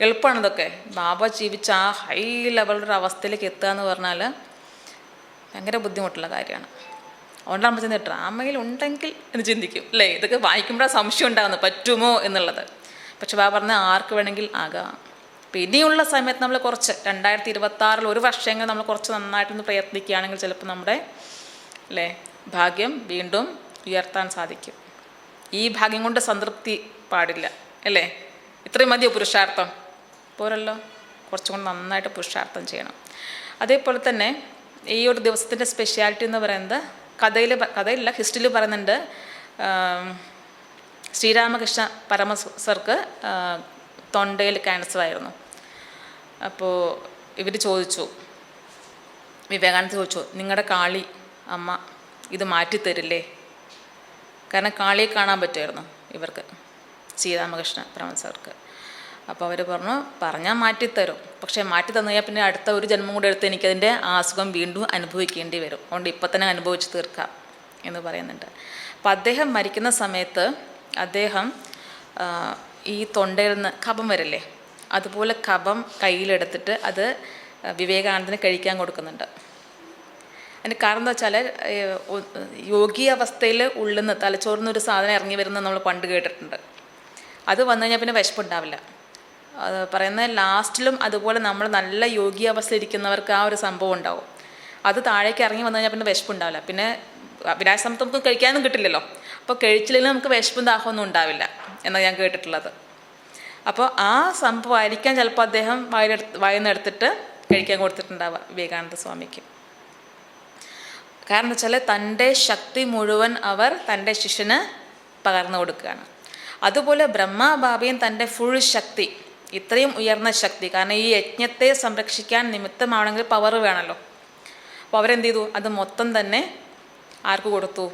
എളുപ്പമാണ് ഇതൊക്കെ. ബാബ ജീവിച്ച ആ ഹൈ ലെവലൊരു അവസ്ഥയിലേക്ക് എത്തുക എന്ന് പറഞ്ഞാൽ ഭയങ്കര ബുദ്ധിമുട്ടുള്ള കാര്യമാണ്. അതുകൊണ്ടാണ് നമ്മൾ ചെന്ന് ഡ്രാമയിൽ ഉണ്ടെങ്കിൽ എന്ന് ചിന്തിക്കും അല്ലേ. ഇതൊക്കെ വായിക്കുമ്പോഴാണ് സംശയം ഉണ്ടാകുന്നത്, പറ്റുമോ എന്നുള്ളത്. പക്ഷെ ബാബ പറഞ്ഞാൽ ആർക്ക് വേണമെങ്കിൽ ആകാം. ഇനിയുള്ള സമയത്ത് നമ്മൾ കുറച്ച് 2026 1 വർഷമെങ്കിൽ നമ്മൾ കുറച്ച് നന്നായിട്ടൊന്ന് പ്രയത്നിക്കുകയാണെങ്കിൽ ചിലപ്പോൾ നമ്മുടെ അല്ലേ ഭാഗ്യം വീണ്ടും ഉയർത്താൻ സാധിക്കും. ഈ ഭാഗ്യം കൊണ്ട് സംതൃപ്തി പാടില്ല അല്ലേ. ഇത്രയും മതിയോ പുരുഷാർത്ഥം? പോരല്ലോ, കുറച്ചും കൂടി നന്നായിട്ട് പുരുഷാർത്ഥം ചെയ്യണം. അതേപോലെ തന്നെ ഈ ഒരു ദിവസത്തിൻ്റെ സ്പെഷ്യാലിറ്റി എന്ന് പറയുന്നത് കഥയില്ല ഹിസ്റ്ററിയിൽ പറയുന്നുണ്ട്. ശ്രീരാമകൃഷ്ണ പരമസർക്ക് തൊണ്ടയിൽ ക്യാൻസറായിരുന്നു. അപ്പോൾ ഇവർ ചോദിച്ചു, വിവേകാനന്ദ ചോദിച്ചു, നിങ്ങളുടെ കാളി അമ്മ ഇത് മാറ്റിത്തരില്ലേ? കാരണം കാളിയെ കാണാൻ പറ്റുമായിരുന്നു ഇവർക്ക്, ശ്രീരാമകൃഷ്ണ പരമസർക്ക്. അപ്പോൾ അവർ പറഞ്ഞാൽ മാറ്റിത്തരും, പക്ഷേ മാറ്റി തന്നു കഴിഞ്ഞാൽ പിന്നെ അടുത്ത ഒരു ജന്മം കൂടെ എടുത്ത് എനിക്കതിൻ്റെ ആ അസുഖം വീണ്ടും അനുഭവിക്കേണ്ടി വരും. അതുകൊണ്ട് ഇപ്പം തന്നെ അനുഭവിച്ച് തീർക്കാം എന്ന് പറയുന്നുണ്ട്. അപ്പോൾ അദ്ദേഹം മരിക്കുന്ന സമയത്ത് അദ്ദേഹം ഈ തൊണ്ടയിൽ നിന്ന് കഫം വരില്ലേ, അതുപോലെ കഫം കയ്യിലെടുത്തിട്ട് അത് വിവേകാനന്ദന് കഴിക്കാൻ കൊടുക്കുന്നുണ്ട്. അതിന് കാരണം എന്താ വെച്ചാൽ യോഗി അവസ്ഥയിൽ ഉള്ളിൽ നിന്ന് തലച്ചോറിൽ നിന്ന് ഒരു സാധനം ഇറങ്ങി വരുന്നത് നമ്മൾ പണ്ട് കേട്ടിട്ടുണ്ട്. അത് വന്നു കഴിഞ്ഞാൽ പിന്നെ വിശപ്പുണ്ടാവില്ല. അത് പറയുന്നത് ലാസ്റ്റിലും അതുപോലെ നമ്മൾ നല്ല യോഗി അവസ്ഥയിൽ ഇരിക്കുന്നവർക്ക് ആ ഒരു സംഭവം ഉണ്ടാവും. അത് താഴേക്ക് ഇറങ്ങി വന്നു കഴിഞ്ഞാൽ പിന്നെ വിശപ്പുണ്ടാവില്ല. പിന്നെ വിനാശ സമയത്ത് നമുക്ക് കഴിക്കാനൊന്നും കിട്ടില്ലല്ലോ. അപ്പോൾ കഴിച്ചില്ലെങ്കിൽ നമുക്ക് വിശപ്പും ദാഹമൊന്നും ഉണ്ടാവില്ല എന്നാണ് ഞാൻ കേട്ടിട്ടുള്ളത്. അപ്പോൾ ആ സംഭവമായിരിക്കാം ചിലപ്പോൾ അദ്ദേഹം വായിന്ന് എടുത്തിട്ട് കഴിക്കാൻ കൊടുത്തിട്ടുണ്ടാവുക വിവേകാനന്ദ സ്വാമിക്ക്. കാരണം എന്താ വെച്ചാൽ തൻ്റെ ശക്തി മുഴുവൻ അവർ തൻ്റെ ശിഷ്യന് പകർന്നു കൊടുക്കുകയാണ്. അതുപോലെ ബ്രഹ്മബാബയും തൻ്റെ ഫുൾ ശക്തി, ഇത്രയും ഉയർന്ന ശക്തി, കാരണം ഈ യജ്ഞത്തെ സംരക്ഷിക്കാൻ നിമിത്തമാണെങ്കിൽ പവർ വേണമല്ലോ. അപ്പോൾ അവരെന്ത് ചെയ്തു, അത് മൊത്തം തന്നെ ആർക്ക് കൊടുത്തു?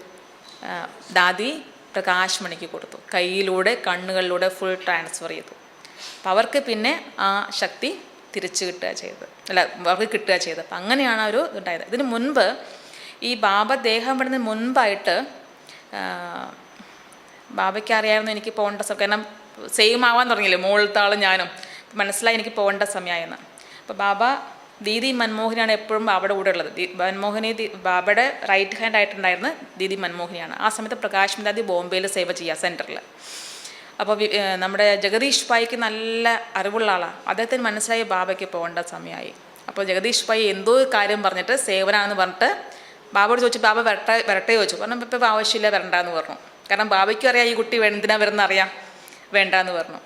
ദാദി പ്രകാശ് മണിക്ക് കൊടുത്തു. കയ്യിലൂടെ കണ്ണുകളിലൂടെ ഫുൾ ട്രാൻസ്ഫർ ചെയ്തു. അപ്പോൾ അവർക്ക് പിന്നെ ആ ശക്തി തിരിച്ചു കിട്ടുക ചെയ്തത്, അവർക്ക് കിട്ടുക ചെയ്തത്. അപ്പം അങ്ങനെയാണ് ഒരു ഇതുണ്ടായത്. ഇതിന് മുൻപ് ഈ ബാബ ദേഹം വിടുന്നതിന് മുൻപായിട്ട് ബാബയ്ക്ക് അറിയാമായിരുന്നു എനിക്ക് പോകേണ്ട സമയം, കാരണം സെയിം ആവാൻ തുടങ്ങിയില്ലേ മുകളിലത്തെ ആളും ഞാനും. മനസ്സിലായി എനിക്ക് പോകേണ്ട സമയമായെന്ന്. അപ്പോൾ ബാബ ദീദി മൻമോഹിനിയാണ് എപ്പോഴും ബാബയുടെ കൂടെ ഉള്ളത്. മൻമോഹിനി ബാബയുടെ റൈറ്റ് ഹാൻഡ് ആയിട്ടുണ്ടായിരുന്ന ദീദി മൻമോഹിനിയാണ്. ആ സമയത്ത് പ്രകാശ് ദാദി ബോംബെയിൽ സേവ ചെയ്യുക സെൻറ്ററിൽ. അപ്പോൾ നമ്മുടെ ജഗദീഷ് ഭായിക്ക് നല്ല അറിവുള്ള ആളാണ്. അദ്ദേഹത്തിന് മനസ്സിലായി ബാബയ്ക്ക് പോകേണ്ട സമയമായി. അപ്പോൾ ജഗദീഷ് ഭായി എന്തോ കാര്യം പറഞ്ഞിട്ട് സേവനാണെന്ന് പറഞ്ഞിട്ട് ബാബയോട് ചോദിച്ചു, ബാബ വരട്ടെ ചോദിച്ചു. പറഞ്ഞു ഇപ്പം ആവശ്യമില്ല, വരണ്ടെന്ന് പറഞ്ഞു. കാരണം ബാബയ്ക്കും അറിയാം ഈ കുട്ടി എന്തിനാ വരുന്ന അറിയാം, വേണ്ടാന്ന് പറഞ്ഞു.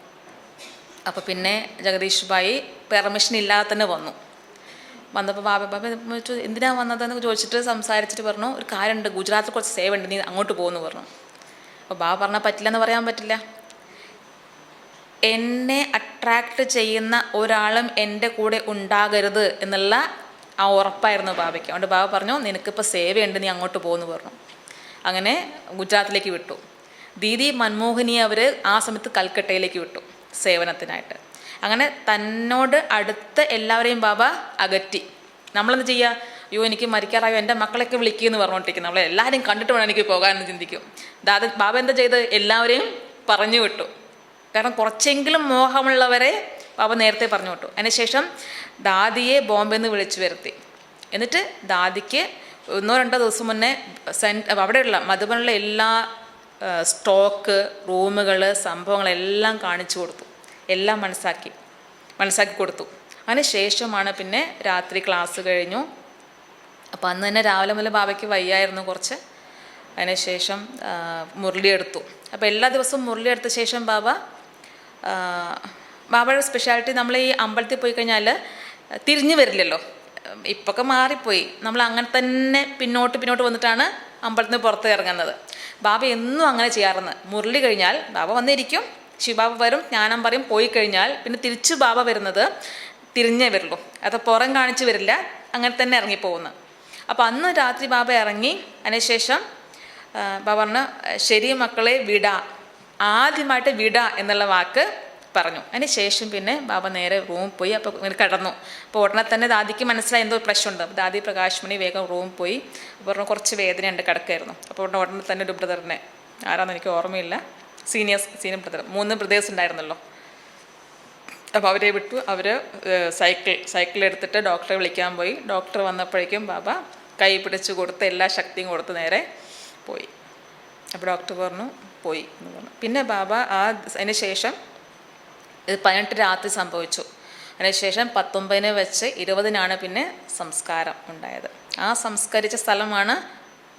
അപ്പോൾ പിന്നെ ജഗദീഷ് ഭായി പെർമിഷൻ ഇല്ലാതെ തന്നെ വന്നു. വന്നപ്പോൾ ബാബ ചോദിച്ചു എന്തിനാണ് വന്നതെന്ന് ചോദിച്ചിട്ട് സംസാരിച്ചിട്ട് പറഞ്ഞു, ഒരു കാര്യമുണ്ട്, ഗുജറാത്തിൽ കുറച്ച് സേവ ഉണ്ട്, നീ അങ്ങോട്ട് പോകുമെന്ന് പറഞ്ഞു. അപ്പോൾ ബാബ പറഞ്ഞാൽ പറ്റില്ലെന്ന് പറയാൻ പറ്റില്ല. എന്നെ അട്രാക്റ്റ് ചെയ്യുന്ന ഒരാളും എൻ്റെ കൂടെ ഉണ്ടാകരുത് എന്നുള്ള ആ ഉറപ്പായിരുന്നു ബാബയ്ക്ക്. അതുകൊണ്ട് ബാബ പറഞ്ഞു, നിനക്കിപ്പോൾ സേവയുണ്ട്, നീ അങ്ങോട്ട് പോകുമെന്ന് പറഞ്ഞു. അങ്ങനെ ഗുജറാത്തിലേക്ക് വിട്ടു. ദീദി മൻമോഹിനിയെ അവർ ആ സമയത്ത് കൽക്കട്ടയിലേക്ക് വിട്ടു സേവനത്തിനായിട്ട്. അങ്ങനെ തന്നോട് അടുത്ത എല്ലാവരെയും ബാബ അകറ്റി. നമ്മളെന്ത് ചെയ്യുക, അയ്യോ എനിക്ക് മരിക്കാറായോ, എൻ്റെ മക്കളൊക്കെ വിളിക്കുമെന്ന് പറഞ്ഞുകൊണ്ടിരിക്കും. നമ്മളെ എല്ലാവരും കണ്ടിട്ട് വേണം എനിക്ക് പോകാമെന്ന് ചിന്തിക്കും. ബാബ എന്താ ചെയ്ത്, എല്ലാവരെയും പറഞ്ഞു വിട്ടു. കാരണം കുറച്ചെങ്കിലും മോഹമുള്ളവരെ ബാബ നേരത്തെ പറഞ്ഞു വിട്ടു. അതിനുശേഷം ദാദിയെ ബോംബെന്ന് വിളിച്ചു വരുത്തി. എന്നിട്ട് ദാദിക്ക് 1-2 ദിവസം മുന്നേ അവിടെയുള്ള മധുബനിലുള്ള എല്ലാ സ്റ്റോക്ക്, റൂമുകൾ, സംഭവങ്ങളെല്ലാം കാണിച്ചു കൊടുത്തു, എല്ലാം മനസ്സാക്കി കൊടുത്തു. അതിന് ശേഷമാണ് പിന്നെ രാത്രി ക്ലാസ് കഴിഞ്ഞു. അപ്പോൾ അന്ന് തന്നെ രാവിലെ മുതൽ ബാബയ്ക്ക് വയ്യായിരുന്നു കുറച്ച്. അതിനുശേഷം മുരളി എടുത്തു. അപ്പോൾ എല്ലാ ദിവസവും മുരളി എടുത്ത ശേഷം ബാബയുടെ സ്പെഷ്യാലിറ്റി, നമ്മൾ ഈ അമ്പലത്തിൽ പോയി കഴിഞ്ഞാൽ തിരിഞ്ഞു വരില്ലല്ലോ. ഇപ്പൊക്കെ മാറിപ്പോയി, നമ്മൾ അങ്ങനെ തന്നെ പിന്നോട്ട് വന്നിട്ടാണ് അമ്പലത്തിൽ നിന്ന് പുറത്ത് ഇറങ്ങുന്നത്. ബാബ എന്നും അങ്ങനെ ചെയ്യാറുണ്ട്. മുരളി കഴിഞ്ഞാൽ ബാബ വന്നിരിക്കും, ശിവബാബ വരും, ജ്ഞാനം പറയും, പോയി കഴിഞ്ഞാൽ പിന്നെ തിരിച്ച് ബാബ വരുന്നത് തിരിഞ്ഞേ വരുള്ളൂ, അത് പുറം കാണിച്ച് വരില്ല, അങ്ങനെ തന്നെ ഇറങ്ങിപ്പോകുന്നു. അപ്പോൾ അന്ന് രാത്രി ബാബ ഇറങ്ങി. അതിനുശേഷം ബാബ പറഞ്ഞു, ശരി മക്കളെ വിടാ, ആദ്യമായിട്ട് വിടാ എന്നുള്ള വാക്ക് പറഞ്ഞു. അതിന് ശേഷം പിന്നെ ബാബ നേരെ റൂമിൽ പോയി. അപ്പോൾ ഇങ്ങനെ കിടന്നു. അപ്പോൾ ഉടനെ തന്നെ ദാദിക്ക് മനസ്സിലായി എന്തോ പ്രശ്നമുണ്ട്. അപ്പോൾ ദാദി പ്രകാശ്മണി വേഗം റൂമിൽ പോയി. പറഞ്ഞു കുറച്ച് വേദനയുണ്ട്, കിടക്കായിരുന്നു. അപ്പോൾ ഉടനെ തന്നെ ഒരു ബ്രദറിനെ, ആരാണെന്ന് എനിക്ക് ഓർമ്മയില്ല, സീനിയർ ബ്രദർ, 3 ബ്രദേഴ്സ് ഉണ്ടായിരുന്നല്ലോ. അപ്പോൾ അവരെ വിട്ടു. അവർ സൈക്കിൾ എടുത്തിട്ട് ഡോക്ടറെ വിളിക്കാൻ പോയി. ഡോക്ടർ വന്നപ്പോഴേക്കും ബാബ കൈ പിടിച്ച് കൊടുത്ത് എല്ലാ ശക്തിയും കൊടുത്ത് നേരെ പോയി. അപ്പോൾ ഡോക്ടർ പറഞ്ഞു പോയി എന്ന് പറഞ്ഞു. പിന്നെ ബാബ അതിന് ശേഷം ഇത് 18 രാത്രി സംഭവിച്ചു. അതിനുശേഷം 19 വെച്ച് 20 പിന്നെ സംസ്കാരം ഉണ്ടായത്. ആ സംസ്കരിച്ച സ്ഥലമാണ്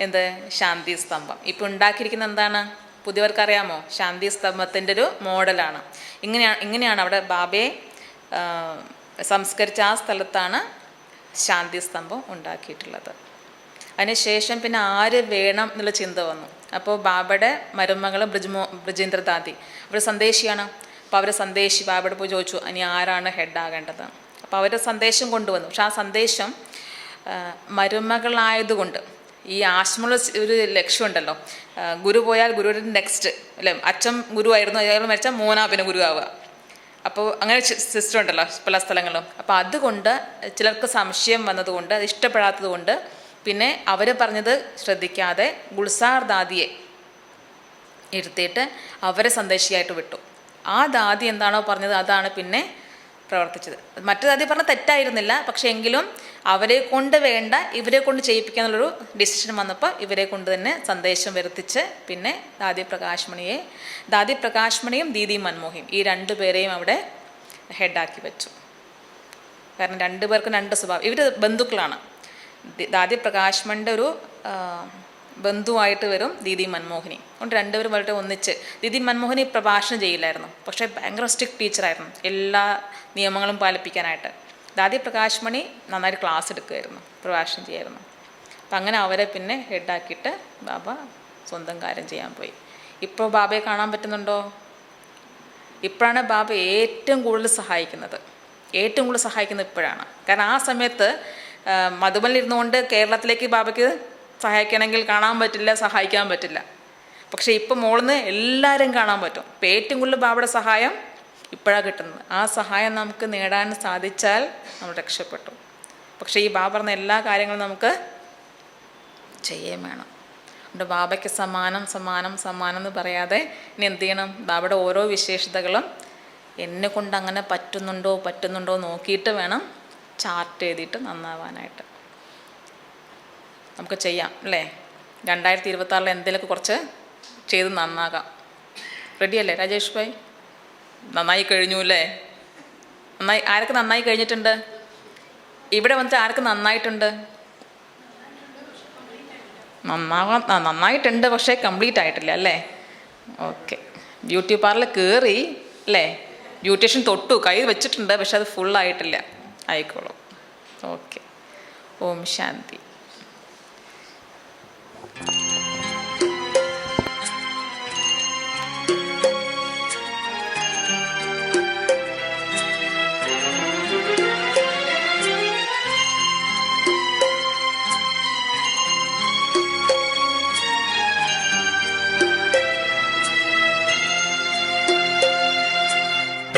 എന്ത്, ശാന്തി സ്തംഭം. ഇപ്പോൾ ഉണ്ടാക്കിയിരിക്കുന്ന എന്താണ്, പുതിയവർക്കറിയാമോ? ശാന്തി സ്തംഭത്തിൻ്റെ ഒരു മോഡലാണ്. ഇങ്ങനെയാണ് അവിടെ ബാബയെ സംസ്കരിച്ച ആ സ്ഥലത്താണ് ശാന്തി സ്തംഭം ഉണ്ടാക്കിയിട്ടുള്ളത്. അതിനുശേഷം പിന്നെ ആര് വേണം എന്നുള്ള ചിന്ത വന്നു. അപ്പോൾ ബാബയുടെ മരുമകൾ ബ്രിജേന്ദ്ര ദാദി, അവർ സന്ദേശിയാണ്. അപ്പോൾ അവർ സന്ദേശി ബാബയോട് പോയി ചോദിച്ചു, ഇനി ആരാണ് ഹെഡാകേണ്ടത്. അപ്പോൾ അവർ സന്ദേശം കൊണ്ടുവന്നു. പക്ഷെ ആ സന്ദേശം മരുമകളായതുകൊണ്ട് ഈ ആശ്രമമുള്ള ഒരു ലക്ഷ്യമുണ്ടല്ലോ, ഗുരു പോയാൽ ഗുരുവിൻ്റെ നെക്സ്റ്റ് അല്ലേ, അച്ഛൻ ഗുരുവായിരുന്നു, അയാൾ മരിച്ചാൽ മോനാ പിന്നെ ഗുരു ആവുക. അപ്പോൾ അങ്ങനെ സിസ്റ്റം ഉണ്ടല്ലോ പല സ്ഥലങ്ങളിലും. അപ്പോൾ അതുകൊണ്ട് ചിലർക്ക് സംശയം വന്നതുകൊണ്ട്, അത് ഇഷ്ടപ്പെടാത്തത് കൊണ്ട് പിന്നെ അവർ പറഞ്ഞത് ശ്രദ്ധിക്കാതെ ഗുൾസാർ ദാദിയെ ഇരുത്തിയിട്ട് അവരെ സന്ദേശിയായിട്ട് വിട്ടു. ആ ദാദി എന്താണോ പറഞ്ഞത് അതാണ് പിന്നെ പ്രവർത്തിച്ചത്. മറ്റു ദാദി പറഞ്ഞ തെറ്റായിരുന്നില്ല, പക്ഷേ എങ്കിലും അവരെ കൊണ്ട് വേണ്ട, ഇവരെ കൊണ്ട് ചെയ്യിപ്പിക്കാന്നുള്ളൊരു ഡിസിഷൻ വന്നപ്പോൾ ഇവരെ കൊണ്ട് തന്നെ സന്ദേശം വരുത്തിച്ച് പിന്നെ ദാദി പ്രകാശ്മണിയും ദീദി മൻമോഹിയും ഈ 2 പേരെയും അവിടെ ഹെഡാക്കി വെച്ചു. കാരണം 2 പേർക്കും 2 സ്വഭാവം. ഇവർ ബന്ധുക്കളാണ്. ദാദി പ്രകാശ്മണിൻ്റെ ഒരു ബന്ധുവായിട്ട് വരും ദീദി മൻമോഹിനി. അതുകൊണ്ട് 2 പേരും വളരെ ഒന്നിച്ച്. ദീദി മൻമോഹിനി പ്രഭാഷണം ചെയ്യില്ലായിരുന്നു, പക്ഷേ ഭയങ്കര സ്ട്രിക്റ്റ് ടീച്ചറായിരുന്നു, എല്ലാ നിയമങ്ങളും പാലിപ്പിക്കാനായിട്ട്. ദാദി പ്രകാശ്മണി നന്നായിട്ട് ക്ലാസ് എടുക്കുമായിരുന്നു, പ്രഭാഷണം ചെയ്യായിരുന്നു. അപ്പം അങ്ങനെ അവരെ പിന്നെ ഹെഡാക്കിയിട്ട് ബാബ സ്വന്തം കാര്യം ചെയ്യാൻ പോയി. ഇപ്പോൾ ബാബയെ കാണാൻ പറ്റുന്നുണ്ടോ? ഇപ്പോഴാണ് ബാബ ഏറ്റവും കൂടുതൽ സഹായിക്കുന്നത് ഇപ്പോഴാണ്. കാരണം ആ സമയത്ത് മധുബനിലിരുന്നുകൊണ്ട് കേരളത്തിലേക്ക് ബാബയ്ക്ക് സഹായിക്കണമെങ്കിൽ കാണാൻ പറ്റില്ല, സഹായിക്കാൻ പറ്റില്ല. പക്ഷേ ഇപ്പം മോളിന്ന് എല്ലാവരും കാണാൻ പറ്റും. ഇപ്പം ഏറ്റവും കൂടുതൽ ബാബയുടെ സഹായം ഇപ്പോഴാണ് കിട്ടുന്നത്. ആ സഹായം നമുക്ക് നേടാൻ സാധിച്ചാൽ നമ്മൾ രക്ഷപ്പെട്ടു. പക്ഷേ ഈ ബാബ പറഞ്ഞ എല്ലാ കാര്യങ്ങളും നമുക്ക് ചെയ്യുകയും വേണം. അതുകൊണ്ട് ബാബയ്ക്ക് സമാനം എന്ന് പറയാതെ ഇനി എന്ത് ചെയ്യണം, ബാബയുടെ ഓരോ വിശേഷതകളും എന്നെ കൊണ്ട് അങ്ങനെ പറ്റുന്നുണ്ടോ നോക്കിയിട്ട് വേണം ചാർട്ട് എഴുതിയിട്ട് നന്നാവാനായിട്ട്. നമുക്ക് ചെയ്യാം അല്ലേ? 2026 എന്തെങ്കിലുമൊക്കെ കുറച്ച് ചെയ്ത് നന്നാകാം. റെഡിയല്ലേ രാജേഷ് ഭായ്? നന്നായി കഴിഞ്ഞു അല്ലേ? ആരൊക്കെ നന്നായി കഴിഞ്ഞിട്ടുണ്ട്? ഇവിടെ വന്നിട്ട് ആർക്ക് നന്നായിട്ടുണ്ട്? നന്നായിട്ടുണ്ട്, പക്ഷേ കംപ്ലീറ്റ് ആയിട്ടില്ല അല്ലേ? ഓക്കെ. ബ്യൂട്ടി പാർലർ കയറി അല്ലേ, ബ്യൂട്ടീഷ്യൻ തൊട്ടു, കൈ വെച്ചിട്ടുണ്ട്, പക്ഷെ അത് ഫുള്ളായിട്ടില്ല. ആയിക്കോളും. ഓക്കെ. ഓം ശാന്തി.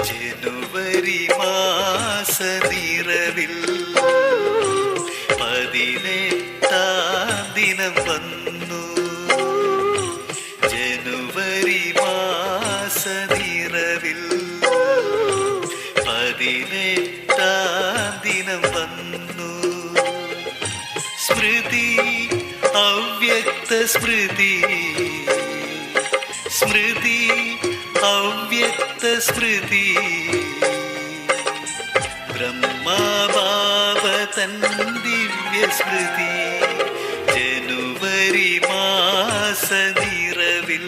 ജനുവരി മാസ നിറവിൽ 18-ാം ദിനം വന്നു. ജനുവരി മാസ നിറവിൽ 18-ാം ദിനം വന്നു. സ്മൃതി അവ്യക്ത സ്മൃതി, സ്മൃതി അവ്യക്ത സ്മൃതി, ബ്രഹ്മഭാവ തൻ ദിവ്യ സ്മൃതി. ജനുവരി മാസ നിറവിൽ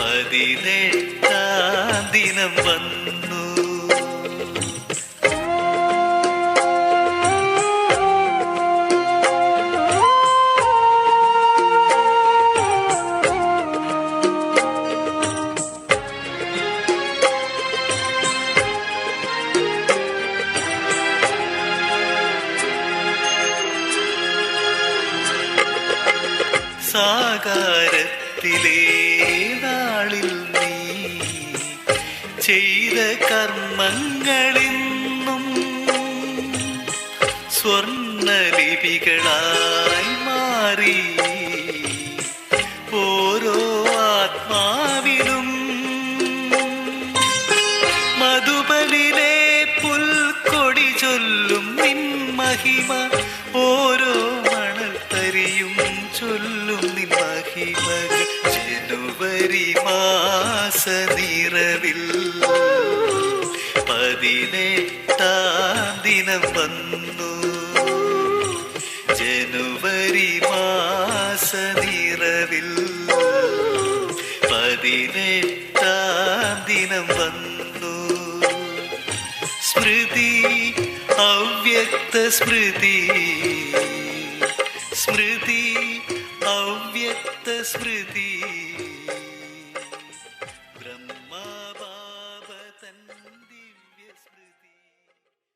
18-ാം ദിനം വന്നു. സാഗരത്തിലെ നാളിൽ നീ ചെയ്ത കർമ്മങ്ങളിന്നും സ്വർണലിപികളായി മാറി ഓരോ ആത്മാവിലും. മധുബലിലെ പുൽക്കൊടി ചൊല്ലും നിൻ മഹിമ, ഓരോ മണൽത്തരിയും ചൊല്ലും നിൻ മഹിമകൾ. ജനുവരി മാസ നിറവിൽ 18-ാം ദിനം വന്നു. ജനുവരി മാസ നിറവിൽ 18-ാം ദിനം വന്നു. സ്മൃതി അവ്യക്ത സ്മൃതി, സ്മൃതി അവ്യക്ത സ്മൃതി.